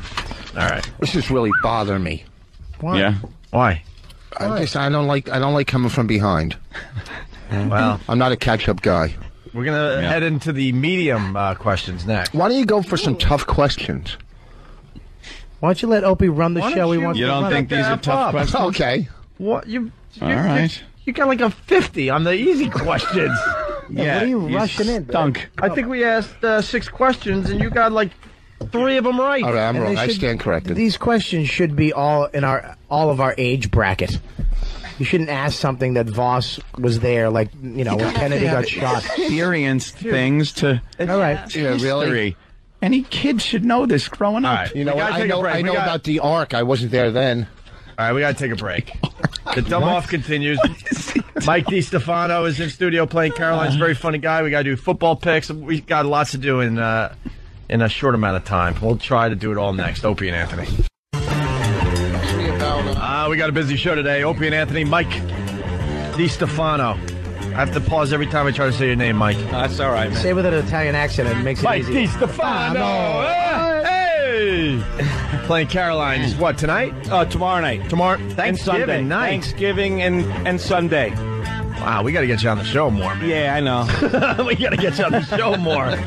All right. This is really bothering me. Why? Yeah. Why? I don't like coming from behind. Well, I'm not a catch-up guy. We're gonna head into the medium questions next. Why don't you go for some tough questions? Why don't you let Opie run the show he wants You to don't run? think these are tough questions? Okay. What you? All right. You got like a 50 on the easy questions. Yeah, what are you rushing in? Stunk. I think we asked 6 questions and you got like 3 of them right. All right, I'm And wrong. they I should- stand corrected. These questions should be all of our age bracket. You shouldn't ask something that Voss was there, like, when Kennedy got shot. Experienced things to All right. Yeah, really? history. Any kid should know this growing up. All right. You know We what? gotta I take a know break. We got- about the Ark. I wasn't there then. All right, we got to take a break. The dumb off continues. Mike DiStefano is in studio playing Caroline's a very funny guy. We got to do football picks. We got lots to do in a short amount of time. We'll try to do it all next. Opie and Anthony. We got a busy show today. Opie and Anthony, Mike DiStefano. I have to pause every time I try to say your name, Mike. That's all right, man. Say it with an Italian accent. It makes it Mike easy. DiStefano. Hey! Playing Caroline's what, tonight? Tomorrow night. Tomorrow? And Sunday. Thanksgiving night. Thanksgiving and Sunday. Wow, we got to get you on the show more, man. Yeah, I know. We got to get you on the show more.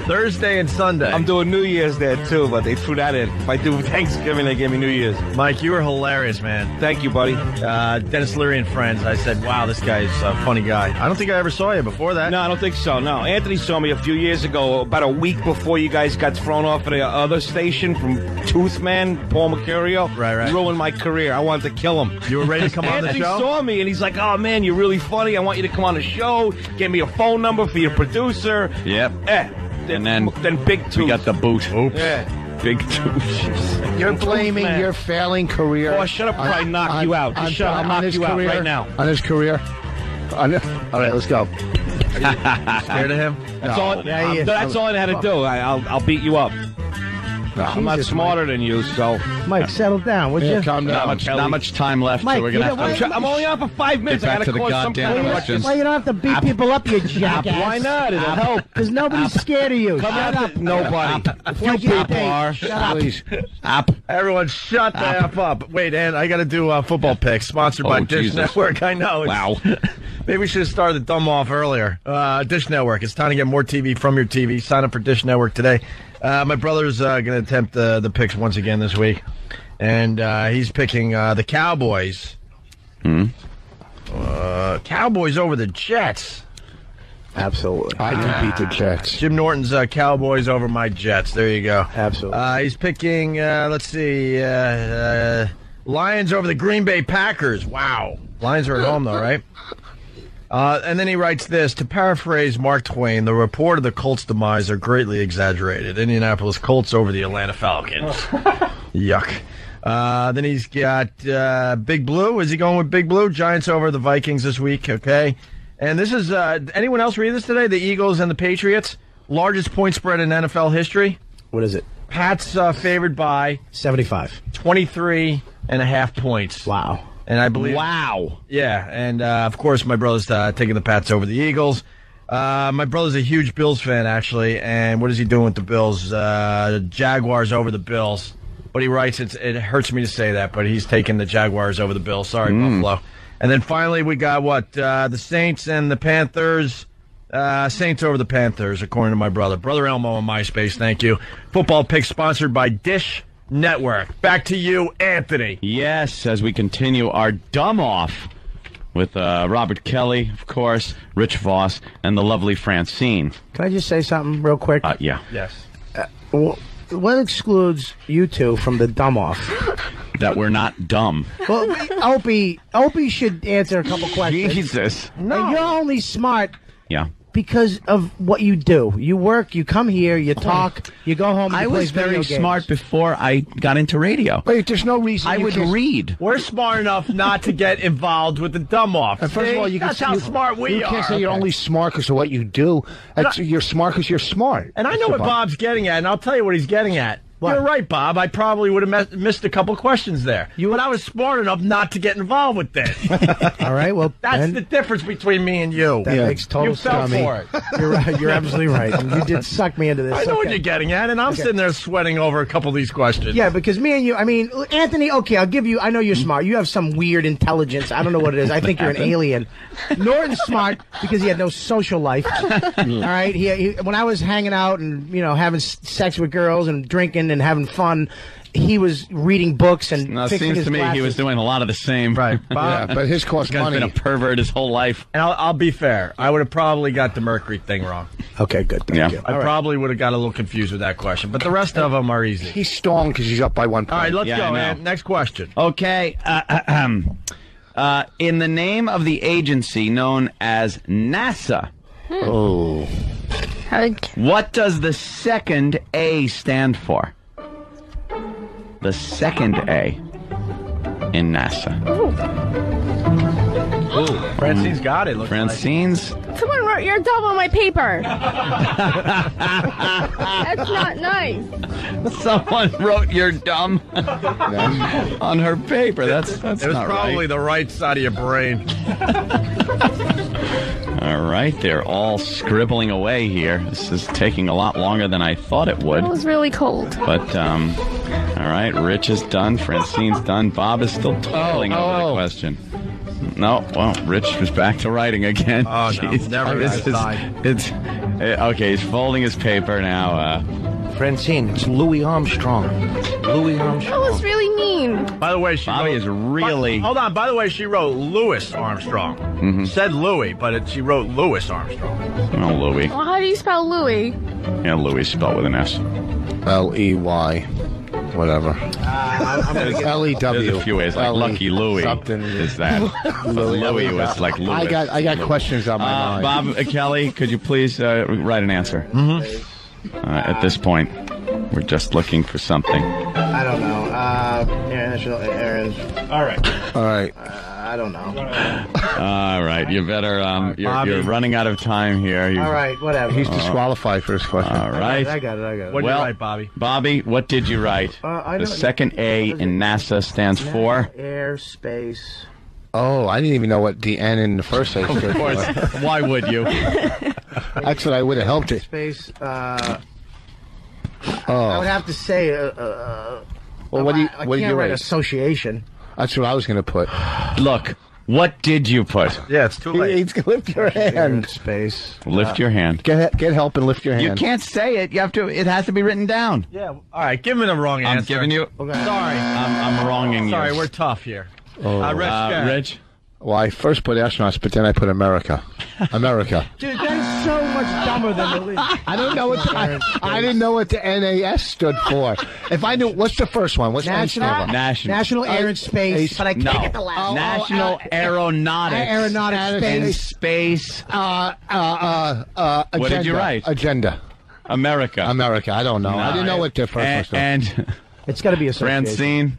Thursday and Sunday. I'm doing New Year's there, too, but they threw that in. If I do Thanksgiving, they give me New Year's. Mike, you were hilarious, man. Thank you, buddy. Dennis Leary and Friends. I said, wow, this guy's a funny guy. I don't think I ever saw you before that. No, I don't think so, no. Anthony saw me a few years ago, about a week before you guys got thrown off at the other station from Toothman, Paul Mercurio. Right. Ruined my career. I wanted to kill him. You were ready to come on the Anthony show? saw me, and he's like, oh, man, you're really funny. I want you to come on the show. Get me a phone number for your producer. Yep. And then Big Tooth. We got the boot. Oops. Yeah. Big Tooth. You're blaming your failing career. Oh, shut up before I knock you out. Shut up, I'll knock his you out career, right now. On his career. All right, let's go. Scared of him? That's all. Yeah, he is. That's all I had to do. I'll beat you up. I'm not Jesus, smarter than you, so. Mike, settle down, would you? Calm down. Not much time left, Mike, so we're going to have to I'm only on for 5 minutes. Get I back gotta to the cause some goddamn kind of questions. Well, you don't have to beat people up, you jackass. Why not? It'll help. Because nobody's scared of you. Shut up. Nobody. A few people are. Shut up. Please. Everyone, shut the F up. Wait, and I got to do football picks sponsored by Dish Jesus. Network. I know. Wow. Maybe we should have started the dumb off earlier. Dish Network. It's time to get more TV from your TV. Sign up for Dish Network today. My brother's going to attempt the picks once again this week. And he's picking the Cowboys. Cowboys over the Jets. Absolutely. I can beat the Jets. Jim Norton's Cowboys over my Jets. There you go. Absolutely. He's picking, let's see, Lions over the Green Bay Packers. Wow. Lions are at home, though, right? And then he writes this, to paraphrase Mark Twain, the report of the Colts' demise are greatly exaggerated. Indianapolis Colts over the Atlanta Falcons. Yuck. Then he's got Big Blue. Is he going with Big Blue? Giants over the Vikings this week, okay. And this is, anyone else read this today? The Eagles and the Patriots, largest point spread in NFL history. What is it? Pats favored by 75. 23.5 points. Wow. And I believe. Wow. Yeah, and of course my brother's taking the Pats over the Eagles. My brother's a huge Bills fan, actually, and what is he doing with the Bills? Jaguars over the Bills. But he writes, it hurts me to say that, but he's taking the Jaguars over the Bills. Sorry, Buffalo. And then finally we got what? The Saints and the Panthers. Saints over the Panthers, according to my brother. Brother Elmo on MySpace, thank you. Football picks sponsored by Dish Network. Back to you, Anthony. Yes, as we continue our dumb off with Robert Kelly, of course, Rich Voss, and the lovely Francine. Can I just say something real quick? Yeah. Yes. What excludes you two from the dumb off? that we're not dumb. Well, Opie should answer a couple questions. Jesus. No. You're only smart Yeah. because of what you do. You work, you come here, you talk, you go home. I you play was video very games. smart before I got into radio. Wait, there's no reason I would read. We're smart enough not to get involved with the dumb off. And first of all, that's how smart we You are. can't say you're only smart because of what you do. You're smart because you're smart. And I know what Bob's getting at, and I'll tell you what he's getting at. What? You're right, Bob. I probably would have missed a couple questions there. But I was smart enough not to get involved with this. All right, well, That's the difference between me and you. That makes total You fell sense. for it. You're right. You're absolutely right. You did suck me into this. I know what Okay. you're getting at, and I'm sitting there sweating over a couple of these questions. Yeah, because me and you, I mean, Anthony, okay, I'll give you, I know you're smart. You have some weird intelligence. I don't know what it is. I think you're an alien. Norton's smart because he had no social life. All right? He, when I was hanging out and, having sex with girls and drinking and having fun, he was reading books and No, it fixing seems his to me he glasses. was doing a lot of the same. Right. Yeah, but his cost This guy's money. been a pervert his whole life. And I'll be fair. I would have probably got the Mercury thing wrong. Okay, good. Thank you. I probably would have got a little confused with that question, but the rest of them are easy. He's stalling because he's up by 1 point. All right, let's Yeah, go, I know. man. Next question. Okay. In the name of the agency known as NASA, Oh. what does the second A stand for? The second A in NASA. Ooh, Francine's got it. Looks Francine's. Someone wrote your dumb on my paper. That's not nice. Someone wrote "you're dumb" on her paper. That's it was not probably right. the right side of your brain. All right, they're all scribbling away here. This is taking a lot longer than I thought it would. It was really cold. But, all right, Rich is done. Francine's done. Bob is still toiling over the question. No, well, Rich is back to writing again. Oh, no, never This is, okay, he's folding his paper now. Francine, it's Louis Armstrong. Louis Armstrong. That was really mean. By the way, she Bobby wrote, is really... Hold on. By the way, she wrote Louis Armstrong. Said Louis, but she wrote Louis Armstrong. Oh, Louis. Well, how do you spell Louis? Yeah, Louis spelled with an S. L-E-Y. Whatever. I'm gonna get L-E-W. There's a few ways, like Lucky Louis. Something is that. Louis was like Louis. I got questions on my mind. Bob, Kelly, could you please write an answer? At this point, we're just looking for something. I don't know. All right. All right. I don't know. All right, you better. You're running out of time here. All right, whatever. He's disqualified for his question. All right. I got it. What did you write, Bobby? Bobby, what did you write? The second A in NASA stands for airspace. Oh, I didn't even know what the N in the first place stood Of course. for. Why would you? That's what I would have helped it. Space. I Oh. would have to say. Well, what do you write? write? Association. That's what I was going to put. Look, what did you put? Yeah, it's too late. He's lift your hand. Space. Lift your hand. Get help and lift your hand. You can't say it. You have to. It has to be written down. Yeah. All right, give me the wrong answer. I'm giving you. Sorry. I'm wronging you. Sorry, we're tough here. Oh. Rich. Well, I first put astronauts, but then I put America. America. Dude, that is so much dumber than the list. I don't know what I didn't know what the NAS stood for. If I knew, what's the first one? What's National Air and Space, but I can't get the last. National Aeronautics. Aeronautics and Space. Agenda. What did you write? Agenda. America. America. I don't know. I didn't know what the first one stood for. And it's got to be association. Francine.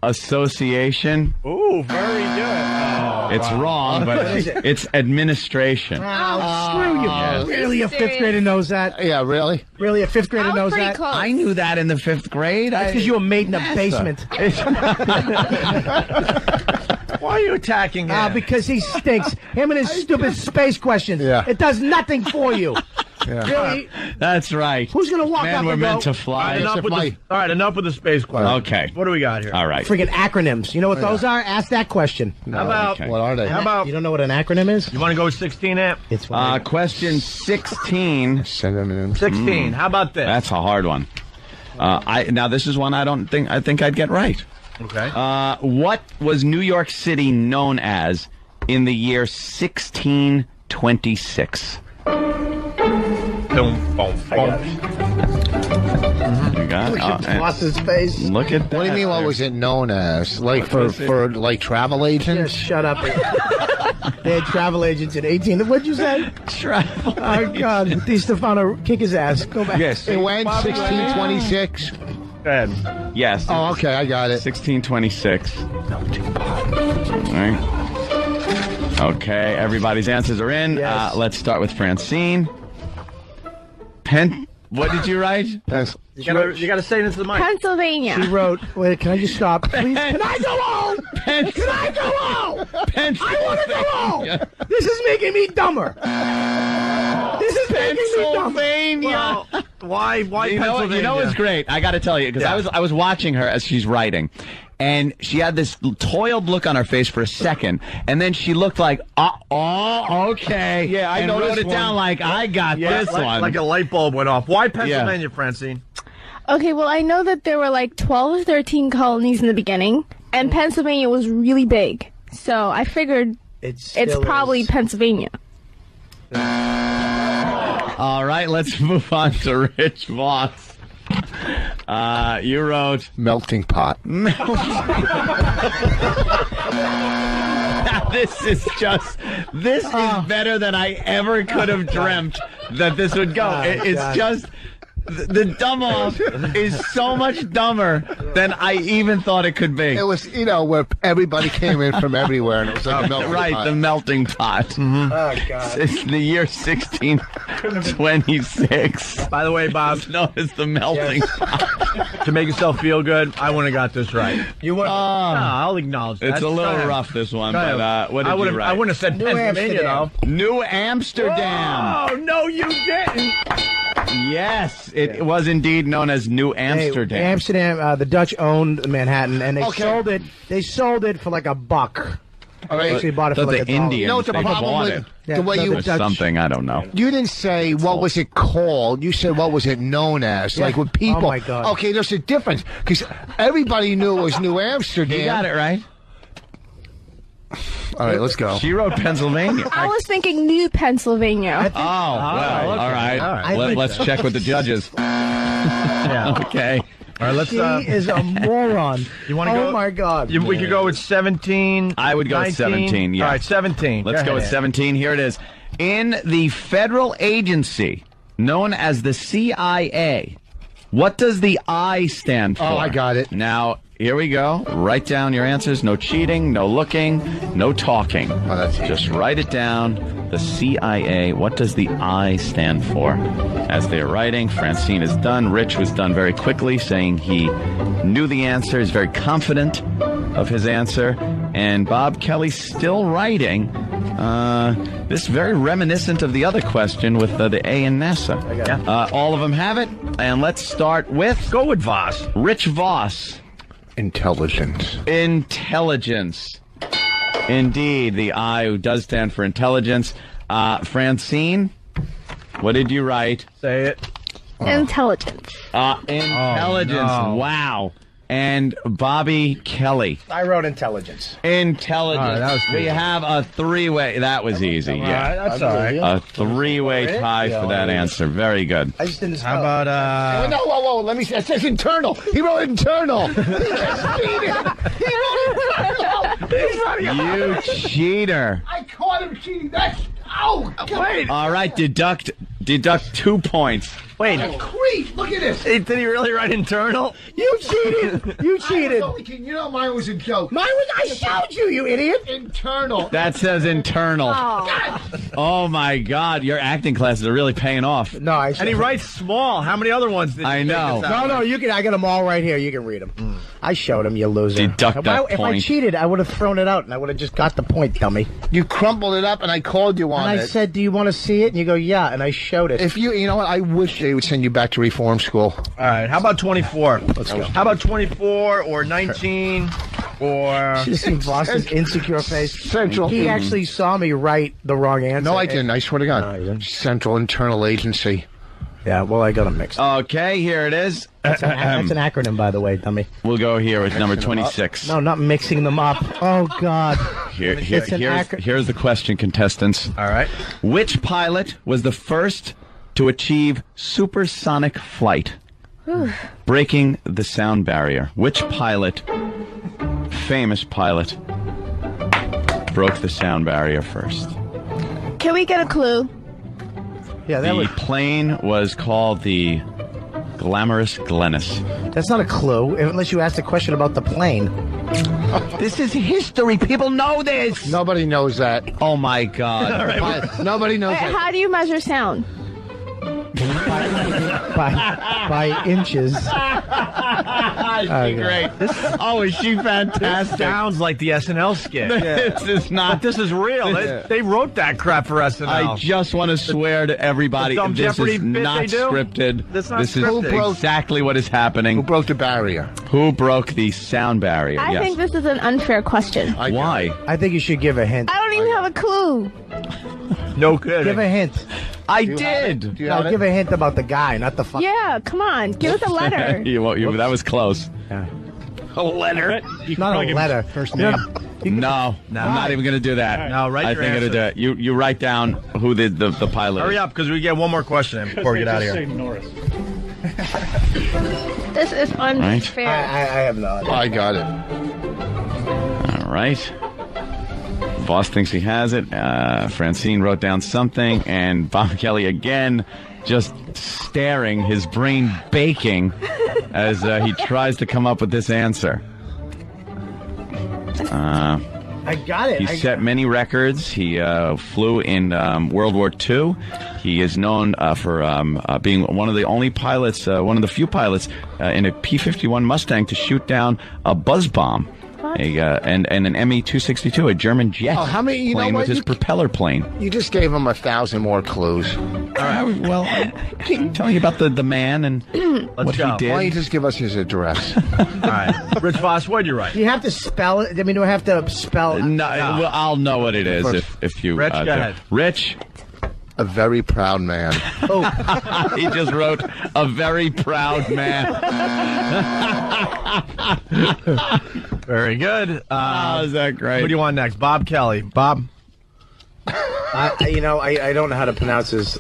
Association. Ooh, very good. It's wrong, but it's administration. Oh, screw you. Really, a fifth grader knows that? Yeah, really? Really, a fifth grader knows that? Close. I knew that in the 5th grade. That's because you were made in a basement. Why are you attacking him? Because he stinks. Him and his stupid space questions. Yeah. It does nothing for you. Yeah. Really? That's right. Who's going to walk Man, up we're and meant go, to fly. All right, enough with the space question. Okay. What do we got here? All right. friggin' acronyms. You know what those are? Ask that question. How about, What are they? how about, You don't know what an acronym is? you want to go with 16, Amp? It's Question 16. Send them in. 16. How about this? That's a hard one. Now this is one I think I'd get right. Okay. What was New York City known as in the year 1626? Boom, boom, boom. You got Look at it. Voss's face. Look at that. What do you mean? What was it known as? Like for like travel agents? Just shut up. They had travel agents at 18. What'd you say? Travel. Oh God, Di Stefano, kick his ass. Go back. Yes. It went 1626. Yes. Oh, okay, I got it. 1626. All right. Okay, everybody's answers are in. Yes. Let's start with Francine. What did you write? You gotta say it into the mic. Pennsylvania. She wrote, wait, can I just stop? Please, can I go home? Can I go home? I want to go home. This is making me dumber. This is making me dumber. Pennsylvania. Why Pennsylvania? You know what's great? I got to tell you, because I was watching her as she's writing. And she had this toiled look on her face for a second, and then she looked like, okay. Yeah, I and know wrote this it down one. like, I got this one. Like a light bulb went off. Why Pennsylvania, Francine? Okay, well, I know that there were like 12 or 13 colonies in the beginning, and Pennsylvania was really big. So I figured it's probably Pennsylvania. All right, let's move on to Rich Voss. You wrote melting pot. This is better than I ever could have dreamt that this would go. It's just the dumb off is so much dumber than I even thought it could be. It was, where everybody came in from everywhere, and it was like a melting pot. The melting pot. Mm-hmm. Oh, God. It's the year 1626. By the way, Bob, it's known as the melting pot. To make yourself feel good, I wouldn't have got this right. You would? No, I'll acknowledge that. It's a little rough, this one, but what did you write? I wouldn't have said New Pennsylvania, Amsterdam. though. New Amsterdam. Oh, no, you didn't. Yes, it was indeed known as New Amsterdam. Hey, Amsterdam, the Dutch owned Manhattan, and they sold it. They sold it for like $1. All right. Actually bought it for like $1. Indians, You know what the they problem bought with it. the way you something, I don't know. You didn't say what was it called. You said what was it known as. Yeah. Like with people. Oh, my God. Okay, there's a difference because everybody knew it was New Amsterdam. You got it right. All right, let's go. She wrote Pennsylvania. I was thinking New Pennsylvania. All right. Let's check with the judges. Okay. All right, let's. She is a moron. You want to go? Oh my God. We could go with 17. I would go 19. with 17. Yeah. All right, 17. Let's go with 17. Here it is. In the federal agency known as the CIA, what does the I stand for? Oh, I got it. Now, here we go. Write down your answers. No cheating, no looking, no talking. Oh, that's just write it down. The CIA, what does the I stand for? As they're writing, Francine is done. Rich was done very quickly, saying he knew the answer, is very confident of his answer. And Bob Kelly's still writing. This very reminiscent of the other question with the A in NASA. All of them have it. And let's start with... Go with Voss. Rich Voss. Intelligence. Intelligence. Indeed, the I does stand for intelligence. Francine, what did you write? Say it. Intelligence. Intelligence. Oh, no. Wow. And Bobby Kelly. I wrote intelligence. Intelligence. All right, that was we have a three-way. That was easy. Yeah, that's all right. A three-way tie for that answer. Very good. I just didn't. How about No, whoa! Let me see. It says internal. He wrote internal. He wrote internal. You cheater. I caught him cheating. That's Wait. All right, deduct 2 points. Wait. Creep. Look at this. Did he really write internal? You cheated. You cheated. You know mine was a joke. Mine was. I showed you, you idiot. Internal. That says internal. Oh. Oh my God, your acting classes are really paying off. No, I. And he writes small. How many other ones did you I know. No, you can. I got them all right here. You can read them. I showed him. You loser. Deduct that If I point. cheated, I would have thrown it out, and I would have just got the point, dummy. You crumpled it up, and I called you on And it. I said, "Do you want to see it?" And you go, "Yeah," and I showed it. If you know what, I wish they would send you back to reform school. All right. How about 24? Let's go. How about 24 or 19 or? Should have seen Boston's insecure face. Central. He actually saw me write the wrong answer. No, I didn't. I swear to God. No, you didn't. Central Internal Agency. Yeah, well, I got them mixed. Okay, here it is. That's an acronym, by the way, dummy. We'll go here with number 26. No, not mixing them up. Oh, God. It's an Here's the question, contestants. All right. Which pilot was the first to achieve supersonic flight? breaking the sound barrier. Which pilot, famous pilot, broke the sound barrier first? Can we get a clue? Yeah, The plane was called the Glamorous Glennis. That's not a clue, unless you asked a question about the plane. This is history. People know this. Nobody knows that. Oh, my God. Nobody knows Wait, that. how do you measure sound? by inches. Is she great? Is she fantastic? This sounds like the SNL skit. This is not. But this is real. They wrote that crap for SNL. I just want to swear to everybody, The Dumb this Jeopardy is bit not they do? scripted. That's not This is scripted. exactly what is happening. Who broke the barrier? Who broke the sound barrier? I Yes. think this is an unfair question. Why? I think you should give a hint. I don't even have a clue. No good. Give a hint. I did. No, give a hint about the guy, not the fuck. Yeah, come on. Give us a letter. That was close. A letter? Not a letter. First Yeah. name. No, I'm not even going to do that. No, write I your think I'm going to answer. do it. You write down who the pilot Hurry is. up, because we get one more question in before we get out of Just here. say Norris. This is unfair. I have no idea. I got it. All right. Boss thinks he has it. Francine wrote down something, and Bob Kelly again just staring, his brain baking as he tries to come up with this answer. I got it. He set many records. He flew in World War II. He is known for being one of the only pilots, one of the few pilots in a P-51 Mustang to shoot down a buzz bomb. And an ME-262, a German jet Oh, how many? You know plane what? with his propeller plane. You just gave him 1,000 more clues. All right, well, I'm telling you about the man and what he go. did. Why don't you just give us his address? All right. Rich Voss, what did you write? Do you have to spell it? I mean, do I have to spell? No, well, I'll know what it is if you. Rich, go do. ahead. Rich. A very proud man. He just wrote a very proud man. Very good. Is that great? What do you want next? Bob Kelly. Bob? I don't know how to pronounce his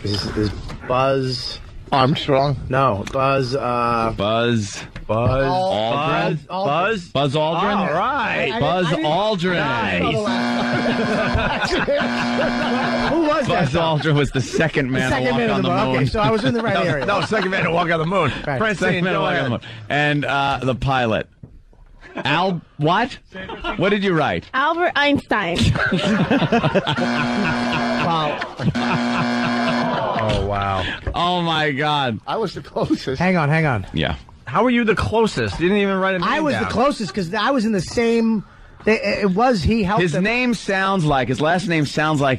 Buzz Armstrong? No, Buzz. Buzz. Aldrin. Buzz Aldrin. All right. Buzz Aldrin. Who was that? Buzz Aldrin was the second man to walk on the moon. Okay, so I was in the right area. No, second man to walk on the moon. Right. Francine, go ahead. And the pilot. What? What did you write? Albert Einstein. Oh, wow. Oh, my God. I was the closest. Hang on. Yeah. How were you the closest? You didn't even write a name I was down. the closest because I was in the same. He helped His him. last name sounds like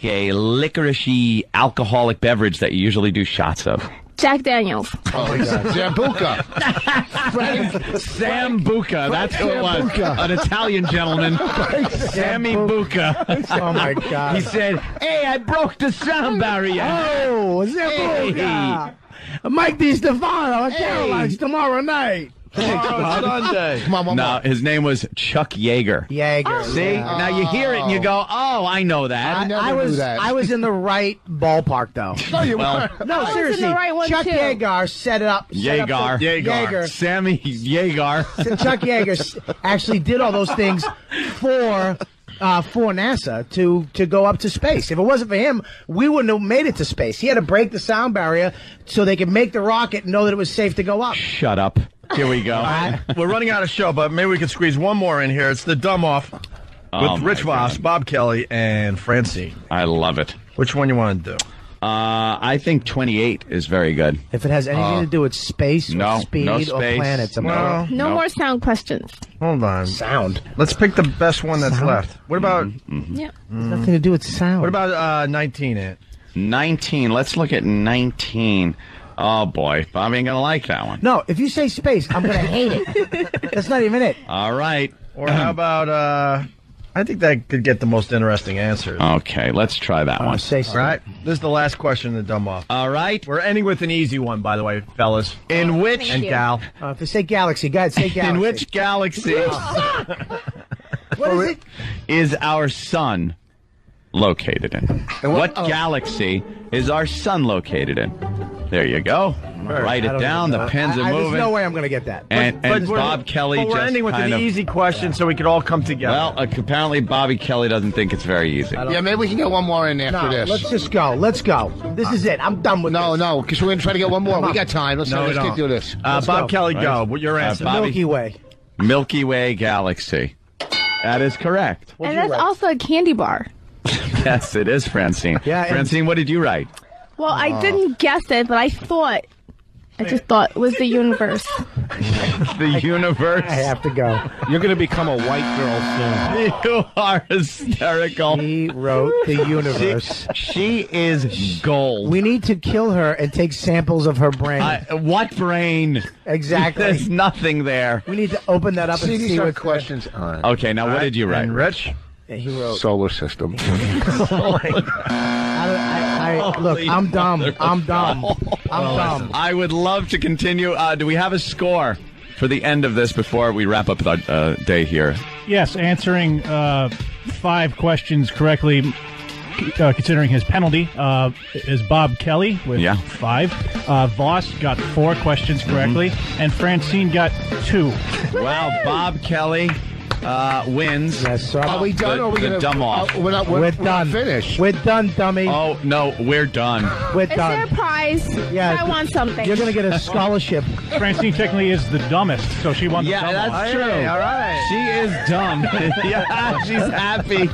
a licoricey alcoholic beverage that you usually do shots of. Jack Daniels. Oh, my God. Zambuca. Sambuca. That's who it was. An Italian gentleman. Sammy Buca. Oh, my God. He said, "Hey, I broke the sound barrier." Oh, Zambuca. Mike DiStefano at Caroline's tomorrow night. Sunday. Come on. No, his name was Chuck Yeager. Yeager. See? Now you hear it and you go, "Oh, I know that." I was in the right ballpark though. No, you Well, weren't. No, I was in seriously. the right one, Chuck too. Yeager set up. Yeager. Sammy Yeager. So Chuck Yeager actually did all those things for NASA to go up to space. If it wasn't for him, we wouldn't have made it to space. He had to break the sound barrier so they could make the rocket and know that it was safe to go up. Shut up. Here we go. We're running out of show, but maybe we could squeeze one more in here. It's the Dumb Off with Rich Voss, Bob Kelly, and Francine. I love it. Which one you want to do? I think 28 is very good. If it has anything to do with space or speed no or space. planets, I'm No. No more sound questions. Hold on. sound. Let's pick the best one that's Sound? left. What about Yep. Nothing to do with sound. what about 19, Ant? 19. Let's look at 19. Oh, boy. Bob ain't going to like that one. No, if you say space, I'm going to hate it. That's not even it. All right. Or how about I think that could get the most interesting answers. Okay, let's try that one. Say All so. right. This is the last question in the Dumb Off. All right. We're ending with an easy one, by the way, fellas. In which And gal. If you say galaxy, go ahead, say galaxy. in which galaxy What is it? is our sun located in? What galaxy is our sun located in? There you go. Write it down. The pens are moving. There's no way I'm going to get that. And Bob Kelly we're just ending with kind an of, easy question so we could all come together. Well, apparently Bobby Kelly doesn't think it's very easy. Yeah, maybe we can get one more in after this. Let's just go. Let's go. This is it. I'm done with this. No, because we're going to try to get one more. We got time. Let's get through this. Bob Kelly, go. What your answer? Milky Way. Milky Way Galaxy. That is correct. And that's also a candy bar. Yes, it is, Francine. Yeah, Francine, what did you write? Well, I didn't guess it, but I just thought it was the universe. The universe. I have to go. You're going to become a white girl soon. You are hysterical. He wrote the universe. She is gold. We need to kill her and take samples of her brain. What brain? Exactly. There's nothing there. We need to open that up and see what questions. Okay, now what did you write, Rich? Yeah, he wrote solar system. Look, I'm dumb. I'm dumb. I'm dumb. I would love to continue. Do we have a score for the end of this before we wrap up our day here? Yes, answering 5 questions correctly, considering his penalty, is Bob Kelly with 5. Voss got 4 questions correctly, and Francine got 2. Wow, Bob Kelly wins. Yes, sir. Are we done? Or are we the going to dumb off? We're done. Finished. We're done, dummy. Oh no, we're done. We're Is done. there a prize? Yeah, I want something. You're going to get a scholarship. Francine technically is the dumbest, so she won the dumb that's off. true. All right. She is dumb. Yeah, she's happy.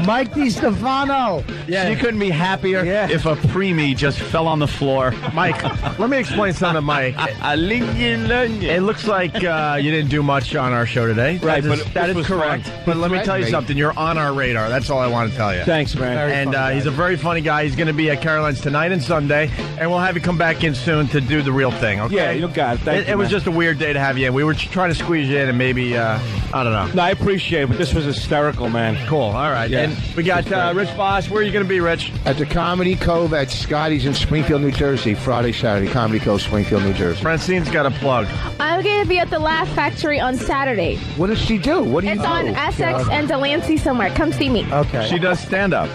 Mike DiStefano. Yeah. She couldn't be happier if a preemie just fell on the floor. Mike, let me explain something to Mike. It looks like you didn't do much on our show today. Right, That is correct. But let me tell you something. You're on our radar. That's all I want to tell you. Thanks, man. And he's a very funny guy. He's going to be at Caroline's tonight and Sunday, and we'll have you come back in soon to do the real thing, okay? Yeah, you got it. Thank you, It was man. just a weird day to have you in. We were trying to squeeze you in, and maybe, I don't know. No, I appreciate it, but this was hysterical, man. Cool. All right. Yeah. And we got Rich Boss. Where are you going to be, Rich? At the Comedy Cove at Scotty's in Springfield, New Jersey. Friday, Saturday. Comedy Cove, Springfield, New Jersey. Francine's got a plug. I'm going to be at the Laugh Factory on Saturday. What does she do? What do you It's do? on Essex and Delancey somewhere. Come see me. Okay. She does stand-up.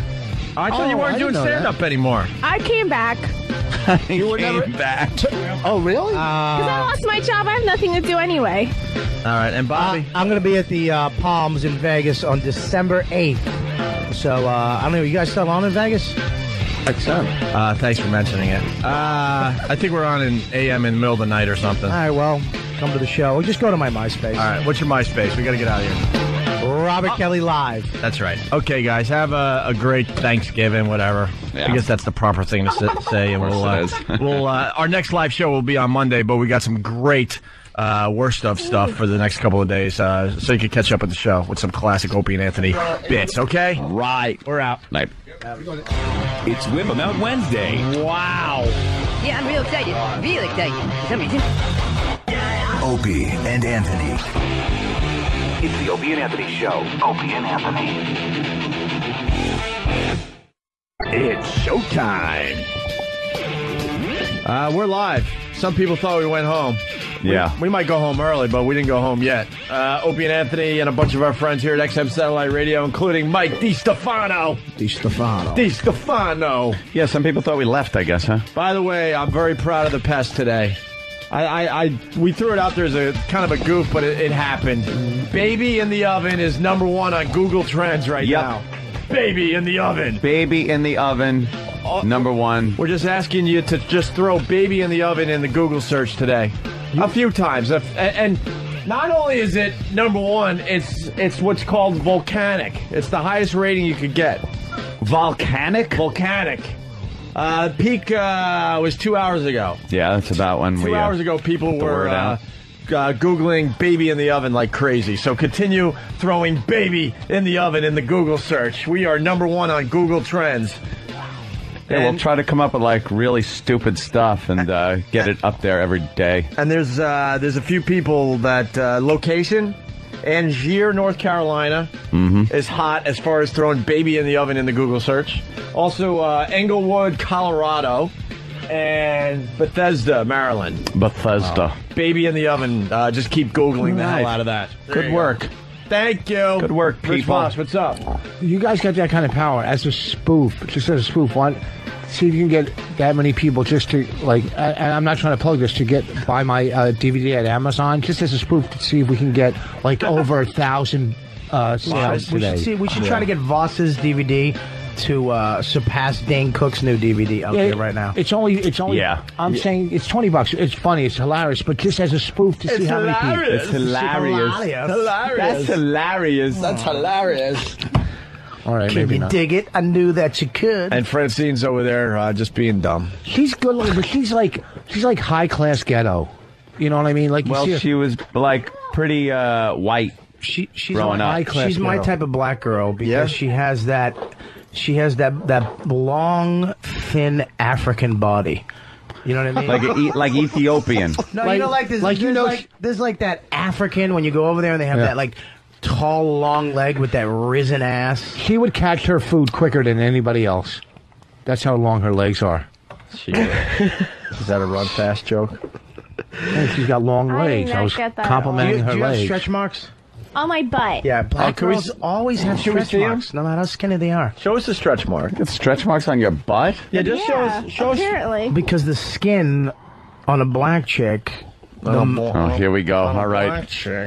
I thought you weren't doing stand-up anymore. I came back. You came back. Oh, really? Because I lost my job. I have nothing to do anyway. All right. And Bobby? I'm going to be at the Palms in Vegas on December 8th. So, I don't know. You guys still on in Vegas? Thanks for mentioning it. I think we're on an AM in the middle of the night or something. All right, well, come to the show. Or just go to my MySpace. All right. What's your MySpace? We got to get out of here. Robert Kelly Live. That's right. Okay, guys, have a great Thanksgiving, whatever. Yeah. I guess that's the proper thing to say. And we'll our next live show will be on Monday, but we got some great worst of stuff for the next couple of days, so you can catch up with the show with some classic Opie and Anthony bits. Okay, right. We're out. Night. It's Whip 'em Out Wednesday. Wow. Yeah, I'm real excited. Real excited. For some reason. Opie and Anthony. It's the Opie and Anthony Show. Opie and Anthony. It's showtime. We're live. Some people thought we went home. Yeah. We might go home early, but we didn't go home yet. Opie and Anthony and a bunch of our friends here at XM Satellite Radio, including Mike DiStefano. DiStefano. Yeah, some people thought we left, I guess, huh? By the way, I'm very proud of the pest today. We threw it out there as a kind of a goof, but it happened. Baby in the oven is #1 on Google Trends right now. Baby in the oven. Baby in the oven, #1. We're just asking you to just throw baby in the oven in the Google search today. A few times. And not only is it #1, it's what's called volcanic. It's the highest rating you could get. Volcanic? Volcanic. Peak was 2 hours ago. Yeah, that's about when 2 hours ago, people were Googling baby in the oven like crazy. So continue throwing baby in the oven in the Google search. We are #1 on Google Trends. Yeah, we'll try to come up with like really stupid stuff and get it up there every day. And there's a few people that location, Angier, North Carolina, is hot as far as throwing baby in the oven in the Google search. Also, Englewood, Colorado, and Bethesda, Maryland. Bethesda. Baby in the oven. Just keep Googling the hell out of that. Good work. Thank you. Good work, Rich people. Boss, what's up? You guys got that kind of power as a spoof. Just as a spoof. See if you can get that many people just to like. And I'm not trying to plug this to buy my DVD at Amazon, just as a spoof to see if we can get like over 1,000 sales today. We should try to get Voss's DVD to surpass Dane Cook's new DVD out there right now. It's only. Yeah. I'm saying it's $20. It's funny. It's hilarious. But just as a spoof to see how many people. It's hilarious. That's hilarious. That's hilarious. All right, Can maybe you not. dig it? I knew that you could. And Francine's over there just being dumb. She's good looking, but she's like high class ghetto. You know what I mean? Like, she was like pretty white. She's growing up. high class. She's my type of black girl because she has that long, thin African body. You know what I mean? Like Ethiopian. No, there's like that African when you go over there and they have that like tall, long leg with that risen ass. She would catch her food quicker than anybody else. That's how long her legs are. Is that a run fast joke? Hey, she's got long legs. I was complimenting her Do you have legs. stretch marks? On my butt. Yeah, black girls always have Can we stretch see 'em? marks, no matter how skinny they are. Show us the stretch mark. Got stretch marks on your butt? Yeah, just show us. Apparently. Because the skin on a black chick. Oh, here we go. All right. Here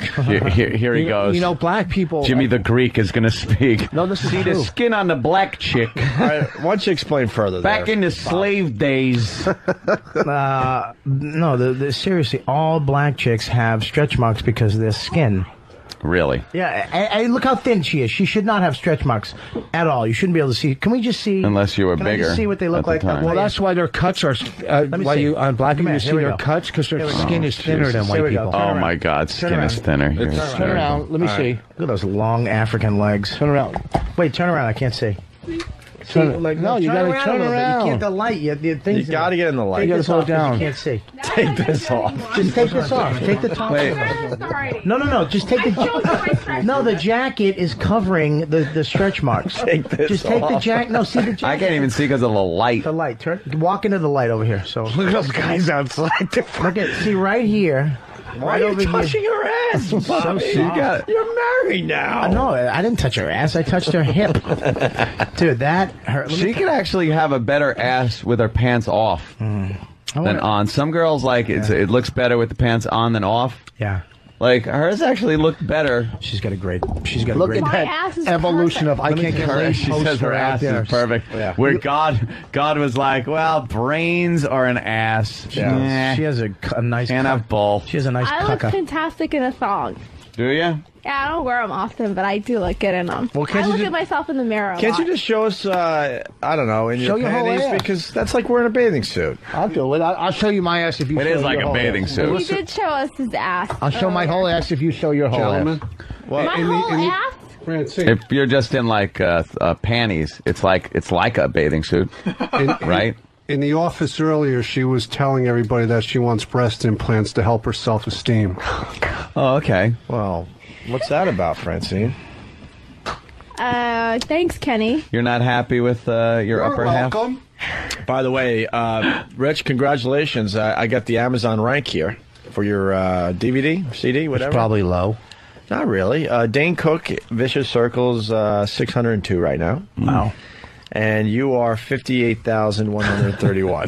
he goes. You know, black people. Jimmy the Greek is going to speak. No, this is See true. the skin on the black chick. All right, why don't you explain further? Back in the slave days. No, seriously, all black chicks have stretch marks because of their skin. Really? Yeah, and look how thin she is. She should not have stretch marks at all. You shouldn't be able to see. Can we just see? Unless you were Can bigger. I just see what they look at the like? time. Well, that's why their cuts are. Why see. you on black people Come you here, see here we their go. cuts because their skin is thinner than Jesus. white Here we go. people. Turn Oh around. my God, skin Turn is around. thinner. Turn It's Turn around. Let me see. Look at those long African legs. Turn around. Wait, turn around. I can't see. No, you gotta turn a little bit. around. You can't. The light. The things. You got to get in the light. Take gotta this slow off 'cause down. You can't see. Take this off. Just take this off. Take the top. No. Just take the. No, the jacket is covering the stretch marks. Take this Just take the off. jacket. No, see the jacket. I can't even see because of the light. The light. Walk into the light over here. So Look at those guys outside. look at. See right here. Why are you touching her ass? So Bobby? soft. You're married now. No, I didn't touch her ass. I touched her hip. Dude, that hurt. She could actually have a better ass with her pants off than on. Some girls it looks better with the pants on than off. Yeah. Like hers actually looked better. She's got a great. Look at My that ass is evolution of I can't get Her, laid. she says her ass is perfect. Yeah. Where God was like, well, brains or an ass. Yeah. She has a nice. Can't have both. She has a nice I look cucka. fantastic in a thong. Do you? Yeah, I don't wear them often, but I do look good in them. Well, can't I you look just- at myself in the mirror a Can't you lot. just show us, I don't know, in Show your your whole panties? ass. Because that's like wearing a bathing suit. I'll do it. I'll show you my ass if you It show is like your a whole bathing ass. suit. He did show us his ass. I'll show my whole ass if you show your whole Gentlemen, ass. Well, My whole ass? Francine, If you're just in panties, it's like a bathing suit, right? in the office earlier, she was telling everybody that she wants breast implants to help her self-esteem. Oh, okay. well, what's that about, Francine? Thanks, Kenny. You're not happy with your upper half? Welcome. By the way, Rich, congratulations. I got the Amazon rank here for your DVD, CD, whatever. It's probably low. Not really. Dane Cook, Vicious Circles, 602 right now. Wow. And you are 58,131.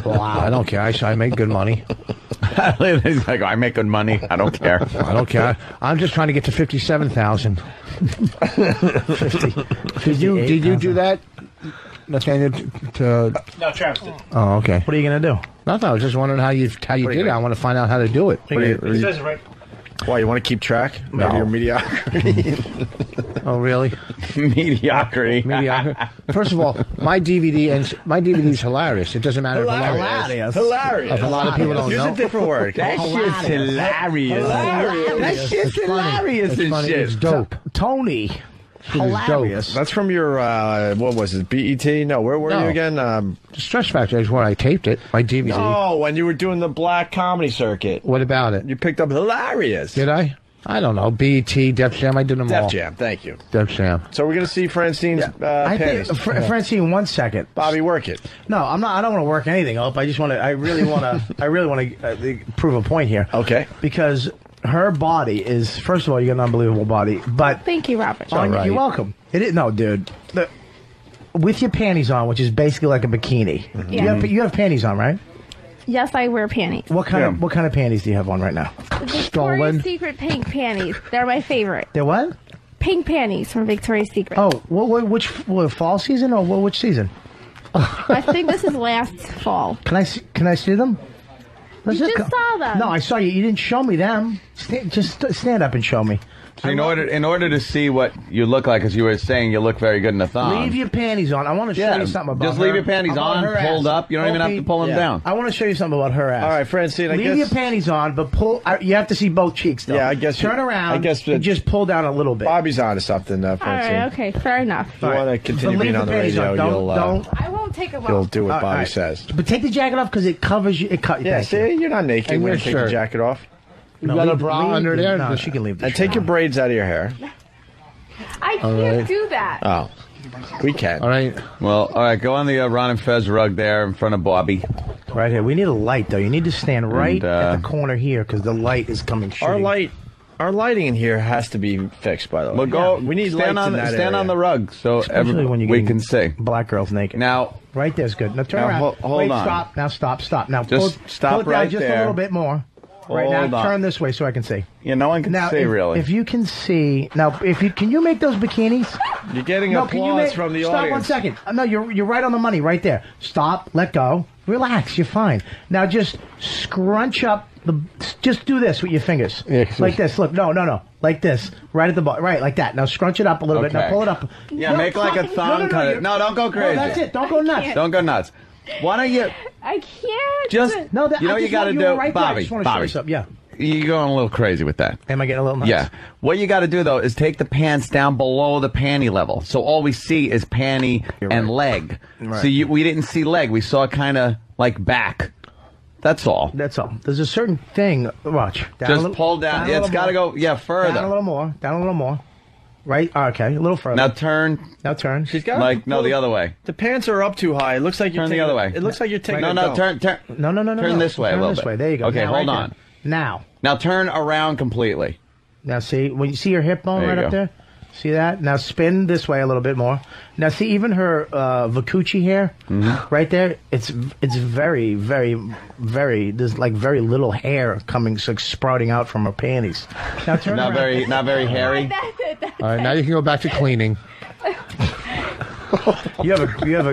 Wow, I don't care. I make good money. He's like, I make good money. I don't care. I don't care. I'm just trying to get to 57,000. Did you do that, Nathaniel? No, Travis did. Oh, okay. What are you gonna do? Nothing. I was just wondering how you did it. I want to find out how to do it. He says it right. Why, you want to keep track of your mediocrity? Oh, really? Mediocrity. Mediocre. First of all, my DVD is hilarious. It doesn't matter if Hilarious. a lot of people don't Use know. a different word. That shit's hilarious. That shit's hilarious It's and funny. shit. It's dope. Tony. It is dope. That's from your, what was it, BET? No, where were you No. again? Stretch Factory is where I taped it. My DVD. Oh, when you were doing the black comedy circuit. What about it? You picked up hilarious. Did I? I don't know. BET, Def Jam. I did them all. Def Jam, thank you. Def Jam. So we're going to see Francine's I panties. think, Francine, 1 second. Bobby, work it. No, I'm not. I don't want to work anything up. I just want to. I really want to prove a point here. Okay. Because her body is, first of all, you got an unbelievable body, but Thank you, Robert. you're welcome. It is no, dude. with your panties on, which is basically like a bikini. Yeah. You have panties on, right? Yes, I wear panties. What kind of panties do you have on right now? Victoria's Secret pink panties. They're my favorite. They're what? Pink panties from Victoria's Secret. Oh, which fall season or which season? I think this is last fall. Can I see them? You just saw them. No, I saw you. You didn't show me them. Just stand up and show me. So in order to see what you look like, as you were saying, you look very good in a thong. Leave your panties on. I want to show you something about her. Just leave your panties on, pulled up. You don't even have to pull them down. I want to show you something about her ass. All right, Francine, leave your panties on, but pull. You have to see both cheeks, though. Yeah, I guess. Turn around. I guess and just pull down a little bit. Bobby's onto something, Francine. All right, okay, fair enough. If you want to continue being on the radio, I won't take them off. you'll do what Bobby says. But take the jacket off because it covers you. Yeah, see, you're not naked when you take the jacket off. You got a bra under there? No, she can leave. And take your braids out of your hair. I can't do that. Oh, we can. All right. Well, all right. Go on the Ron and Fez rug there in front of Bobby. Right here. We need a light, though. You need to stand right at the corner here because the light is coming. Our lighting in here has to be fixed. By the way, Well, go. We need stand lights on in that stand area. on the rug so we can see. Black girls naked. Now, right there's good. Now turn now, around. hold Wait, on. stop. Now stop. Now Just stop pull it down right just there. a little bit more. Right Hold now, on. turn this way so I can see. Yeah, no one can Now, see really. If you can see now, can you make those bikinis? You're getting No, applause can you make, from the stop audience. 1 second. No, you're right on the money right there. Stop. Let go. Relax. You're fine. Now just scrunch up the. Just do this with your fingers. Like this. Look. No. Like this. Right at the bottom. Right like that. Now scrunch it up a little bit. Now Okay. pull it up. Yeah, make like a thong cut it. No, don't go crazy. No, that's it. Don't go nuts. Don't go nuts. Why don't you I can't. just No, you know what you got to do, right there. I just want to show you Bobby. something. Yeah. You're going a little crazy with that. Am I getting a little nuts? Yeah. What you got to do though is take the pants down below the panty level, so all we see is panty and leg. Right. So we didn't see leg. We saw kind of like back. That's all. That's all. There's a certain thing. Watch. Down Just a little, pull down. Yeah, it's got to go. Yeah, further. Down a little more. Down a little more. Right. Okay. A little further. Now turn. Now turn. She's got the other way. The pants are up too high. It looks like you're Turn the taking other way. It looks like you're taking. No, turn. No. Turn this way a Turn little this bit. way. There you go. Okay, Now, hold right on. there. Now turn around completely. Now see when you see your hip bone There you right up go. there. See that? Now spin this way a little bit more. Now see even her Vacucci hair right there. It's very very. There's like very little hair coming, like sprouting out from her panties. Now turn Not around. not very hairy. All right, now you can go back to cleaning. You do have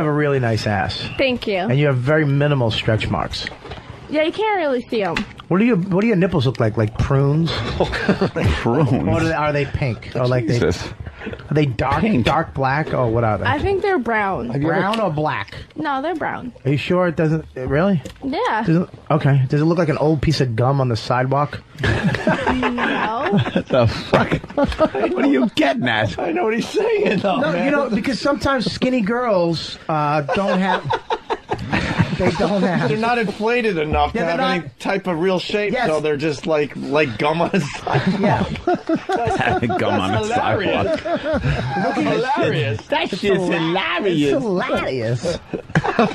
a really nice ass, Thank you. and you have very minimal stretch marks. Yeah, you can't really see them. What do your nipples look like? Like prunes? Prunes. Or are they pink? Or like Jesus. are they dark black? Or what are they? I think they're brown. Brown or black? No, they're brown. Are you sure it doesn't? Really? Yeah. Okay. Does it look like an old piece of gum on the sidewalk? No. What the fuck? What are you getting at? I know what he's saying, though. No, man. because sometimes skinny girls don't have. They don't have. They're not inflated enough to have any type of real shape, so they're just like gum on the sidewalk. Yeah. Gum on the hilarious. sidewalk. Hilarious. That shit's hilarious. It's hilarious.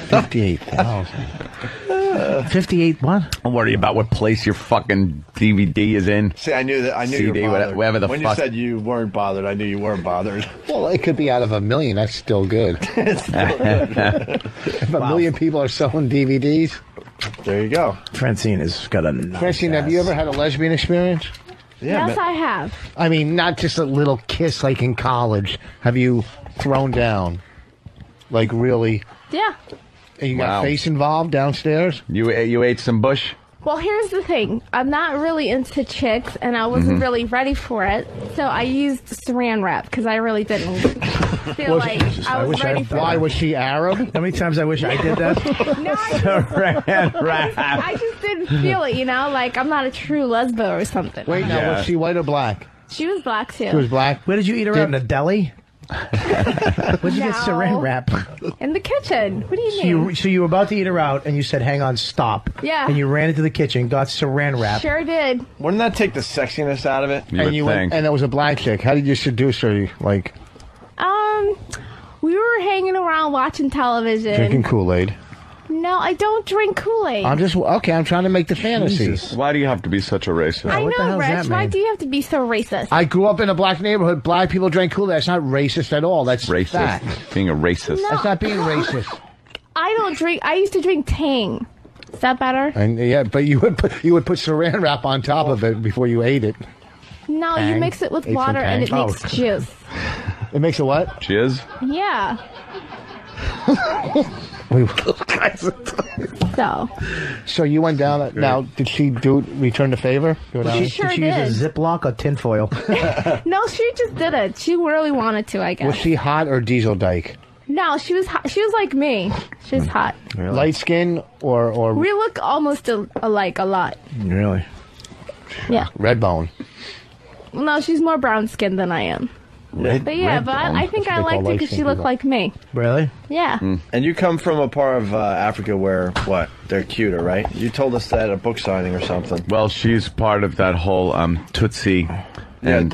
58,000. 58 what? Don't worry about what place your fucking DVD is in. See, I knew that. I knew CD, you were bothered. whatever the when fuck. you said you weren't bothered, I knew you weren't bothered. Well, it could be out of 1 million. That's still good. If 1 million people are selling DVDs. There you go. Francine has got a nice Francine, have you ever had a lesbian experience? Yes, I have. I mean, not just a little kiss like in college. Have you thrown down? Like really? Yeah. And you got face involved downstairs? You ate some bush? Well, here's the thing. I'm not really into chicks, and I wasn't really ready for it. So I used saran wrap because I really didn't feel like I was ready for Why it. was she Arab? How many times I wish I did that? No, Saran wrap. I just didn't feel it, like I'm not a true lesbo or something. Wait, now, was she white or black? She was black, too. She was black? Where did you eat her out? In a deli? Where'd you get saran wrap? In the kitchen. What do you mean? So you were about to eat her out, and you said, hang on, stop. Yeah. And you ran into the kitchen, got saran wrap. Sure did. Wouldn't that take the sexiness out of it? You would think. And it was a black chick. How did you seduce her? Like We were hanging around watching television. drinking Kool-Aid? No, No, I don't drink Kool-Aid. I'm trying to make the fantasy. Jesus. Why do you have to be such a racist? I know, Rich. Why do you have to be so racist? I grew up in a black neighborhood. Black people drank Kool-Aid. That's not racist at all. That's racist. fact. Being a racist. No. That's not being racist. I don't drink. I used to drink Tang. Is that better? And yeah, but you would put Saran wrap on top of it before you ate it. No, Tang. you mix it with Ate some water and it Tang. makes juice. It makes a what? Jizz? Yeah. So you went down. Now, did she return the favor? She sure did she use a Ziploc or tinfoil? No, she just did it. She really wanted to, I guess. Was she hot or diesel dyke? No, she was hot. She was like me. She was hot. Really? Light skin or We look almost alike a lot. really? Yeah. Red bone. No, she's more brown skinned than I am. But yeah, I think I liked it because she looked like me. Really? Yeah. And you come from a part of Africa where, what, they're cuter, right? You told us that at a book signing or something. Well, she's part of that whole Tutsi. And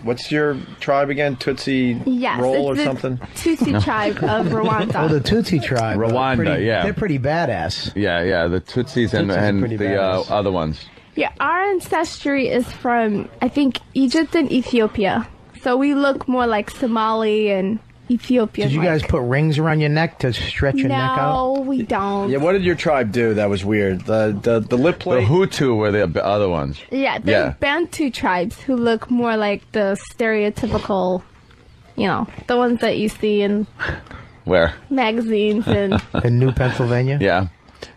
what's your tribe again? Tutsi roll or something? Tutsi tribe of Rwanda. Oh, the Tutsi tribe. Rwanda, yeah. They're pretty badass. Yeah, the Tutsis and the other ones. Yeah, our ancestry is from, I think, Egypt and Ethiopia. So we look more like Somali and Ethiopian. Did you guys put rings around your neck to stretch your neck out? No, we don't. Yeah, what did your tribe do that was weird? The lip plate? The Hutu were the other ones. Yeah, they're Bantu tribes who look more like the stereotypical, the ones that you see in Where? magazines and... In New Pennsylvania? Yeah.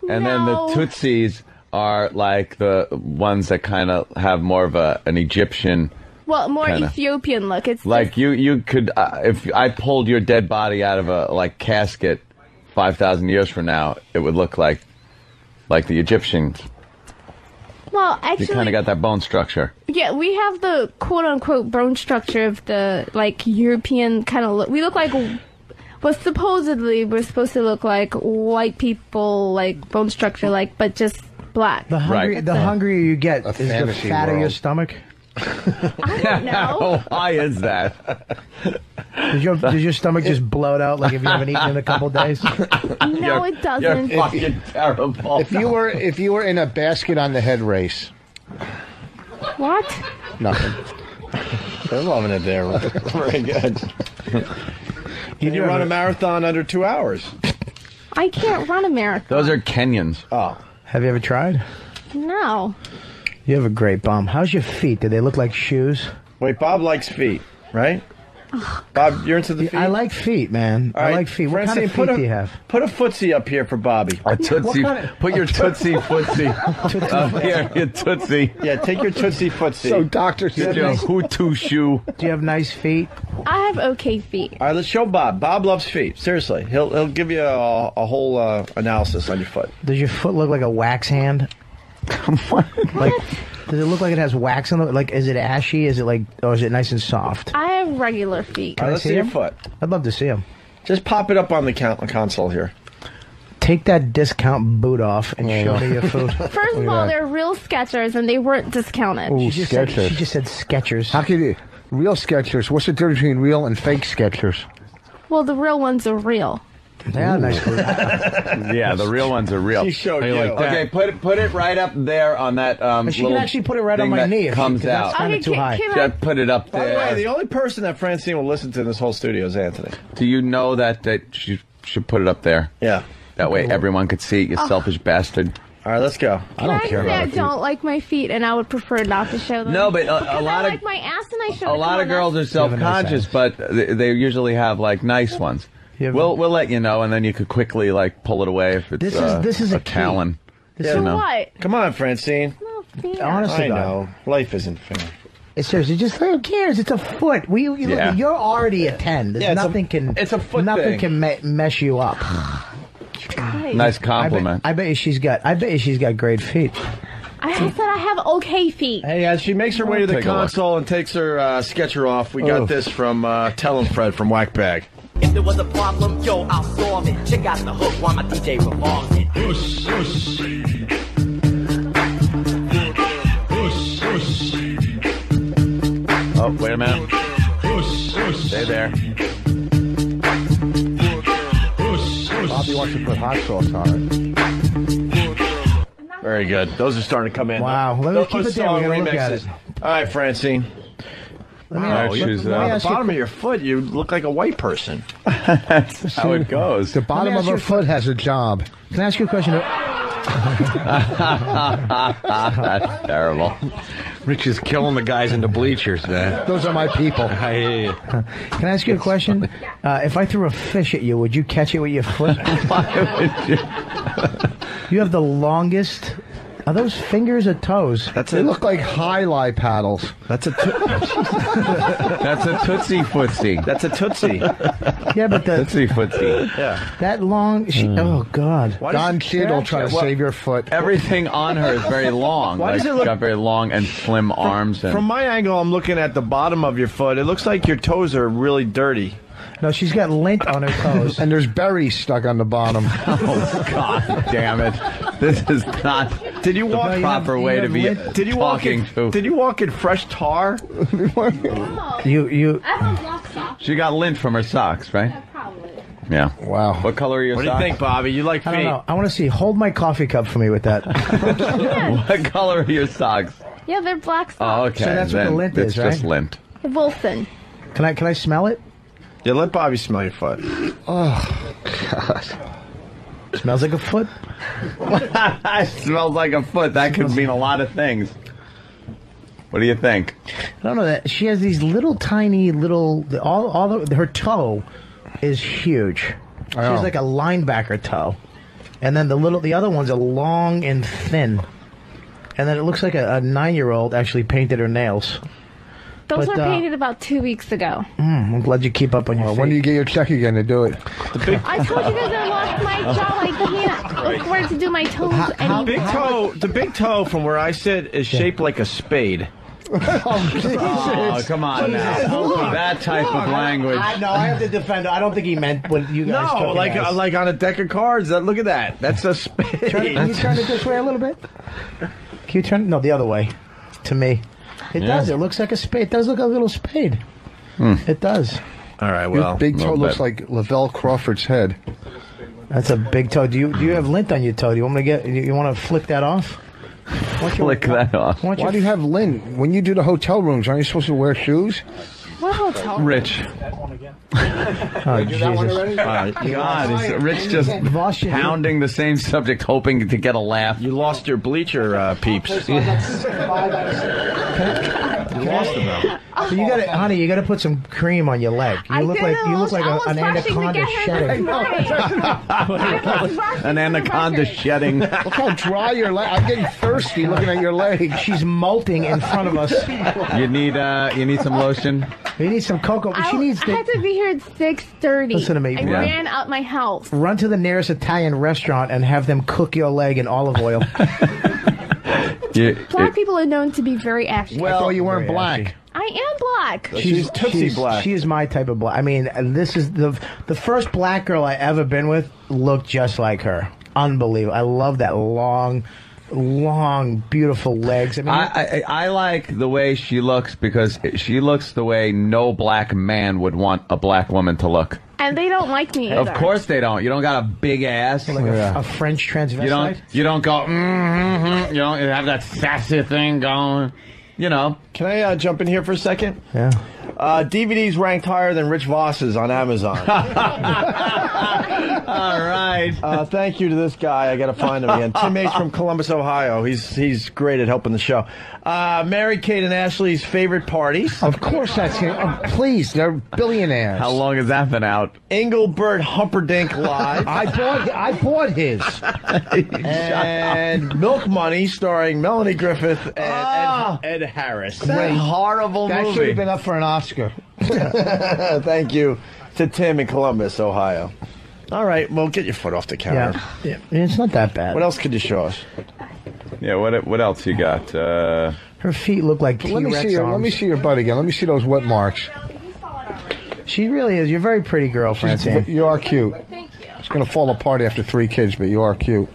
And then the Tutsis are like the ones that kind of have more of an Egyptian... Well, more kinda. Ethiopian look. It's like you could if I pulled your dead body out of a casket 5,000 years from now, it would look like the Egyptians. Well, actually, you kind of got that bone structure. Yeah, we have the quote unquote bone structure of the European kind of look. We look like supposedly we're supposed to look like white people, like bone structure, but just black. The hungrier you get, is the fatter your stomach? I don't know. Why is that? Does your stomach just bloat out like if you haven't eaten in a couple days? No, it doesn't. You're fucking terrible. If you were in a basket on the head race. What? Nothing. They're loving it there. Very good. You run a marathon under 2 hours. I can't run a marathon. Those are Kenyans. Oh. Have you ever tried? No. You have a great bum. How's your feet? Do they look like shoes? Wait, Bob likes feet, right? Bob, you're into the feet? I like feet, man. All right, I like feet. What kind of feet do you have? Put a footsie up here for Bobby. A tootsie. Put your tootsie footsie up here. Your tootsie. Yeah, take your tootsie footsie. So, doctor, get your Hutu shoe. Do you have nice feet? I have okay feet. All right, let's show Bob. Bob loves feet. Seriously, he'll give you a whole analysis on your foot. Does your foot look like a wax hand? Like, does it look like it has wax on it? Like, is it ashy? Is it or is it nice and soft? I have regular feet. All right, let's see your foot. I'd love to see them. Just pop it up on the console here. Take that discount boot off and show me your foot. First of all, they're real Skechers and they weren't discounted. Ooh, she just said Skechers. How can you? Real Skechers. What's the difference between real and fake Skechers? Well, the real ones are real. Yeah, nice foot. Yeah, the real ones are real. She showed you. Like okay, put it right up there on that. She can actually put it right on my knee. Comes that's out. kind of too high. Just put it up By there. the way, the only person that Francine will listen to in this whole studio is Anthony. Do you know that she should put it up there? Yeah. That way everyone could see it, you selfish bastard. All right, let's go. I don't care about I don't like my feet, and I would prefer not to show them. No, but a lot I of like my ass, and I show a lot of girls are self-conscious, but they usually have nice ones. We'll let you know, and then you could quickly pull it away if it's this is a talon. What? Come on, Francine. No, honestly, I know life isn't fair. It's seriously just who cares? It's a foot. You're already a 10. It's a foot. Nothing can mess you up. Nice compliment. I bet you she's got great feet. I said I have okay feet. Hey, as she makes her way to the console and takes her Sketcher off, we got this from Tell 'em Fred from Whack Bag. If there was a problem, yo, I'll solve it. Check out the hook while my DJ revolves it. Oh, wait a minute. Stay there. Bobby wants to put hot sauce on it. Very good. Those are starting to come in. Wow. Let me keep it there. We're going to look at it. All right, Francine. Wow, At the bottom of your foot, you look like a white person. That's how it goes. The bottom of her foot has a job. Can I ask you a question? That's terrible. Rich is killing the guys in the bleachers, man. Those are my people. I hear you. Can I ask you a question? If I threw a fish at you, would you catch it with your foot? Why would you? You have the longest. Are those fingers or toes? They look like highlight paddles. That's a That's a Tootsie Footsie. That's a Tootsie. Yeah, but the Tootsie Footsie. Yeah. that long. Oh God. Don Cheadle trying to save your foot. Everything on her is very long. Why does it look- got very long and slim arms. And From my angle, I'm looking at the bottom of your foot. It looks like your toes are really dirty. No, she's got lint on her toes. And there's berries stuck on the bottom. oh God damn it! This is not. Did you walk the proper way to be Did you walk talking in, to? Did you walk in fresh tar? You. I have black socks. She got lint from her socks, right? Yeah, probably. Yeah. Wow. What color are your What do you socks? think, Bobby? You like feet? I don't know. I want to see. Hold my coffee cup for me with that. What color are your socks? Yeah, they're black socks. Oh, okay. So that's what the Then lint it's is, right? just lint. They're Wilson. Can I smell it? Yeah, let Bobby smell your foot. Oh, God. Smells like a foot. It smells like a foot. That could mean a lot of things. What do you think? I don't know that she has these little tiny little. Her toe is huge. She has like a linebacker toe, and then the other ones are long and thin, and then it looks like a 9-year-old actually painted her nails. Those But, were painted about 2 weeks ago. I'm glad you keep up on your feet. When do you get your check again to do it? I told you guys I lost my jaw. I can't afford to do my toes anymore. The big toe from where I sit is shaped like a spade. Oh, come on now. That type of language. I have to defend her. I don't think he meant what you guys took No, it as. like on a deck of cards. Look at that. That's a spade. Can you turn it this way a little bit? Can you turn it? No, the other way. To me. It does. It looks like a spade. It does look like a little spade. It does. All right, Your big toe looks like Lavelle Crawford's head. That's a big toe. Do you have lint on your toe? Do you want me to get? You want to flick that off? Flick that off. Why do you have lint? When you do the hotel rooms, aren't you supposed to wear shoes? What hotel? Rich. Oh, Jesus. God, is Rich just pounding the same subject, hoping to get a laugh? You lost your bleacher peeps. You lost them, though. So you got to, honey, you got to put some cream on your leg. You look like an anaconda shedding. An anaconda shedding. Look how dry your leg. I'm getting thirsty looking at your leg. She's molting in front of us. You need some lotion. You need some cocoa. She needs I had to be here at 6:30. Listen to me. I ran out my house. Run to the nearest Italian restaurant and have them cook your leg in olive oil. Black people are known to be very ashy. I thought you weren't black. I am black. She's Tootsie Black. She is my type of black. I mean, this is the first black girl I ever been with looked just like her. Unbelievable. I love that long, beautiful legs. I mean, I like the way she looks because she looks the way no black man would want a black woman to look. And they don't like me either. Of course they don't. You don't got a big ass. like a French transvestite. You don't go. You don't have that sassy thing going. You know. Can I jump in here for a second? Yeah. DVDs ranked higher than Rich Voss's on Amazon. All right. Thank you to this guy. I got to find him again. Tim H. from Columbus, Ohio. He's great at helping the show. Mary Kate and Ashley's favorite parties. Of course that's him. Oh, please, they're billionaires. How long has that been out? Engelbert Humperdinck Live. I bought his. And Milk Money, starring Melanie Griffith and Ed Harris. That horrible That movie. should have been up for an Oscar. Thank you to Tim in Columbus, Ohio. All right, well, get your foot off the counter. Yeah. It's not that bad. What else could you show us? Yeah, what else you got? Her feet look like T-Rex Let me see your butt again. Let me see those wet marks. She really is. You're a very pretty girl, Francine. You are cute. Thank you. It's going to fall apart after 3 kids, but you are cute.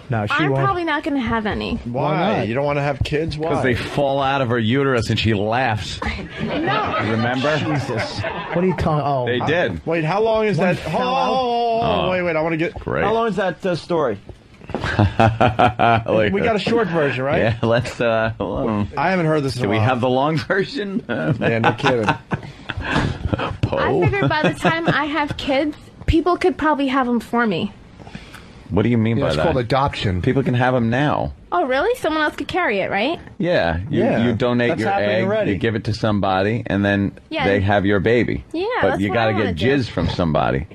No, she I'm won't. probably not going to have any. Why? You don't want to have kids? Why? Because they fall out of her uterus and she laughs. No. Remember? Jesus. What are you talking? Oh, They did. Wait, how long is that? fell out? Oh, wait, I want to get. Great. How long is that story? We got a short version, right? Yeah, let's. I haven't heard this in Do a we while. have the long version? Yeah, no kidding. I figured by the time I have kids, people could probably have them for me. What do you mean by it's that? called adoption. People can have them now. Oh, really? Someone else could carry it, right? Yeah, you donate That's your happening egg, already. you give it to somebody, and then Yeah. they have your baby. Yeah, but that's you what got I to wanna get do. jizz from somebody.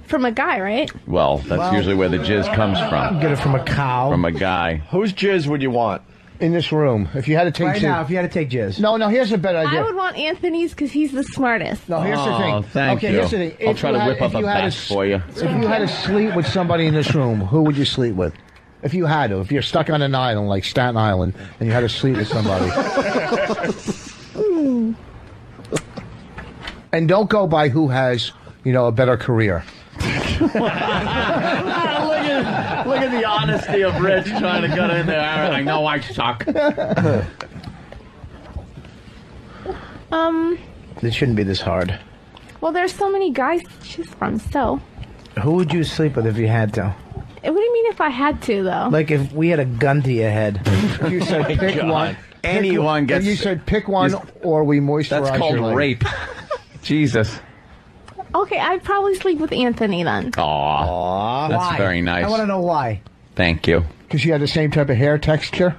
From a guy, right? Well, that's usually where the jizz comes from. Get it from a cow. From a guy. Whose jizz would you want? In this room, if you had to take Right now, if you had to take jizz. No, here's a better idea. I would want Anthony's because he's the smartest. No, here's the thing. Oh, thank okay, you. here's the thing. I'll If try you to had- whip up if a you had batch for you. If you had to sleep with somebody in this room, who would you sleep with? If you had to, if you're stuck on an island like Staten Island and you had to sleep with somebody, and don't go by who has, a better career. Look at the honesty of Rich trying to get in there. I know I suck. It shouldn't be this hard. Well, there's so many guys to choose from, so. Who would you sleep with if you had to? What do you mean if I had to, though? Like if we had a gun to your head. If you said pick one, Anyone if gets. you said pick one, or we moisturize. That's called your leg. rape. Jesus. Okay, I'd probably sleep with Anthony then. Aw, that's Why? very nice. I want to know why. Thank you. Because you had the same type of hair texture.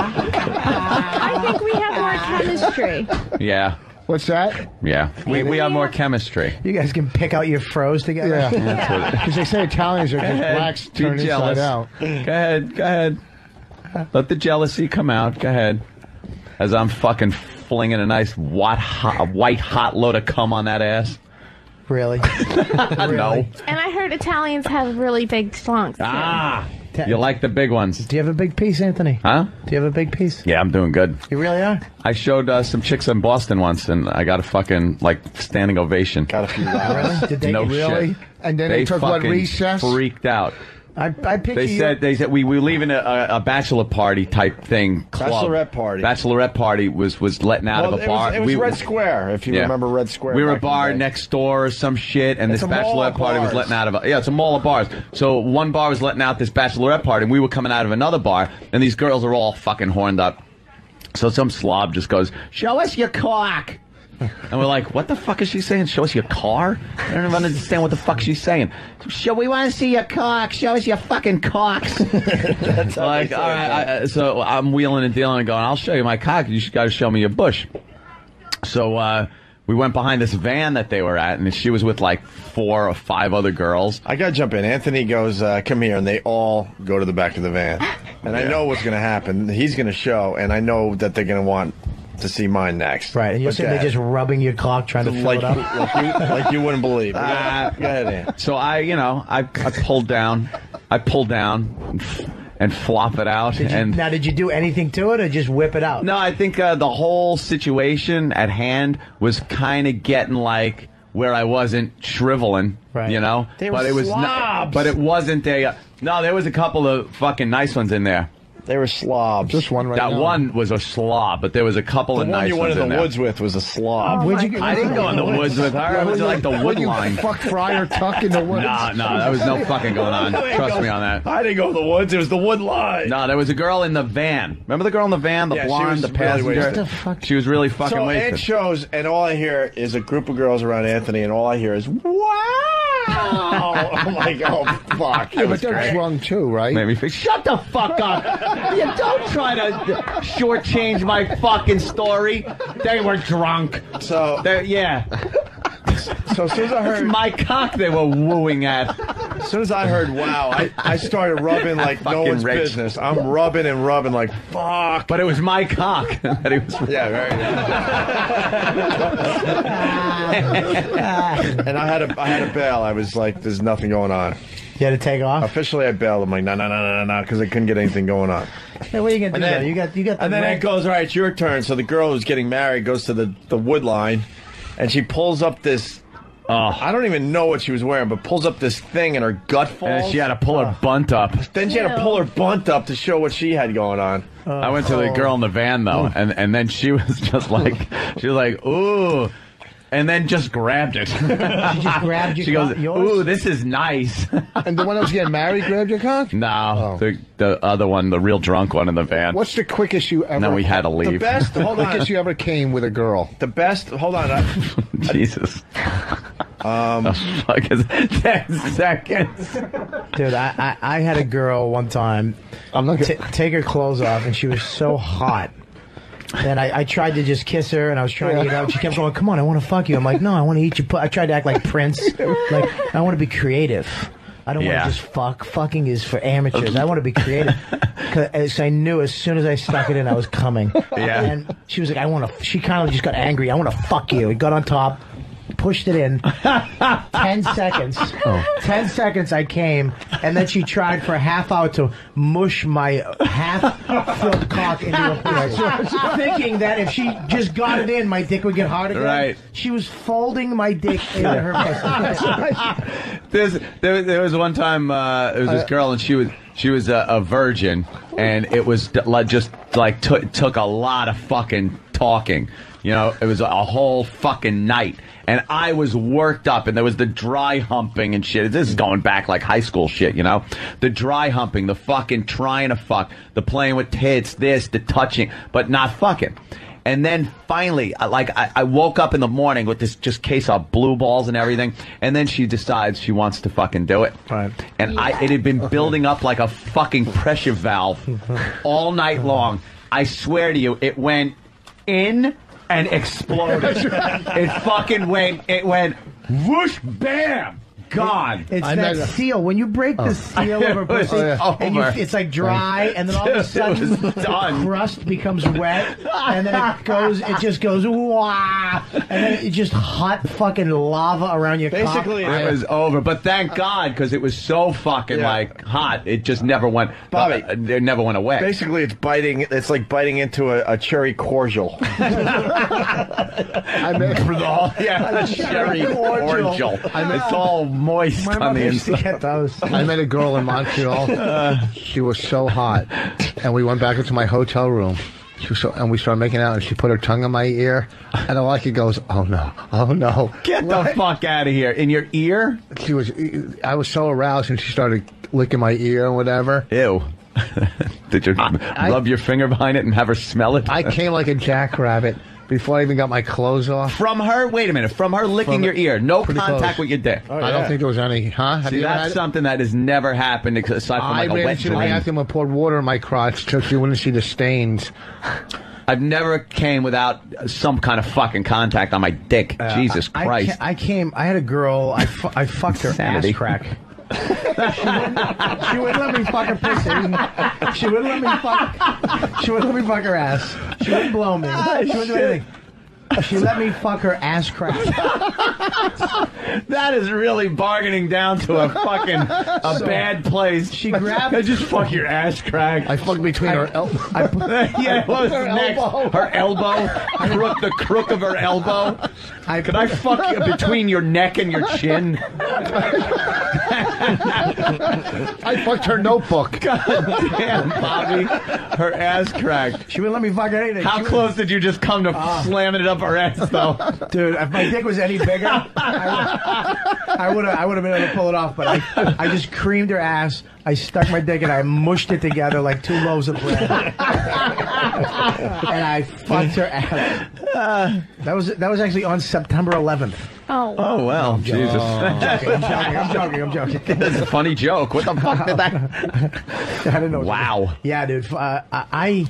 I think we have more chemistry. Yeah. What's that? Yeah. We have more chemistry. You guys can pick out your froze together. Yeah. Because they say Italians are just blacks Be turned jealous. inside out. Go ahead. Let the jealousy come out. Go ahead. As I'm fucking flinging a nice white hot load of cum on that ass. Really? No. And I heard Italians have really big schlonks. Ah. You like the big ones. Do you have a big piece, Anthony? Huh? Do you have a big piece? Yeah, I'm doing good. You really are? I showed some chicks in Boston once, and I got a fucking, standing ovation. Got a few Really? Did they No really? shit. And then they took what, fucking recess? freaked out. I picture They said we were leaving a bachelor party type thing. Club. Bachelorette party was letting out of a bar. It was Red Square, if you remember Red Square. We were a back in bar the day. next door or some shit, and It's this a mall bachelorette of party was bars. letting out of it's a mall of bars. So one bar was letting out this bachelorette party, and we were coming out of another bar, and these girls are all fucking horned up. So some slob just goes, "Show us your cock." And we're like, what the fuck is she saying? Show us your car? I don't even understand what the fuck she's saying. We want to see your cock. Show us your fucking cocks. That's how Like, they say all right. So I'm wheeling and dealing and going, I'll show you my cock. You got to show me your bush. So we went behind this van that they were at, and she was with like 4 or 5 other girls. I gotta jump in. Anthony goes, come here, and they all go to the back of the van. And I know what's gonna happen. He's gonna show, and I know that they're gonna want to see mine next. Right, and you're But saying they're just rubbing your cock trying to fill like, it up? like you wouldn't believe. Go ahead, Ann. So I pulled down and flop it out. Now, did you do anything to it or just whip it out? No, I think the whole situation at hand was kind of getting like where I wasn't shriveling, Right. you know. They were but it was slobs. but it wasn't a. No, there was a couple of fucking nice ones in there. They were slobs. Just one right That now. one was a slob, but there was a couple The of one nice you went ones in in the there. woods with was a slob. Where'd you get I didn't go in the woods with her. I was like the wood line. Fuck Friar Tuck in the woods. No, there was no fucking going on. Trust me on that. I didn't go in the woods. It was the wood line. No, there was a girl in the van. Remember the girl in the van, the Yeah, she blonde, was the really passenger? wasted. What the fuck? She was really fucking So wasted. Ed shows, and all I hear is a group of girls around Anthony, and all I hear is, wow! I'm like, oh, fuck. Yeah, but they're drunk too, right? Maybe shut the fuck up. You don't try to shortchange my fucking story. They were drunk. So, Yeah. so as soon as I It's heard, my cock they were wooing at. as soon as I heard, wow, I started rubbing like no Fucking one's Rich. business. I'm rubbing and rubbing like, fuck. But it was my cock that he was. Yeah, very nice. And I had a bail. I was like, there's nothing going on. You had to take off? Officially, I bailed. I'm like, no, because I couldn't get anything going on. Hey, what are you going to do? And then- though? You got the And then red- it goes, all right, it's your turn. So the girl who's getting married goes to the wood line, and she pulls up this. I don't even know what she was wearing, but pulls up this thing, and her gut falls. And she had to pull her bunt up. Then she had to pull her bunt up to show what she had going on. I went to the girl in the van though, and then she was just like, ooh. and then just grabbed it. She just grabbed your She goes, cock, yours? "Ooh, this is nice." And the one that was getting married grabbed your cock? No, the other one, the real drunk one in the van. What's the quickest you ever... And then we had to leave. The best, hold on. Quickest you ever came with a girl? The best, hold on. Jesus. The fuck is 10 seconds? Dude, I had a girl one time. I'm not take her clothes off, and she was so hot. And I tried to just kiss her, and I was trying to eat out. She kept going, "Come on, I want to fuck you." I'm like, "No, I want to eat your." I tried to act like Prince. Like, I want to be creative. I don't want to just fuck. Fucking is for amateurs. I want to be creative. Because I knew as soon as I stuck it in, I was coming. Yeah. And she was like, "I want to." She kind of just got angry. "I want to fuck you." He got on top. Pushed it in. 10 seconds. 10 seconds I came, and then she tried for a half hour to mush my half-filled cock into a penis, thinking that if she just got it in, my dick would get hard again. Right. She was folding my dick into her pussy. There was one time there was this girl, and she was a virgin, and it was just like took a lot of fucking talking. You know, it was a whole fucking night. And I was worked up, and there was the dry humping and shit. This is going back like high school shit, you know? The dry humping, the fucking trying to fuck, the playing with tits, this, the touching, but not fucking. And then finally, I woke up in the morning with this just case of blue balls and everything, and then she decides she wants to fucking do it. Right. And it had been building up like a fucking pressure valve all night long. I swear to you, it went in and exploded. It fucking went. It went whoosh, bam, gone. It's that seal. When you break the seal of her pussy, and it's like dry, and then all of a sudden the crust becomes wet, and then it just goes wah, and then it's just hot fucking lava around your cock. Basically, it was over. But thank God, because it was so fucking like hot, it just never went. Bobby, it never went away. Basically, it's biting. It's like biting into a cherry cordial. I met a cherry cordial. It's all moist on the inside. I met a girl in Montreal. She was so hot, and we went back into my hotel room. And we started making out, and she put her tongue in my ear, and all I could go is, "Oh no, oh no!" Get the fuck out of here! In your ear? I was so aroused, and she started licking my ear and whatever. Ew. Did you rub your finger behind it and have her smell it? I came like a jackrabbit before I even got my clothes off. From her? Wait a minute. From her licking your ear. No contact close. with your dick. I don't think there was any, huh? See, that's something that has never happened aside from like a wet dream. I asked him to pour water in my crotch so she wouldn't see the stains. I've never came without some kind of fucking contact on my dick. Jesus Christ. I had a girl, I fucked her ass crack. She wouldn't let me fuck her pussy. She wouldn't let me fuck her ass. She wouldn't blow me. She wouldn't do anything. She let me fuck her ass crack. That is really bargaining down to a fucking bad place. She grabbed. I just fuck your ass crack. I fucked between her elbow. Yeah, what was next? Her elbow. The crook of her elbow. Could I fuck you between your neck and your chin? I fucked her notebook. God damn, Bobby. Her ass cracked. She wouldn't let me fuck anything. How close did you just come to slamming it up her ass, though? Dude, if my dick was any bigger, I would have been able to pull it off, but I just creamed her ass. I stuck my dick and I mushed it together like 2 loaves of bread. And I fucked her ass. That was actually on September 11th. Oh well, Jesus. I'm joking. That's a funny joke. What the fuck did that? I didn't know. Wow. Yeah, dude. I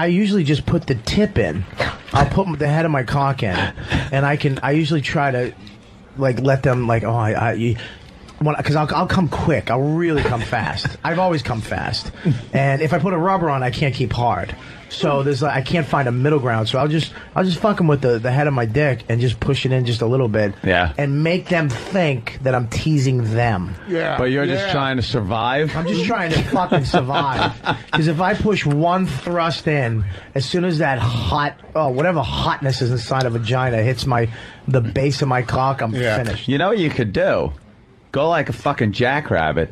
usually just put the tip in. I'll put the head of my cock in, and I usually try to like let them like because I'll come quick. I'll really come fast. I've always come fast, and if I put a rubber on, I can't keep hard. So I can't find a middle ground. So I'll just fuck them with the head of my dick and just push it in just a little bit. Yeah. And make them think that I'm teasing them. Yeah. But you're just trying to survive? I'm just trying to fucking survive. Because if I push one thrust in, as soon as that whatever hotness is inside a vagina hits the base of my cock, I'm finished. You know what you could do? Go like a fucking jackrabbit.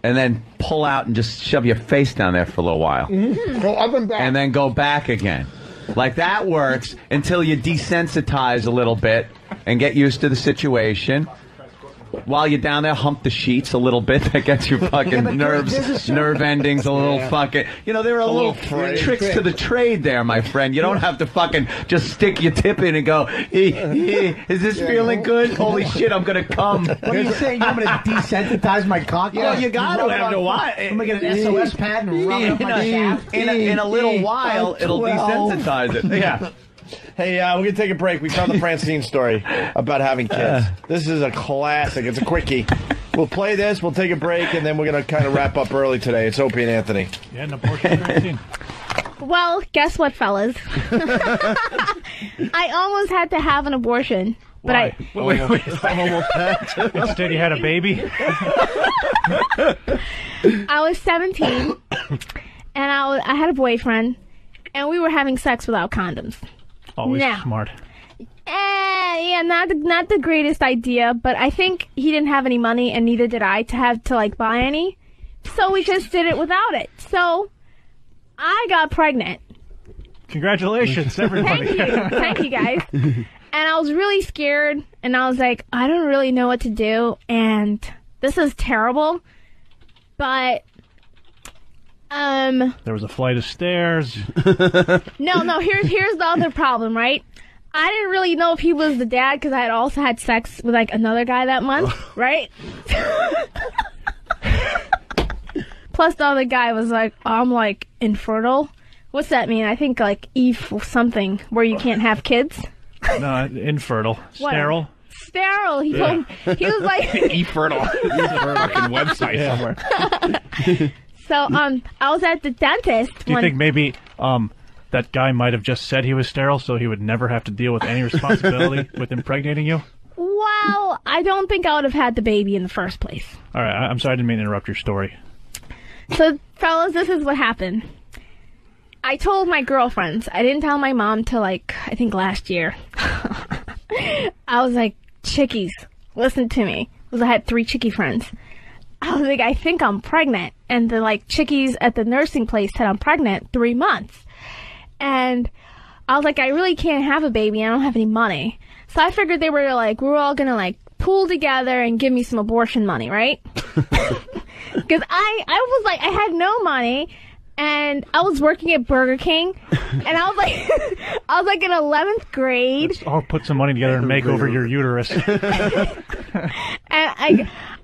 And then pull out and just shove your face down there for a little while. Go up and back. And then go back again. Like, that works until you desensitize a little bit and get used to the situation. While you're down there, hump the sheets a little bit. That gets your fucking nerve endings a little fucking... You know, there are little tricks to the trade there, my friend. You don't have to fucking just stick your tip in and go, is this feeling good? Holy shit, I'm going to come. What are you saying? You're going to desensitize my cock? Well, you got to have to what? I'm going to get an SOS pad and rub it up my shaft. In a little while, it'll desensitize it. Yeah. Hey, we're going to take a break. We found the Francine story about having kids. This is a classic. It's a quickie. We'll play this, we'll take a break, and then we're going to kind of wrap up early today. It's Opie and Anthony. Yeah, an abortion Francine. Well, guess what, fellas? I almost had to have an abortion. But Wait. Instead, you had a baby? I was 17, and I had a boyfriend, and we were having sex without condoms. Always smart. Yeah, not the greatest idea, but I think he didn't have any money, and neither did I, to have to, like, buy any. So we just did it without it. So I got pregnant. Congratulations, everybody. Thank you, guys. And I was really scared, and I was like, I don't really know what to do, and this is terrible, but... There was a flight of stairs. No, here's the other problem, right? I didn't really know if he was the dad because I had also had sex with, like, another guy that month, right? Plus, the other guy was like, I'm, like, infertile. What's that mean? I think, like, something where you can't have kids. No, infertile. Sterile. Sterile. He told me. He was like... Efertile. Fucking website somewhere. So, I was at the dentist. Do you think maybe that guy might have just said he was sterile so he would never have to deal with any responsibility with impregnating you? Well, I don't think I would have had the baby in the first place. All right, I'm sorry, I didn't mean to interrupt your story. So, fellas, this is what happened. I told my girlfriends. I didn't tell my mom till, like, I think last year. I was like, chickies, listen to me. Because I had 3 chickie friends. I was like, I think I'm pregnant. And the, like, chickies at the nursing place said I'm pregnant 3 months. And I was like, I really can't have a baby. I don't have any money. So I figured they were like, we're all going to, like, pool together and give me some abortion money, right? Because I was like, I had no money. And I was working at Burger King. And I was like, in 11th grade. Let's all put some money together and make over your uterus. And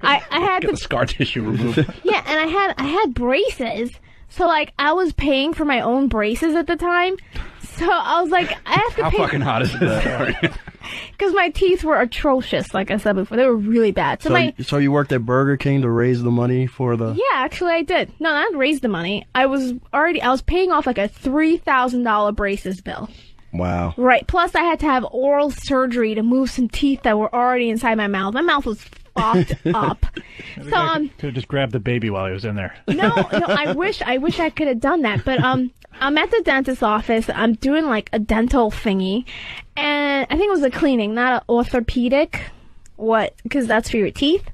I had get the scar tissue removed. Yeah, and I had braces. So, like, I was paying for my own braces at the time. So I was like, I have to How pay. How fucking hot is this? Because my teeth were atrocious, like I said before. They were really bad. So you worked at Burger King to raise the money for the... Yeah, actually I did. No, not raise the money. I was paying off like a $3,000 braces bill. Wow. Right. Plus I had to have oral surgery to move some teeth that were already inside my mouth. My mouth was fucked up. So could have just grabbed the baby while he was in there. No, I wish I could have done that. But I'm at the dentist's office. I'm doing like a dental thingy, and I think it was a cleaning, not an orthopedic. What? Because that's for your teeth.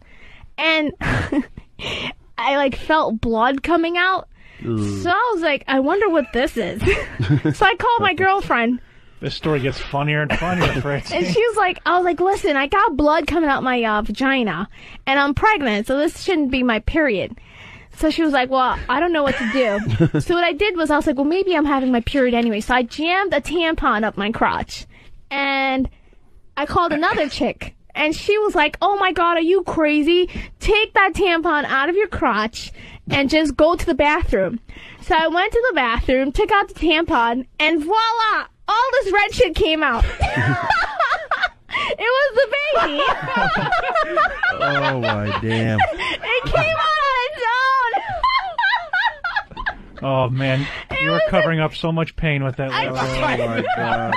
And I like felt blood coming out. Ooh. So I was like, I wonder what this is. So I called my girlfriend. This story gets funnier and funnier, Francine. And she was like, I was like, listen, I got blood coming out my vagina, and I'm pregnant, so this shouldn't be my period. So she was like, well, I don't know what to do. So what I did was I was like, well, maybe I'm having my period anyway. So I jammed a tampon up my crotch, and I called another chick, and she was like, oh my God, are you crazy? Take that tampon out of your crotch and just go to the bathroom. So I went to the bathroom, took out the tampon, and voila! All this red shit came out. It was the baby. Oh, my damn. It came out on its own. Oh, man. You were covering up so much pain with that. Oh, my God.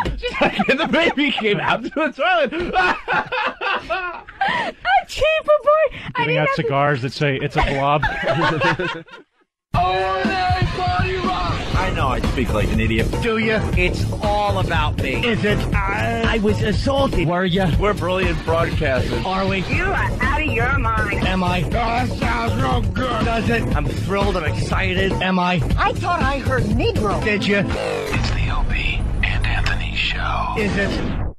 And the baby came out to the toilet. A cheaper boy. Giving out cigars that say, it's a blob. I know I speak like an idiot. Do you? It's all about me. Is it? I was assaulted. Were you? We're brilliant broadcasters. Are we? You are out of your mind. Am I? Oh, that sounds real good. Does it? I'm thrilled and excited. Am I? I thought I heard Negro. Did you? It's the Opie Show. Is it? All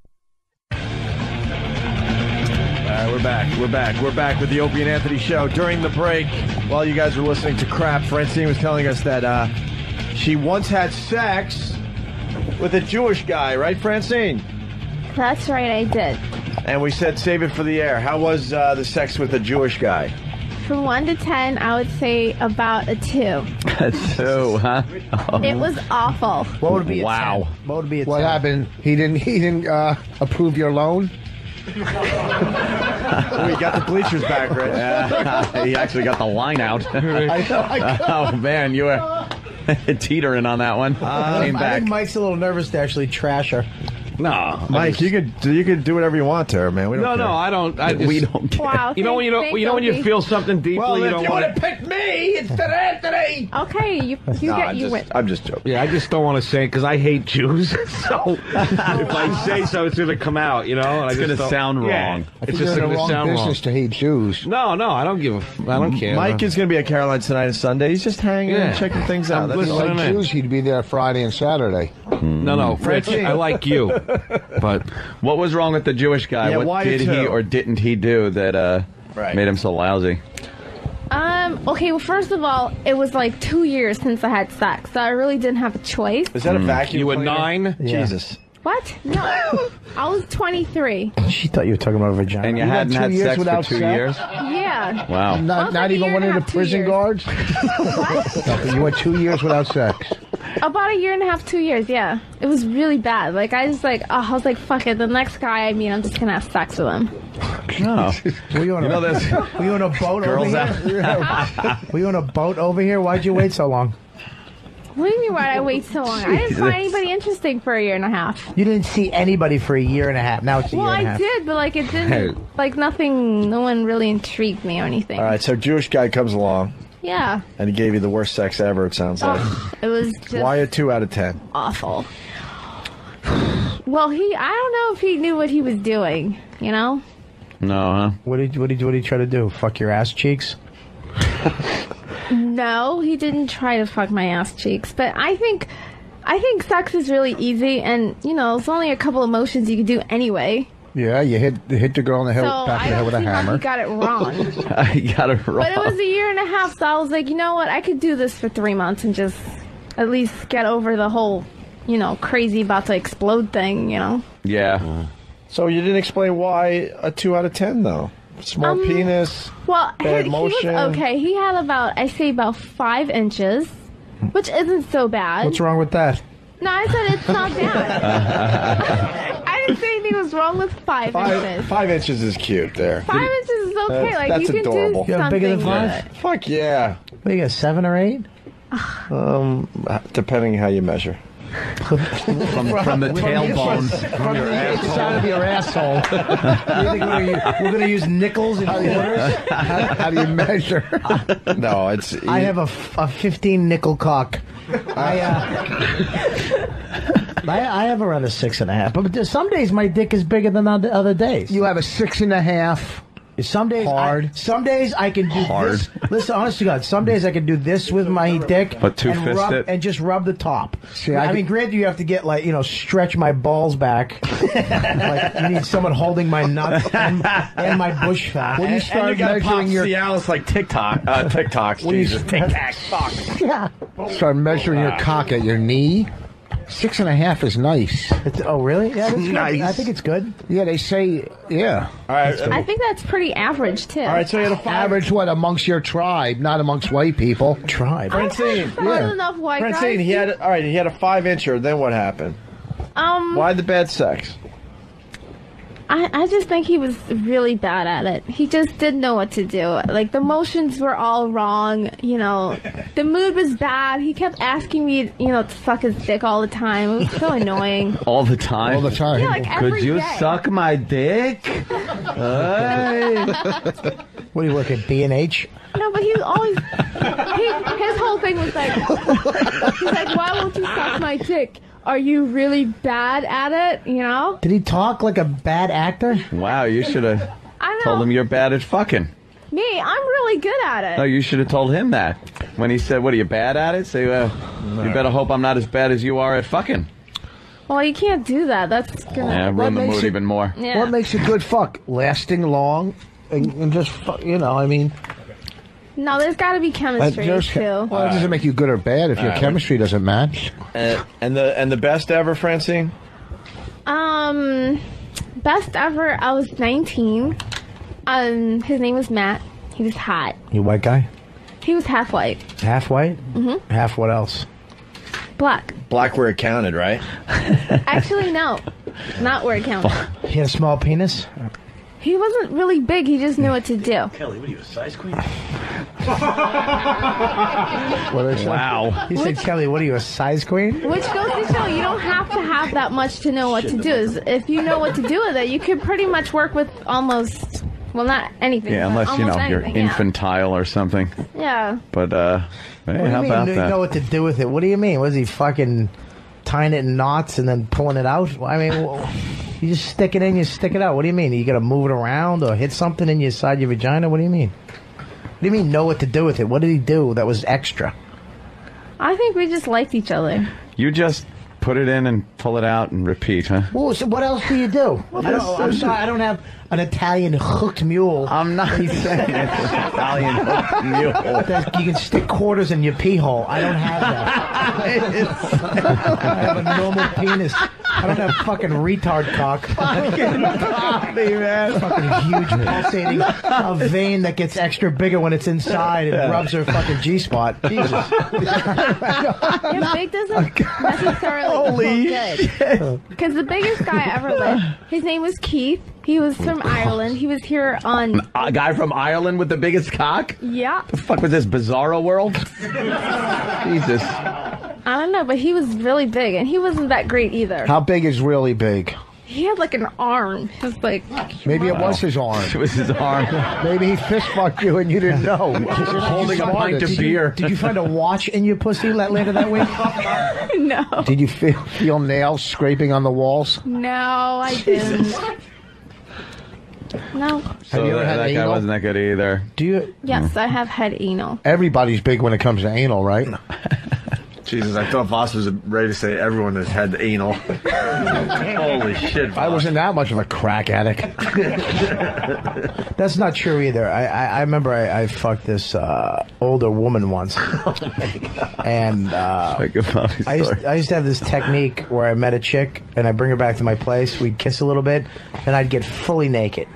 right, we're back. We're back with the Opie and Anthony Show. During the break, while you guys were listening to crap, Francine was telling us that she once had sex with a Jewish guy, right, Francine? That's right, I did. And we said save it for the air. How was the sex with a Jewish guy? From 1 to 10, I would say about a 2. A 2, huh? Oh. It was awful. What would be a 10? Wow. What would be a 10? What happened? He didn't approve your loan? Oh, he got the bleachers back, right? Yeah, he actually got the line out. Oh, man, you were teetering on that one. Came I back. think Mike's a little nervous to actually trash her. No, Mike, you could do whatever you want to her, man. We don't care. No, I don't. We don't care. Wow. You know when you feel something deeply, Well, you if don't you want would have picked me instead of Anthony. Okay, you win. I'm just joking. Yeah, I just don't want to say it because I hate Jews. So if I say so, it's going to come out, you know. And It's going to sound wrong. It's just going to sound wrong. Business to hate Jews. No, I don't I don't care. Mike is going to be at Caroline's tonight and Sunday. He's just hanging and checking things out. I'm If he listening liked in. Jews, he'd be there Friday and Saturday. No, Fritz, I like you. But What was wrong with the Jewish guy? Yeah, what why did you he two? or didn't he do that made him so lousy? Okay, well, first of all, it was like 2 years since I had sex, so I really didn't have a choice. Is that a vacuum? you were cleaner? 9? Yeah. Jesus. What? No. I was 23. She thought you were talking about a vagina. And you got hadn't 2 had years sex for without 2 sex? years? Yeah. Wow. Not like a even year one and of a the half, 2 prison years. guards? What? No, but you went 2 years without sex. About a year and a half, 2 years, yeah. It was really bad. Like, I was like, fuck it. The next guy I meet, I'm just gonna have sex with him. No. Were you on a boat over Girls here? Were you on a boat over here? Why'd you wait so long? What do you mean, why did I wait so long? I didn't find anybody interesting for a year and a half. You didn't see anybody for a year and a half. Now it's a Well, year and a I half. did, but like it didn't, like nothing, no one really intrigued me or anything. All right, so Jewish guy comes along Yeah. and he gave you the worst sex ever, it sounds like. It was just Why a 2 out of 10? awful. Well, I don't know if he knew what he was doing, you know? No, huh? What did he try to do? Fuck your ass cheeks? No, he didn't try to fuck my ass cheeks, but I think sex is really easy, and you know, it's only a couple of motions you can do anyway. Yeah, you hit the girl in the head, So back of I the head don't with a see how hammer. he got it wrong. I got it wrong. But it was a year and a half, so I was like, you know what? I could do this for 3 months and just at least get over the whole, you know, crazy about to explode thing, you know? Yeah. So you didn't explain why a 2 out of 10, though. Small penis. Well, Bad he was motion. okay. He had about 5 inches, which isn't so bad. What's wrong with that? No, I said it's not bad. I didn't say anything was wrong with 5 inches. 5 inches is cute there. 5 inches is okay. Like That's you can adorable. do You have something bigger than with 5? it. Fuck yeah. What, you got 7 or 8? Depending how you measure. From the tailbone. From the inside of your asshole. You think we're going to use nickels and quarters? How do you measure? No, it's. I have a 15 nickel cock. I have around a 6.5, but some days my dick is bigger than other days. You have a 6.5. Some days, Hard. some days I can do Hard. this. Listen, honest to God, some days I can do this with my dick, But two-fist rub, it? and just rub the top. See, I mean, granted, you have to get stretch my balls back. Like you need someone holding my nuts and my bush fat. When you start measuring your Cialis like TikToks. When you Jesus. start- Fuck. Yeah. start measuring your cock at your knee, 6.5 is nice. Oh, really? Yeah, that's good. Nice. I think it's good. Yeah, they say, yeah. All right. I think that's pretty average too. All right, so you had a 5. Average what amongst your tribe, not amongst white people. Tribe. Francine. Well, enough white Francine, guys. he had a 5-incher. Then what happened? Why the bad sex? I just think he was really bad at it. He just didn't know what to do. Like, the motions were all wrong, you know. The mood was bad. He kept asking me, to suck his dick all the time. It was so annoying. All the time? All the time. Yeah, like every Could you day. suck my dick? Hey. What do you work at, B&H? No, but he was always... his whole thing was like... He's like, why won't you suck my dick? Are you really bad at it, you know? Did he talk like a bad actor? Wow, you should have I know. told him you're bad at fucking. Me, I'm really good at it. No, you should have told him that. When he said, what, are you bad at it? Say, you better hope I'm not as bad as you are at fucking. Well, you can't do that. That's gonna ruin the mood even more. Yeah. What makes a good fuck? Lasting long and just, I mean... No, there's got to be chemistry, too. Well, it doesn't make you good or bad if your chemistry doesn't match. And the best ever, Francine? Best ever, I was 19. His name was Matt. He was hot. You white guy? He was half white. Half white? Mm-hmm. Half what else? Black. Black where it counted, right? Actually, no. Not where it counted. He had a small penis? He wasn't really big. He just knew what to do. Kelly, what are you, a size queen? Wow. He said, Kelly, what are you, a size queen? Which goes to show you don't have to have that much to know what to do. If you know what to do with it, you can pretty much work with almost, well, not anything. Yeah, unless, almost you're anything, infantile or something. Yeah. But, What hey, do you how mean about you that? know what to do with it? What do you mean? Was he fucking tying it in knots and then pulling it out? Well, I mean, you just stick it in, you stick it out. What do you mean? You got to move it around or hit something inside your vagina? What do you mean? What do you mean know what to do with it? What did he do that was extra? I think we just liked each other. You just put it in and pull it out and repeat, huh? Well, so what else do you do? I'm sorry, I don't have an Italian hooked mule. I'm not saying it's an Italian hooked mule. That you can stick quarters in your pee hole. I don't have that. I have a normal penis. I don't have fucking retard cock. Fucking coffee, man. Fucking huge pulsating a vein that gets extra bigger when it's inside and rubs her fucking G-spot. Jesus. Yeah, big doesn't necessarily equal good. Because the biggest guy I ever lived, his name was Keith. He was from Ireland. He was here on... A guy from Ireland with the biggest cock? Yeah. The fuck was this, Bizarro World? Jesus. I don't know, but he was really big, and he wasn't that great either. How big is really big? He had like an arm. It was like... Maybe it was his arm. It was his arm. Maybe he fist fucked you and you didn't know. Holding a pint of beer. Did you find a watch in your pussy later that week? No. Did you feel nails scraping on the walls? No, I didn't. No. So you ever had that guy anal? wasn't that good either. Do you? Yes, I have had anal. Everybody's big when it comes to anal, right? Jesus, I thought Voss was ready to say everyone has had anal. Holy shit, Voss. I wasn't that much of a crack addict. That's not true either. I remember I fucked this older woman once. And I used to have this technique where I met a chick and I bring her back to my place. We'd kiss a little bit and I'd get fully naked.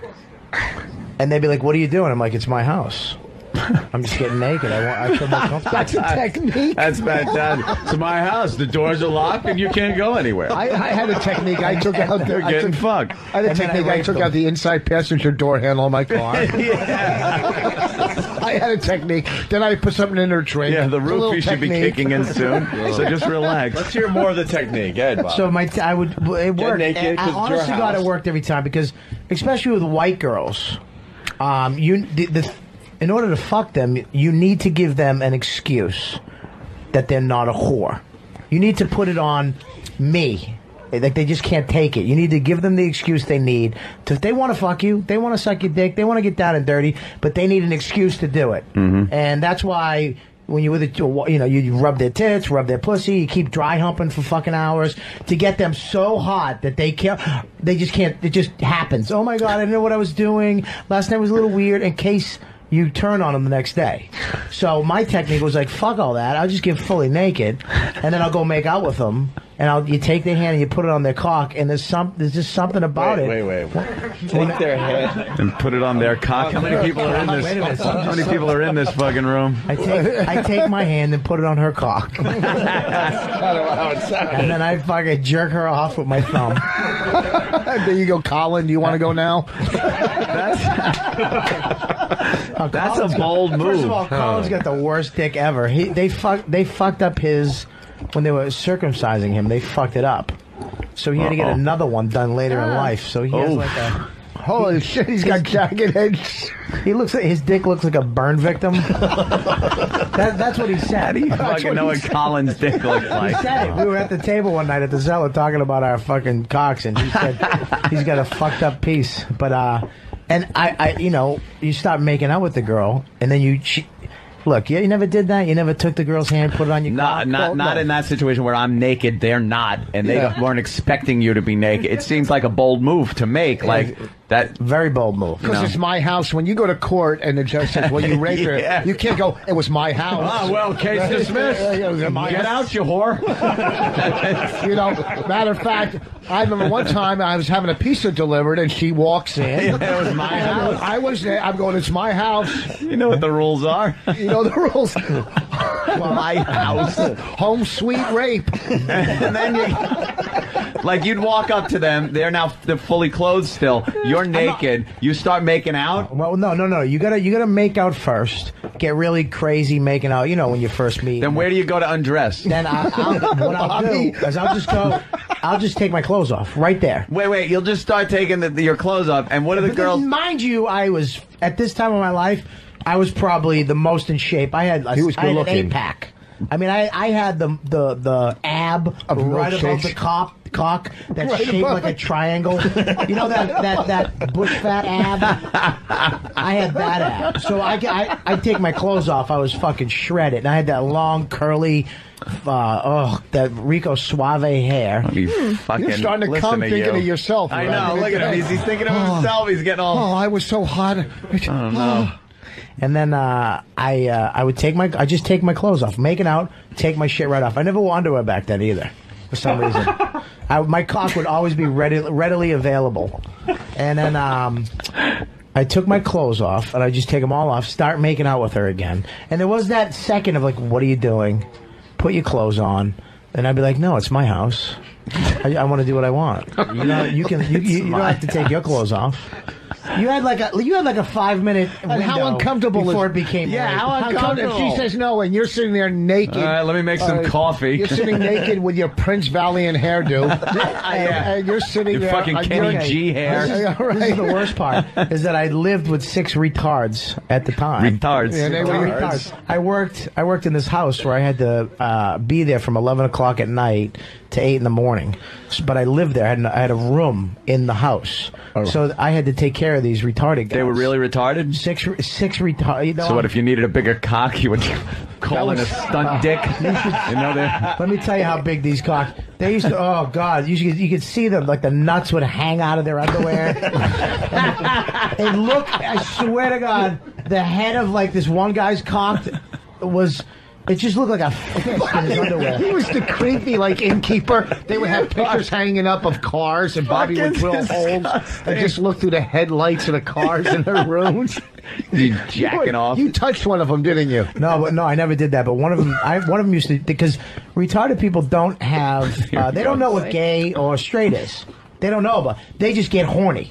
And they'd be like, what are you doing? I'm like, it's my house. I'm just getting naked. I feel more comfortable. That's a technique. That's fantastic. It's my house. The doors are locked and you can't go anywhere. I had a technique. I took out They're getting fucked. I had a technique. I took out the inside passenger door handle on my car. I had a technique. Then I put something in her drink. Yeah, the It's a little roofie should be technique. kicking in soon. So just relax. Let's hear more of the technique. Go ahead, Bob. So it worked. naked, And 'cause it's your honest to God, house. it worked every time because, especially with white girls, in order to fuck them, you need to give them an excuse that they're not a whore. You need to put it on me. Like they just can't take it. You need to give them the excuse they need. If they want to fuck you, they want to suck your dick, they want to get down and dirty, but they need an excuse to do it. Mm-hmm. And that's why when you're with it, you rub their tits, rub their pussy, you keep dry humping for fucking hours to get them so hot that they just can't. It just happens. Oh my God, I didn't know what I was doing. Last night was a little weird. In case you turn on them the next day. So my technique was like, fuck all that. I'll just get fully naked, and then I'll go make out with them. And you take their hand and you put it on their cock, and there's just something about it. Wait. Take their head and put it on their cock. How many people are in this? Wait a minute. How many people are in this fucking room? I take my hand and put it on her cock. And then I fucking jerk her off with my thumb. There you go, Colin. Do you want to go now? That's a bold move. First of all, Colin's got the worst dick ever. They fucked up his when they were circumcising him. They fucked it up, so he had to get another one done later in life. So he has like a holy shit. He's got jagged edges. His dick looks like a burn victim. That's what he said. You fucking know what Colin's dick looks like. He said it. We were at the table one night at the Zeller talking about our fucking cocks, and he said he's got a fucked up piece. But and I you start making out with the girl, and then Look, you never did that? You never took the girl's hand, put it on your cock? Not in that situation where I'm naked, they're not, and they weren't expecting you to be naked. It seems like a bold move to make, like that. Very bold move. Because it's my house. When you go to court and the judge says, well, you raped her, you can't go, it was my house. Ah, well, case dismissed. Get out, you whore. You know, matter of fact, I remember one time I was having a pizza delivered and she walks in. It was my house. I was there. I'm going, it's my house. You know what the rules are. You know the rules. My house. Home sweet rape. And then like you'd walk up to them, they're fully clothed still. You're naked. You start making out. Well, no. You gotta make out first. Get really crazy making out. You know, when you first meet. Then where do you go to undress? Then what I'll do is I'll just take my clothes off right there. Wait. You'll just start taking your clothes off. And what are the girls? Mind you, I was at this time of my life, I was probably the most in shape. I had an 8-pack. I mean, I had the ab right above the cock that's right shaped like a triangle. You know that bush fat ab? I had that ab. So I'd take my clothes off. I was fucking shredded. And I had that long, curly, that Rico Suave hair. You're starting to come thinking of yourself. I know. Look at him. He's thinking of himself. He's getting all... Oh, I was so hot. I don't know. And then I would just take my clothes off, making out, take my shit right off. I never wore underwear back then either, for some reason. My cock would always be readily available. And then I took my clothes off, and I just take them all off, start making out with her again. And there was that second of like, what are you doing? Put your clothes on. And I'd be like, no, it's my house. I want to do what I want. You know, you don't have to take your clothes off. You had like a 5-minute window. And how uncomfortable before it became how uncomfortable. If she says no, and you're sitting there naked. All right, let me make some coffee. You're sitting naked with your Prince Valiant hairdo. And you're sitting your there. Fucking Kenny G hair. This is the worst part, is that I lived with 6 retards at the time. Retards. Yeah, they were retards. I worked in this house where I had to be there from 11 o'clock at night to 8 in the morning. But I lived there. I had a room in the house. Oh. So I had to take care of these retarded guys. They were really retarded? 6 retarded. You know, so what, if you needed a bigger cock, you would call in a stunt dick? Let me tell you how big these cocks... They used to... Oh, God. You could see them, like the nuts would hang out of their underwear. And look, I swear to God, the head of like this one guy's cock was... It just looked like a fist in his underwear. He was the creepy, like, innkeeper. They would have pictures hanging up of cars, and Bobby would drill holes and just look through the headlights of the cars in their rooms. You jacking off? You touched one of them, didn't you? No, I never did that. But one of them used to, because retarded people don't have, they don't know what gay or straight is. They don't know, but they just get horny.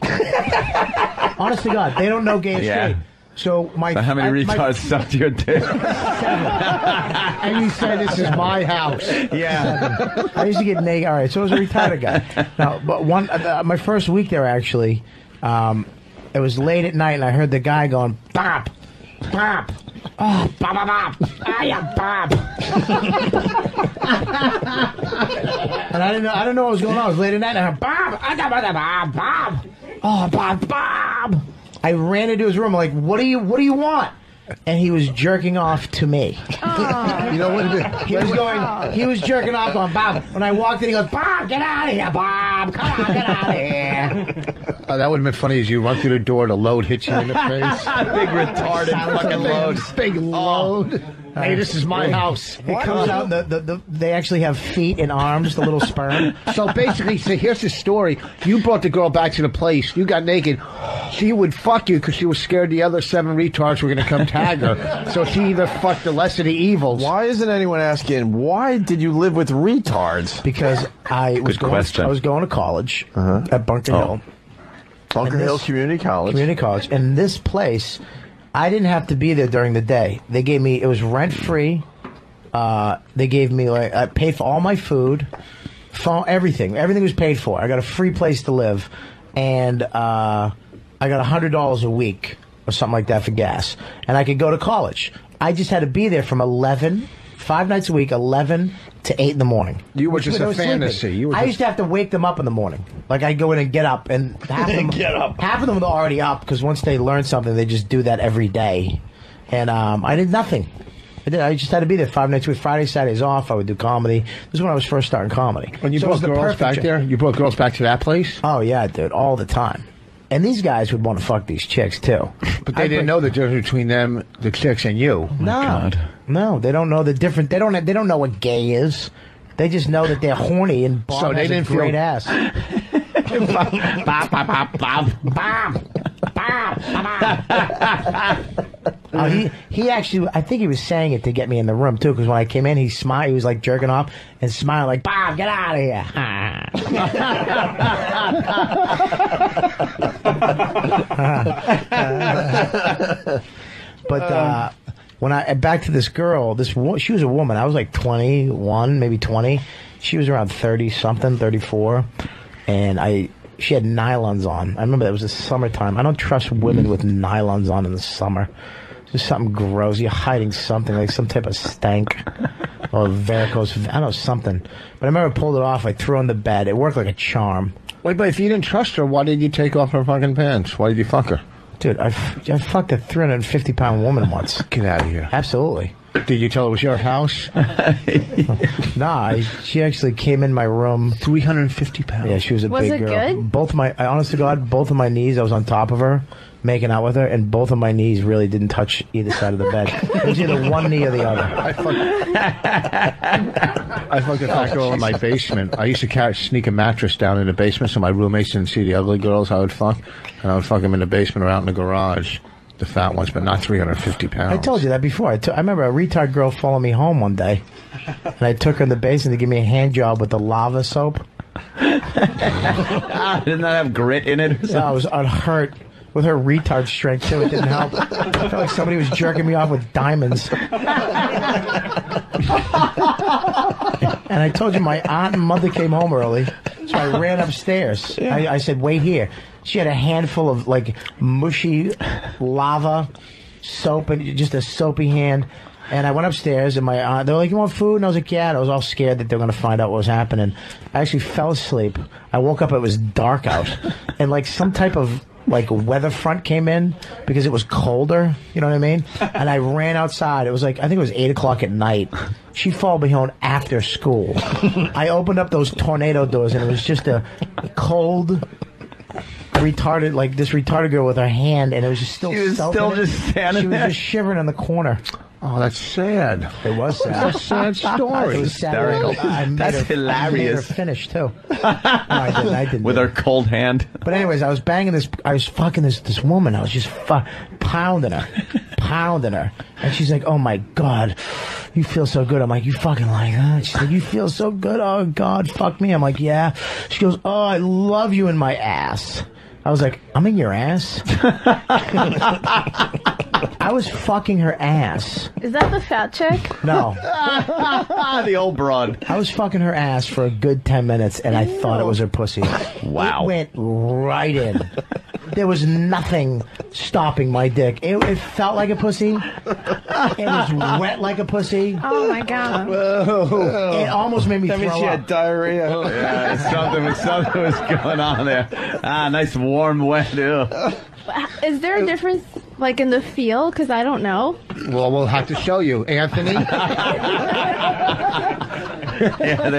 Honest to God, they don't know gay or straight. So how many retards sucked your dick? 7. And you said, this is my house. Yeah. 7. I used to get naked. All right, so I was a retarded guy. Now, but my first week there, actually, it was late at night, and I heard the guy going, bop, bop. Oh, bop, bop, bop. I am Bob. And I didn't know what was going on. It was late at night, and I heard, Bob, I got Bob, Bob. Oh, Bob, Bob. I ran into his room. I'm like, what do you want? And he was jerking off to me. You know what? He was jerking off going, Bob. When I walked in, he goes, Bob, get out of here, Bob. Come on, get out of here. That would have been funny as you run through the door, the load hits you in the face. Big retarded fucking load. Big load. Hey, this is my house. It comes out, they actually have feet and arms, the little sperm. So basically, here's the story. You brought the girl back to the place. You got naked. She would fuck you because she was scared the other 7 retards were going to come tag her. So she either fucked the less of the evils. Why isn't anyone asking, why did you live with retards? Because I was going to college at Bunker Hill. Bunker Hill Community College. Community College. And this place... I didn't have to be there during the day. They gave me, it was rent free. They gave me, like, I paid for all my food, phone, everything. Everything was paid for. I got a free place to live. And I got $100 a week or something like that for gas. And I could go to college. I just had to be there from 5 nights a week, 11 to 8 in the morning. You were just a fantasy. I used to have to wake them up in the morning. Like, I'd go in and get up, and half of them were already up, because once they learn something, they just do that every day. And I did nothing. I just had to be there 5 nights a week. Friday, Saturdays off. I would do comedy. This is when I was first starting comedy. When you So it was brought the girls perfect back there, you brought girls back to that place? Oh, yeah, dude, all the time. And these guys would want to fuck these chicks, too. But they didn't know the difference between them, the chicks, and you. No, they don't know the difference. They don't know what gay is. They just know that they're horny and Bob So they has didn't a great feel- ass. He actually, I think he was saying it to get me in the room too, because when I came in, he smiled. He was like jerking off and smiling like, "Bob, get out of here." But when I back to this girl, she was a woman. I was like 21, maybe 20. She was around 30 something, 34, and she had nylons on. I remember that was the summertime. I don't trust women with nylons on in the summer. Just something gross. You're hiding something, like some type of stank or varicose. I don't know, something. But I remember I pulled it off. I threw her on the bed. It worked like a charm. Wait, but if you didn't trust her, why did you take off her fucking pants? Why did you fuck her? Dude, I fucked a 350-pound woman once. Get out of here. Absolutely. Did you tell her it was your house? Nah, she actually came in my room. 350 pounds. Yeah, she was a Was big it girl. good? I honest to God, both of my knees, I was on top of her, making out with her, and both of my knees really didn't touch either side of the bed. It was either one knee or the other. I fucked a fat girl in my basement. I used to sneak a mattress down in the basement so my roommates didn't see the ugly girls I would fuck. And I would fuck them in the basement or out in the garage. The fat ones, but not 350 pounds. I told you that before. I remember a retard girl followed me home one day, and I took her in the basement to give me a hand job with the lava soap. Didn't that have grit in it or something? Yeah, I was unhurt with her retard strength, too. It didn't help. I felt like somebody was jerking me off with diamonds. And I told you my aunt and mother came home early, so I ran upstairs. I said, wait here. She had a handful of, like, mushy lava soap and just a soapy hand. And I went upstairs, and my aunt, they were like, you want food? And I was like, yeah. And I was all scared that they were going to find out what was happening. I actually fell asleep. I woke up, it was dark out. And, like, some type of, like, weather front came in because it was colder. You know what I mean? And I ran outside. It was like, I think it was 8 o'clock at night. She followed me home after school. I opened up those tornado doors, and it was just a cold... retarded, like this retarded girl with her hand, and it was just still. She was still just standing She was there. just shivering in the corner. Oh, that's sad. It was sad. That's a sad story. It was sad. Hysterical. I made That's her, I made her hilarious. finish too. No, I didn't. With her cold hand. But anyways, I was fucking this woman. I was just pounding her. And she's like, oh my God, you feel so good. I'm like, you fucking like that? She's like, you feel so good. Oh God, fuck me. I'm like, yeah. She goes, oh, I love you in my ass. I was like, I'm in your ass? I was fucking her ass. Is that the fat chick? No. The old broad. I was fucking her ass for a good 10 minutes, and I thought it was her pussy. Wow. It went right in. There was nothing stopping my dick. It felt like a pussy. It was wet like a pussy. Oh my God. It almost made me That throw means she up. had diarrhea. Yeah, something was going on there. Nice warm wet. Ew. Is there a difference, like, in the feel? Because I don't know. Well, we'll have to show you, Anthony. Yeah,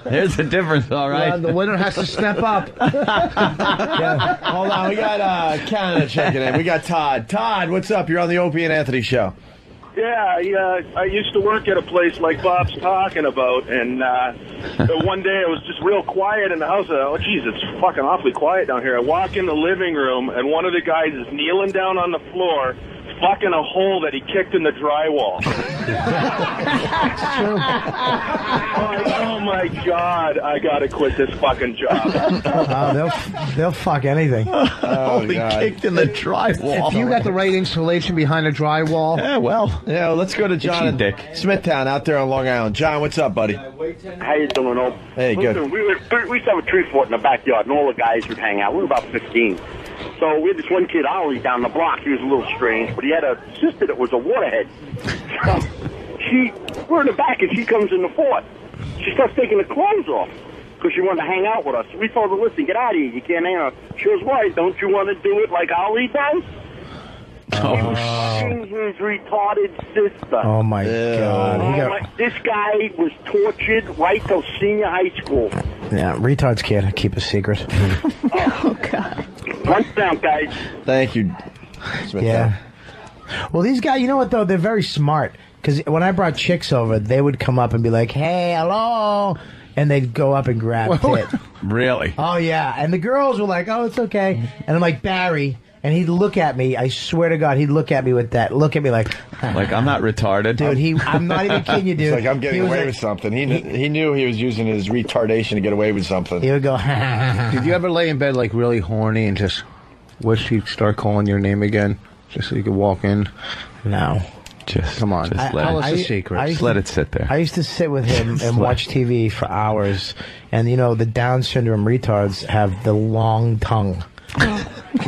there's a difference, all right. Well, the winner has to step up. Yeah. Hold on, we got Canada checking in. We got Todd. Todd, what's up? You're on the Opie and Anthony show. Yeah, I used to work at a place like Bob's talking about, and one day it was just real quiet in the house. Oh, geez, it's fucking awfully quiet down here. I walk in the living room, and one of the guys is kneeling down on the floor, fucking a hole that he kicked in the drywall. Oh my God, I gotta quit this fucking job. They'll fuck anything. Holy kicked in the drywall. If you got the right installation behind the drywall. Yeah, well. Yeah, well, let's go to John in Smithtown out there on Long Island. John, what's up, buddy? How you doing, Ope? Hey, good. Listen, we used to have a tree fort in the backyard, and all the guys would hang out. We were about 15. So we had this one kid, Ollie, down the block. He was a little strange, but he had a sister that was a waterhead. So we're in the back, and she comes in the fort. She starts taking her clothes off because she wanted to hang out with us. We told her, listen, get out of here. You can't hang out. She goes, why? Don't you want to do it like Ollie does? fucking his retarded sister. Oh my God! This guy was tortured right till senior high school. Yeah, retards can't keep a secret. Oh God! One down, guys. Thank you. Yeah. Well, these guys, you know what though? They're very smart. Because when I brought chicks over, they would come up and be like, "Hey, hello," and they'd go up and grab tit. Really? Oh yeah, and the girls were like, "Oh, it's okay," and I'm like, "Barry," and he'd look at me. I swear to God, he'd look at me with that. Look at me like I'm not retarded, dude. I'm not even kidding you, dude. It's like I'm getting He was away like- with something. He knew he was using his retardation to get away with something. He would go. Did you ever lay in bed like really horny and just wish he'd start calling your name again, just so you could walk in? No. Just come on. Tell us a I secret. used let to- it sit there. I used to sit with him and watch TV for hours, and you know the Down syndrome retards have the long tongue.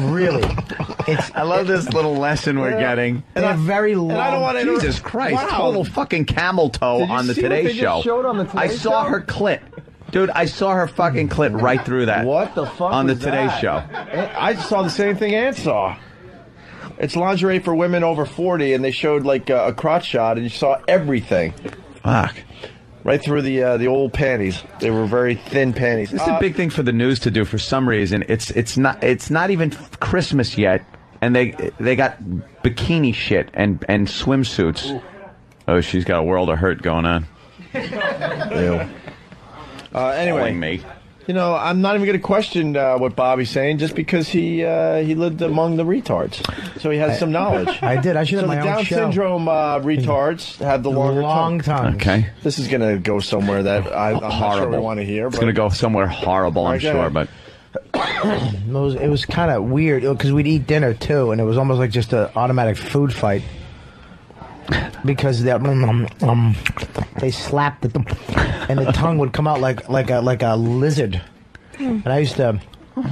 Really, I love this little lesson we're getting. They're very long. And I don't want to. Jesus Christ! Wow. Total fucking camel toe Did you on the see what Today they just Show. showed on the Today I saw Show? her clit, dude. I saw her fucking clit right through that. What the fuck on the was Today that? Show? I saw the same thing Ant saw. It's lingerie for women over 40, and they showed like a crotch shot, and you saw everything. Fuck. Right through the old panties. They were very thin panties. This is a big thing for the news to do. For some reason, it's not even Christmas yet, and they got bikini shit and swimsuits. Oh, she's got a world of hurt going on. Ew. Anyway, Calling me. you know, I'm not even going to question what Bobby's saying, just because he lived among the retards, so he has some knowledge. I did. I should have So my the own Down show. syndrome retards have the longer long tongue. Okay. This is going to go somewhere that I'm not sure we Horrible. want to hear. It's but going to go somewhere horrible, I'm Okay. sure, but. It was kind of weird because we'd eat dinner too, and it was almost like just an automatic food fight because they slapped it, and the tongue would come out like a lizard. And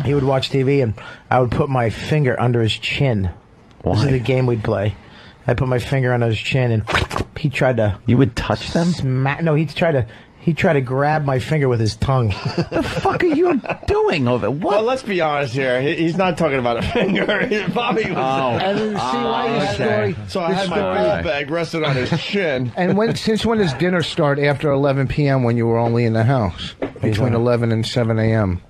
he would watch TV, and I would put my finger under his chin. Why? This is the game we'd play. I put my finger under his chin, and he tried to. You would touch them? No, He tried to grab my finger with his tongue. The fuck are you doing over what? Well, let's be honest here. He's not talking about a finger. Bobby was. And then see why his story. So I his had my story- ball bag rested on his chin. And since when does dinner start after 11 p.m. when you were only in the house? Between 11 and 7 a.m.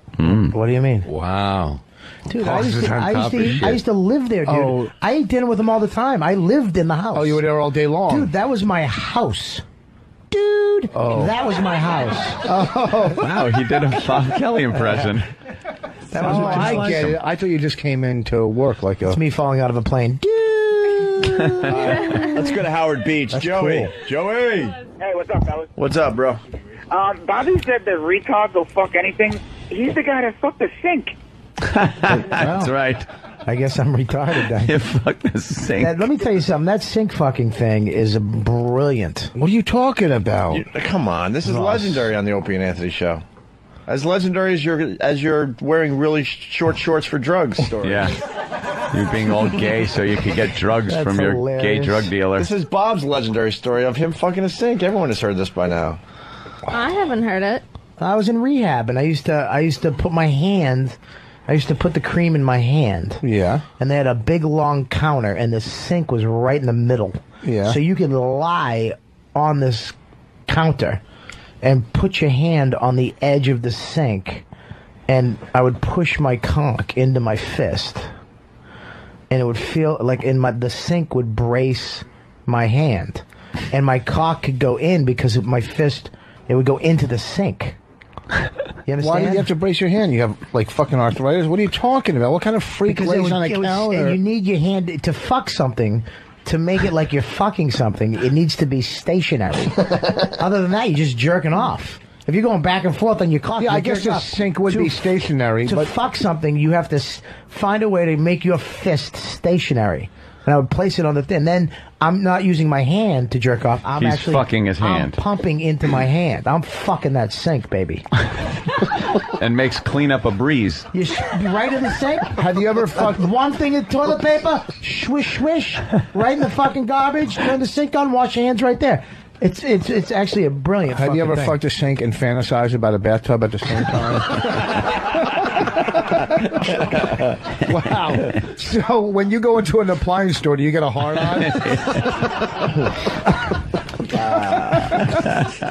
What do you mean? Wow. Dude, I used to live there, dude. Oh. I ate dinner with him all the time. I lived in the house. Oh, you were there all day long? Dude, that was my house. Dude, that was my house. Oh. Wow, he did a Bob Kelly impression. That was my I house. get it. I thought you just came in to work like a... It's me falling out of a plane. Dude. Let's go to Howard Beach. Joey. cool. Joey. Hey, what's up, fellas? What's up, bro? Bobby said that retards will fuck anything. He's the guy that fucked the sink. That's right. I guess I'm retarded then. You fuck this sink. Let me tell you something. That sink fucking thing is brilliant. What are you talking about? Come on. This is Ross. legendary on the Opie and Anthony show. As legendary as you're wearing really short shorts for drugs story. Yeah. You're being all gay so you could get drugs That's from your gay hilarious. drug dealer. This is Bob's legendary story of him fucking a sink. Everyone has heard this by now. I haven't heard it. I was in rehab, and I used to put my hand. I used to put the cream in my hand. Yeah. And they had a big long counter, and the sink was right in the middle. Yeah. So you could lie on this counter and put your hand on the edge of the sink, and I would push my cock into my fist, and it would feel like the sink would brace my hand, and my cock could go in because of my fist. It would go into the sink. You understand? Why do you have to brace your hand? You have like fucking arthritis? What are you talking about? What kind of freak Because lays on a counter? and you need your hand to fuck something. To make it like you're fucking something, it needs to be stationary. Other than that, you're just jerking off. If you're going back and forth on your cock, Yeah, you're I guess jerking the off. sink would be stationary, To but fuck something, you have to find a way to make your fist stationary. And I would place it on the thing. Then I'm not using my hand to jerk off. I'm He's actually fucking his hand. I'm pumping into my hand. I'm fucking that sink, baby. And makes cleanup a breeze. You right in the sink. have you ever fucked? One thing of toilet paper, swish, swish, right in the fucking garbage. Turn the sink on, wash your hands right there. It's actually a brilliant. Have you ever thing. fucked a sink and fantasized about a bathtub at the same time? Wow. So when you go into an appliance store, do you get a hard on?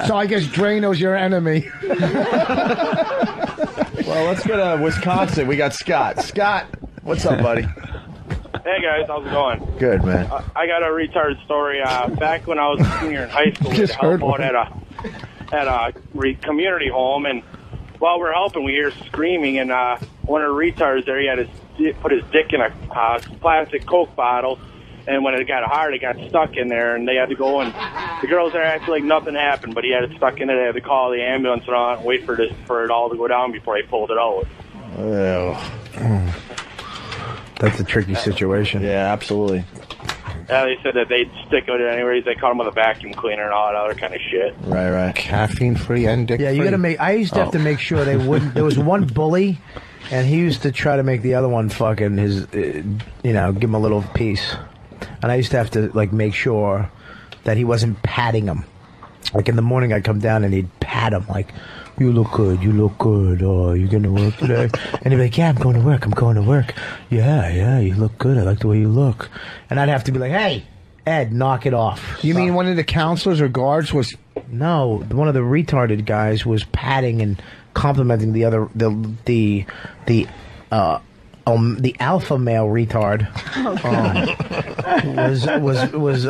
So I guess Drano's your enemy. Well, let's go to Wisconsin. We got Scott. Scott, what's up, buddy? Hey guys, how's it going? Good, man. I got a retard story. Back when I was a senior in high school, we Just helped heard out one. at a community home, and while we're helping, we hear screaming, and one of the retards there, he had put his dick in a plastic Coke bottle, and when it got hard, it got stuck in there, and they had to go, and the girls there acted like nothing happened, but he had it stuck in there. They had to call the ambulance and all, and wait for it all to go down before they pulled it out. Oh. That's a tricky situation. Yeah, absolutely. Yeah, they said that they'd stick with it anyways. They caught him with a vacuum cleaner and all that other kind of shit. Right. Caffeine free and dick Yeah, you free. gotta make. I used to have to make sure they wouldn't. There was one bully, and he used to try to make the other one fucking his, give him a little piece. And I used to have to like make sure that he wasn't patting him. Like in the morning, I'd come down and he'd pat him like, "You look good. You look good. Oh, you going to work today?" And he'd be like, "Yeah, I'm going to work. I'm going to work." Yeah, you look good. I like the way you look. And I'd have to be like, "Hey, Ed, knock it off." You mean one of the counselors or guards was? No, one of the retarded guys was patting and complimenting the other the alpha male retard. Oh, God. was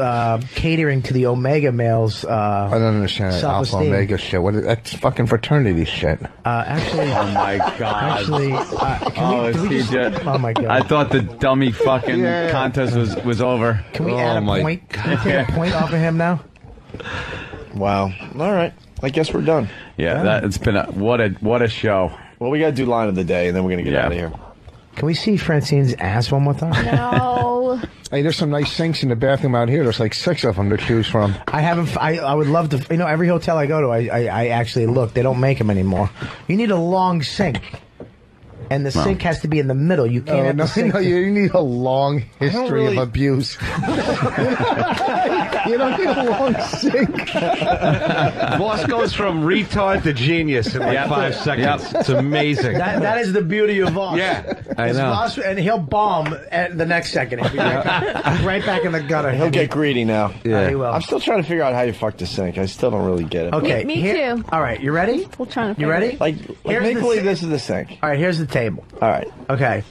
catering to the omega males. I don't understand that alpha self-esteem. omega shit. That's fucking fraternity shit. Actually, Oh my God! actually, oh my God! I thought the dummy fucking contest was over. Can we add a point? Can we take a point off of him now? Wow. All right. I guess we're done. Yeah, it's been what a show. Well, we got to do line of the day, and then we're gonna get out of here. Can we see Francine's ass one more time? No. Hey, there's some nice sinks in the bathroom out here. There's like 6 of them to choose from. I haven't. I would love to. Every hotel I go to, I actually look. They don't make them anymore. You need a long sink, and the sink has to be in the middle. You can't. Have the sink you need a long history of abuse. You don't need a long sink. Boss goes from retard to genius in like 5 seconds. It's amazing. That is the beauty of Voss. Yeah, I It's know. Voss, and he'll bomb at the next second. He'll be right back in the gutter. He'll get greedy now. Yeah, he will. I'm still trying to figure out how you fuck the sink. I still don't really get it. Okay, Me too. All right, you ready? We're trying to. You ready? Like Here's make the believe sink. this is the sink. All right, here's the table. All right. Okay,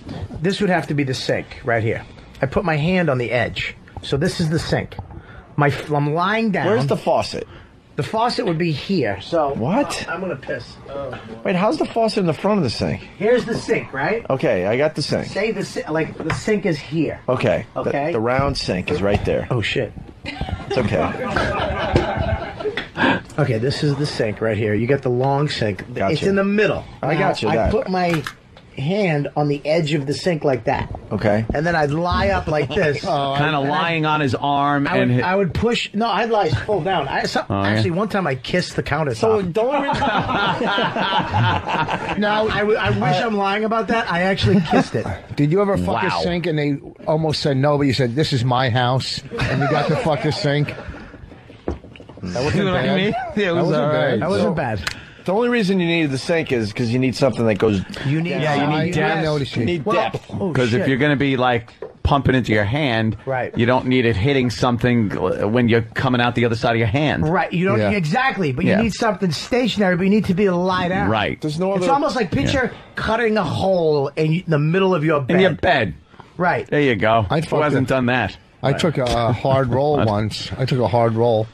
this would have to be the sink right here. I put my hand on the edge, so this is the sink. I'm lying down. Where's the faucet? The faucet would be here. So What? I'm gonna piss. Wait, how's the faucet in the front of the sink? Here's the sink, right? Okay, I got the sink. Say the sink is here. Okay. Okay. The round sink is right there. Oh shit. It's okay. Okay, this is the sink right here. You got the long sink. Gotcha. It's in the middle. I got you, I that. put my hand on the edge of the sink like that, Okay. and then I'd lie up like this. Kind of lying on his arm and I would push. No, I'd lie full down. Actually, one time I kissed the countertop. So don't. Now I wish I'm lying about that. I actually kissed it. Did you ever fuck Wow. a sink and they almost said no, but you said this is my house and you got to fuck the sink? That wasn't You know what I bad. mean? Yeah, it was That wasn't all right. bad. That wasn't bad. The only reason you needed the sink is because you need something that goes. You need. Yeah, you need I depth. noticed You it. need depth. Because if you're going to be like pumping into your hand, Right. you don't need it hitting something when you're coming out the other side of your hand. Right, you don't Yeah. exactly, but Yeah. you need something stationary. But you need to be able to lie down. Right. There's no It's other. almost like picture cutting a hole in the middle of your bed. In your bed. Right. There you go. I Who fucked hasn't it. done that? I took a hard roll once. I took a hard roll.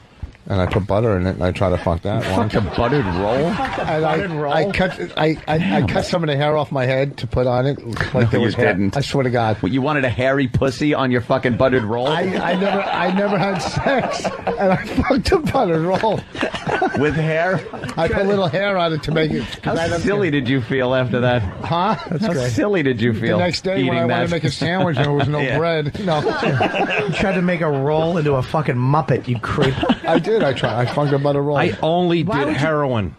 And I put butter in it, and I tried to fuck that one. Fuck a buttered roll? And I cut some of the hair off my head to put on it. Like there you was hair. didn't. I swear to God. What, you wanted a hairy pussy on your fucking buttered roll? I never had sex, and I fucked a buttered roll. With hair? I put a little hair on it to make it. How silly did you feel after that? Huh? How silly did you The feel? next day when I eating wanted that? to make a sandwich, there was no Yeah. bread. No, You tried to make a roll into a fucking Muppet, you creep. I did. I tried. I fucked a butter roll. I only Why did would you- heroin.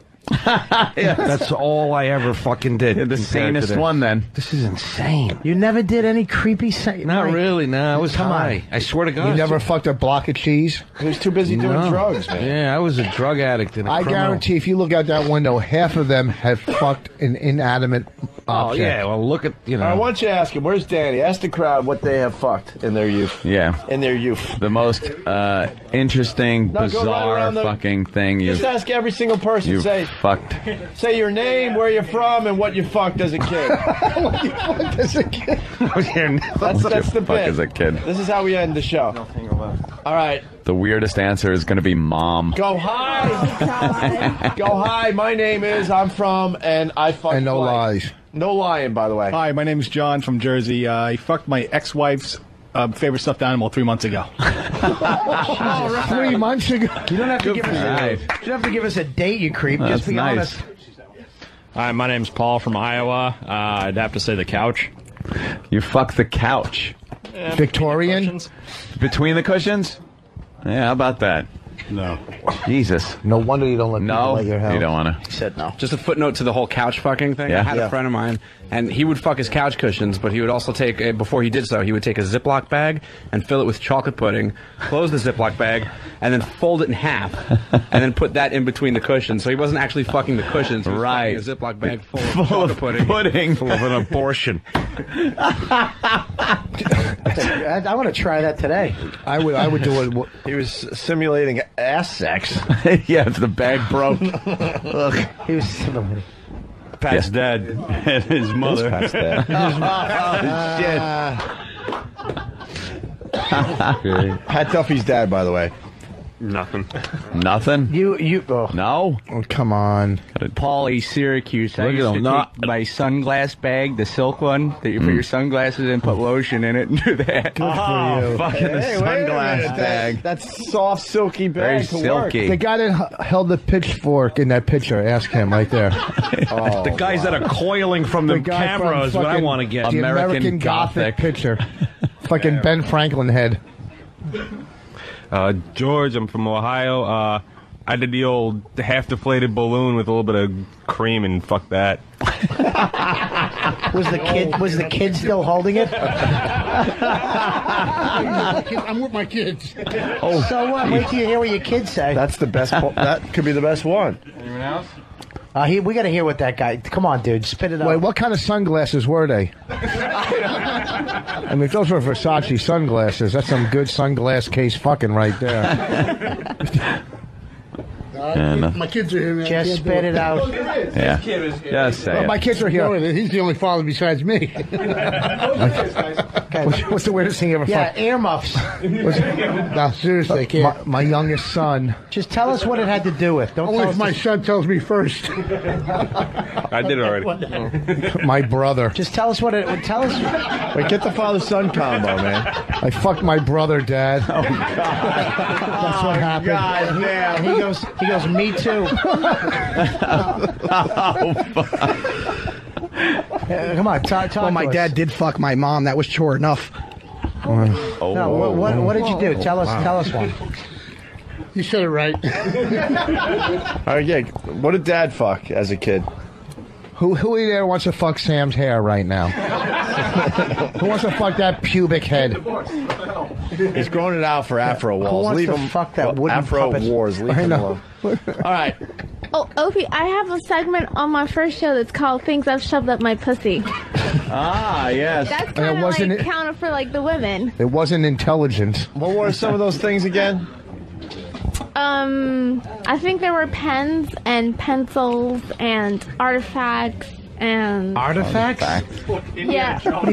That's all I ever fucking did. You're the sanest one, then. This is insane. You never did any creepy... Not really, no. I was high. I swear to God. You never fucked a block of cheese? He was too busy doing drugs, man. Yeah, I was a drug addict and a I criminal. guarantee if you look out that window, half of them have fucked an inanimate object. Oh, yeah. Well, look at, I want you to ask him, where's Danny? Ask the crowd what they have fucked in their youth. Yeah. In their youth. The most interesting, No, go right bizarre around the- fucking thing Just ask every single person. you Say your name, where you're from, and what you fucked as a kid. What you fucked as a kid? That's the fuck bit. as a kid. This is how we end the show. All right. The weirdest answer is going to be mom. Go hi. Go hi. My name is, I'm from, and I fucked. And no lies. No lying, by the way. Hi, my name is John from Jersey. I fucked my ex-wife's favorite stuffed animal 3 months ago. 3 months ago. You don't have to give us Nice. you don't have to give us a date, you creep. That's Just be nice. honest. Hi, my name's Paul from Iowa. I'd have to say the couch. You fucked the couch. Victorian? Between the cushions? Yeah, how about that? No. Jesus. No wonder you don't let people let your house. You don't want to. He said no. Just a footnote to the whole couch fucking thing. Yeah. I had a friend of mine, and he would fuck his couch cushions, but he would also take, before he did so, he would take a Ziploc bag and fill it with chocolate pudding, close the Ziploc bag, and then fold it in half, and then put that in between the cushions. So he wasn't actually fucking the cushions. He was fucking a Ziploc bag full of chocolate pudding. Full of an abortion. I want to try that today. I would do it. He was simulating ass sex. Yeah, if the bag broke. He was simulating. Pat's dad and his mother. Pat's dad. Pat Duffy's dad, by the way. Nothing. Nothing? You No? Oh, come on. Paulie, Syracuse. I Look at used to him. Not- take my sunglass bag, the silk one, that you put your sunglasses in, put lotion in it, and do that. Good for you. Fucking the sunglass bag. That's soft, silky Very bag to work. silky. The guy that held the pitchfork in that picture, ask him right there. The guys that are coiling from the guy from camera is what I fucking- want to get. The American Gothic picture. Fucking Ben Franklin head. George, I'm from Ohio. I did the old half-deflated balloon with a little bit of cream, and fuck that. Was the kid still holding it? I'm with my kids. Oh, so what? Wait till you hear what your kids say. That's the best. That could be the best one. Anyone else? We got to hear what that guy. Come on, dude, spit it out. Wait, what kind of sunglasses were they? I mean, if those were Versace sunglasses, that's some good sunglass case fucking right there. My kids are here, man. Just spit it out. Yeah. Just say My it. kids are here. He's the only father besides me. What's the weirdest thing you ever Yeah, fucked? earmuffs. No, seriously, I can't. My youngest son. Just tell us what it had to do with. Don't Only tell if us my the- son tells me first. I did already. My brother. Just tell us what it. Tell us. Wait, get the father-son combo, man. I fucked my brother, Dad. Oh, God. That's what happened. God And he goes, me too. Come on, talk Well, my to us. dad did fuck my mom. That was chore enough. No, what did you do? Tell us one. You said it right. All right, yeah. What did Dad fuck as a kid? Who there wants to fuck Sam's hair right now? Who wants to fuck that pubic head? He's growing it out for Afro Who Walls. wants Leave to him. fuck that wooden Afro puppet? Wars. Leave I him know. alone. All right. Oh, Opie, I have a segment on my first show that's called Things I've Shoved Up My Pussy. Ah, yes. That's And kind it of wasn't like it- counted for like the women. It wasn't intelligent. What were some of those things again? I think there were pens and pencils and artifacts and Artifacts? yeah. What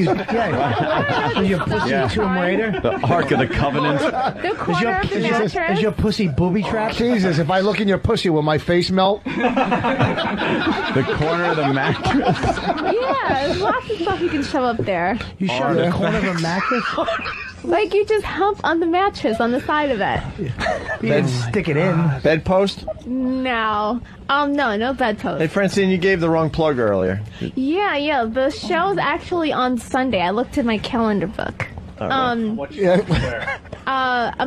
is your pussy Yeah. Tomb Raider? The Ark of the Covenant. The corner of the mattress. Is your pussy booby trap? Jesus, if I look in your pussy, will my face melt? The corner of the mattress. Yeah, there's lots of stuff you can shove up there. You shove the corner of a mattress? Like you just hump on the mattress on the side of it. You didn't stick it in. Bedpost? No. No bedpost. Hey, Francine, you gave the wrong plug earlier. Yeah. The show's actually on Sunday. I looked at my calendar book. I'm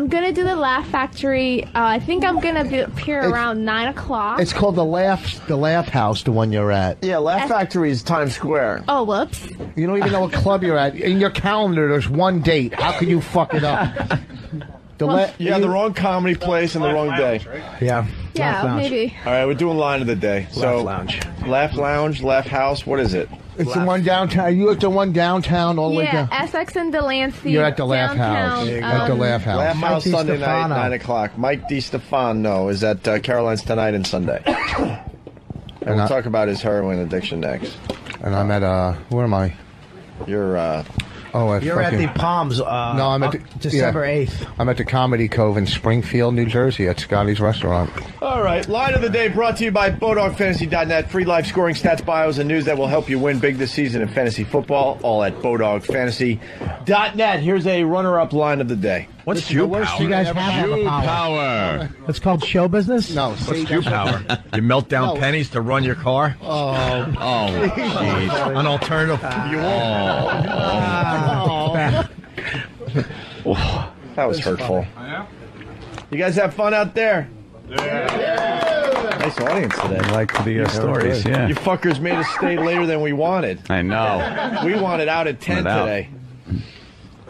gonna do the Laugh Factory. I think I'm gonna appear around 9 o'clock. It's called the Laugh House, the one you're at. Yeah, Laugh Factory is Times Square. Oh, whoops. You don't even know what club you're at. In your calendar, there's one date. How can you fuck it up? You have the wrong comedy place and the wrong day. Yeah. Yeah, maybe. All right, we're doing line of the day. Laugh Lounge, Laugh House. What is it? It's the one downtown. You at the one downtown all the way Yeah, down? Essex and Delancey. You're at the Laugh downtown, House. At the Laugh House. Laugh House Mike Sunday night, DiStefano. 9 o'clock. Mike DiStefano is at Caroline's tonight and Sunday. And we'll talk about his heroin addiction next. And I'm at, where am I? You're, You're at the Palms. no, I'm at December 8th. I'm at the Comedy Cove in Springfield, New Jersey, at Scotty's Restaurant. All right, line of the day brought to you by BodogFantasy.net. Free live scoring stats, bios, and news that will help you win big this season in fantasy football. All at BodogFantasy.net. Here's a runner-up line of the day. What's Jew power? You guys have Jew power. It's called show business? No. What's Jew power? You melt down pennies to run your car? Jeez. An alternative fuel? That was hurtful. You guys have fun out there? Nice audience today. I like the stories, yeah. You fuckers made us stay later than we wanted. I know. We wanted out at 10 today.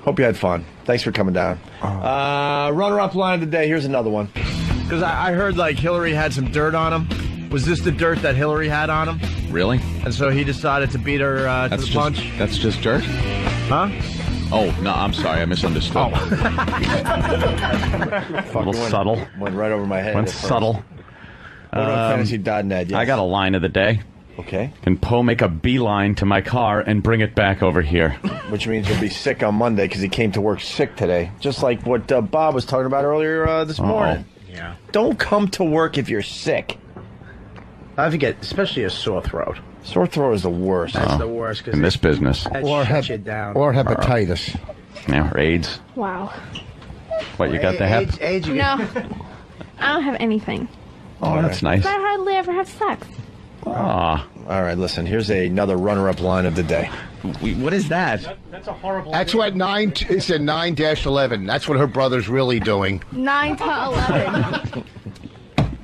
Hope you had fun. Thanks for coming down. Runner-up line of the day. Here's another one. Because I heard like Hillary had some dirt on him. Was this the dirt that Hillary had on him? Really? And so he decided to beat her to the punch? That's just dirt? Huh? Oh, no, I'm sorry. I misunderstood. Oh. A little subtle. Went right over my head. Went subtle. Fantasy.net, yes. I got a line of the day. Okay. Can Poe make a beeline to my car and bring it back over here? Which means he'll be sick on Monday because he came to work sick today. Just like what Bob was talking about earlier this morning. Yeah. Don't come to work if you're sick. I forget, especially a sore throat. Sore throat is the worst. That's the worst. In this business. Or hepatitis. Yeah, or AIDS. Wow. What, you got the hep? AIDS No. I don't have anything. Oh, that's nice. I hardly ever have sex. Ah. All right, listen, here's another runner-up line of the day. What is that? That's a horrible. That's what it said 9-11. That's what her brother's really doing. 9 to 11.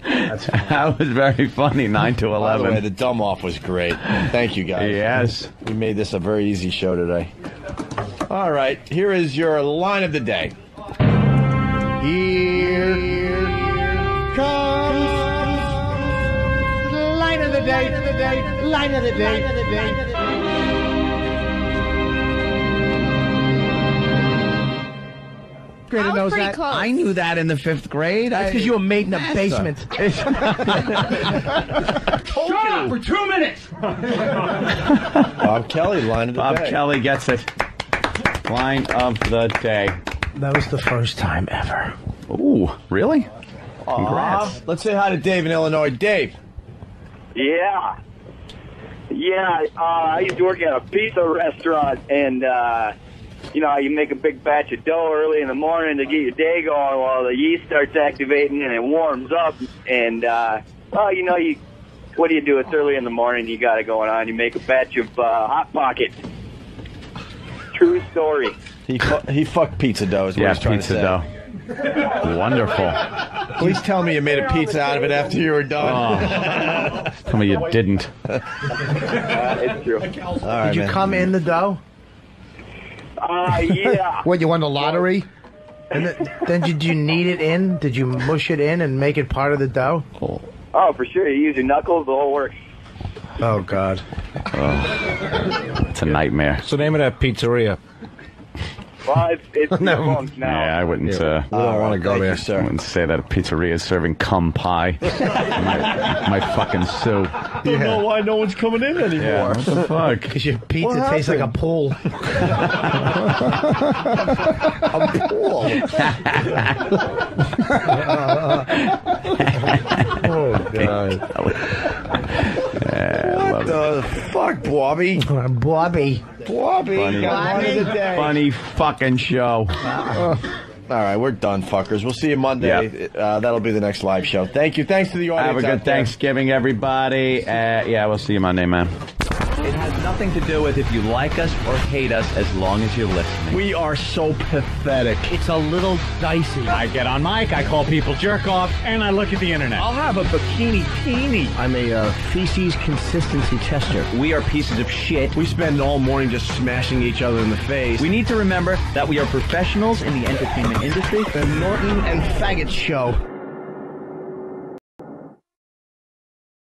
That was very funny, 9 to 11. By the way, the dumb off was great. Thank you, guys. Yes. We made this a very easy show today. All right, here is your line of the day. Here comes the line of the day, line of the day. Greta knows pretty that. close. I knew that in the 5th grade. That's because you were made in a basement. Shut up for 2 minutes. Bob Kelly, line of the day. Bob Kelly gets it. Line of the day. That was the first time ever. Ooh, really? Congrats. Let's say hi to Dave in Illinois. Dave. Yeah. I used to work at a pizza restaurant, and you make a big batch of dough early in the morning to get your day going while the yeast starts activating and it warms up. And what do you do? It's early in the morning. You got it going on. You make a batch of Hot Pockets. True story. He fucked pizza dough. Is what he's trying to say. pizza dough. Wonderful. Please tell me you made a pizza out of it after you were done. Tell me you didn't. It's true. All right, Did you man. come in the dough? Yeah. What, you won the lottery? And then did you knead it in? Did you mush it in and make it part of the dough? Oh, for sure. You use your knuckles, the whole works. Oh, God. It's a nightmare. So name of that pizzeria. Well, it's now. Yeah, I wouldn't. We don't want to go there, I sir. wouldn't say that a pizzeria is serving cum pie. my fucking sue. I don't know why no one's coming in anymore. Yeah, what the fuck? Because your pizza tastes like a pool. A pool. Oh, God. What the fuck, Bobby? Bobby. Funny. Got one of the day. Funny fucking show. All right, we're done, fuckers. We'll see you Monday. Yep. That'll be the next live show. Thank you. Thanks to the audience. Have a good out there. Thanksgiving, everybody. Yeah, we'll see you Monday, man. It has nothing to do with if you like us or hate us as long as you're listening. We are so pathetic. It's a little dicey. I get on mic, I call people jerk off, and I look at the internet. I'll have a bikini teeny. I'm a feces consistency tester. We are pieces of shit. We spend all morning just smashing each other in the face. We need to remember that we are professionals in the entertainment industry. The Norton and Faggot Show.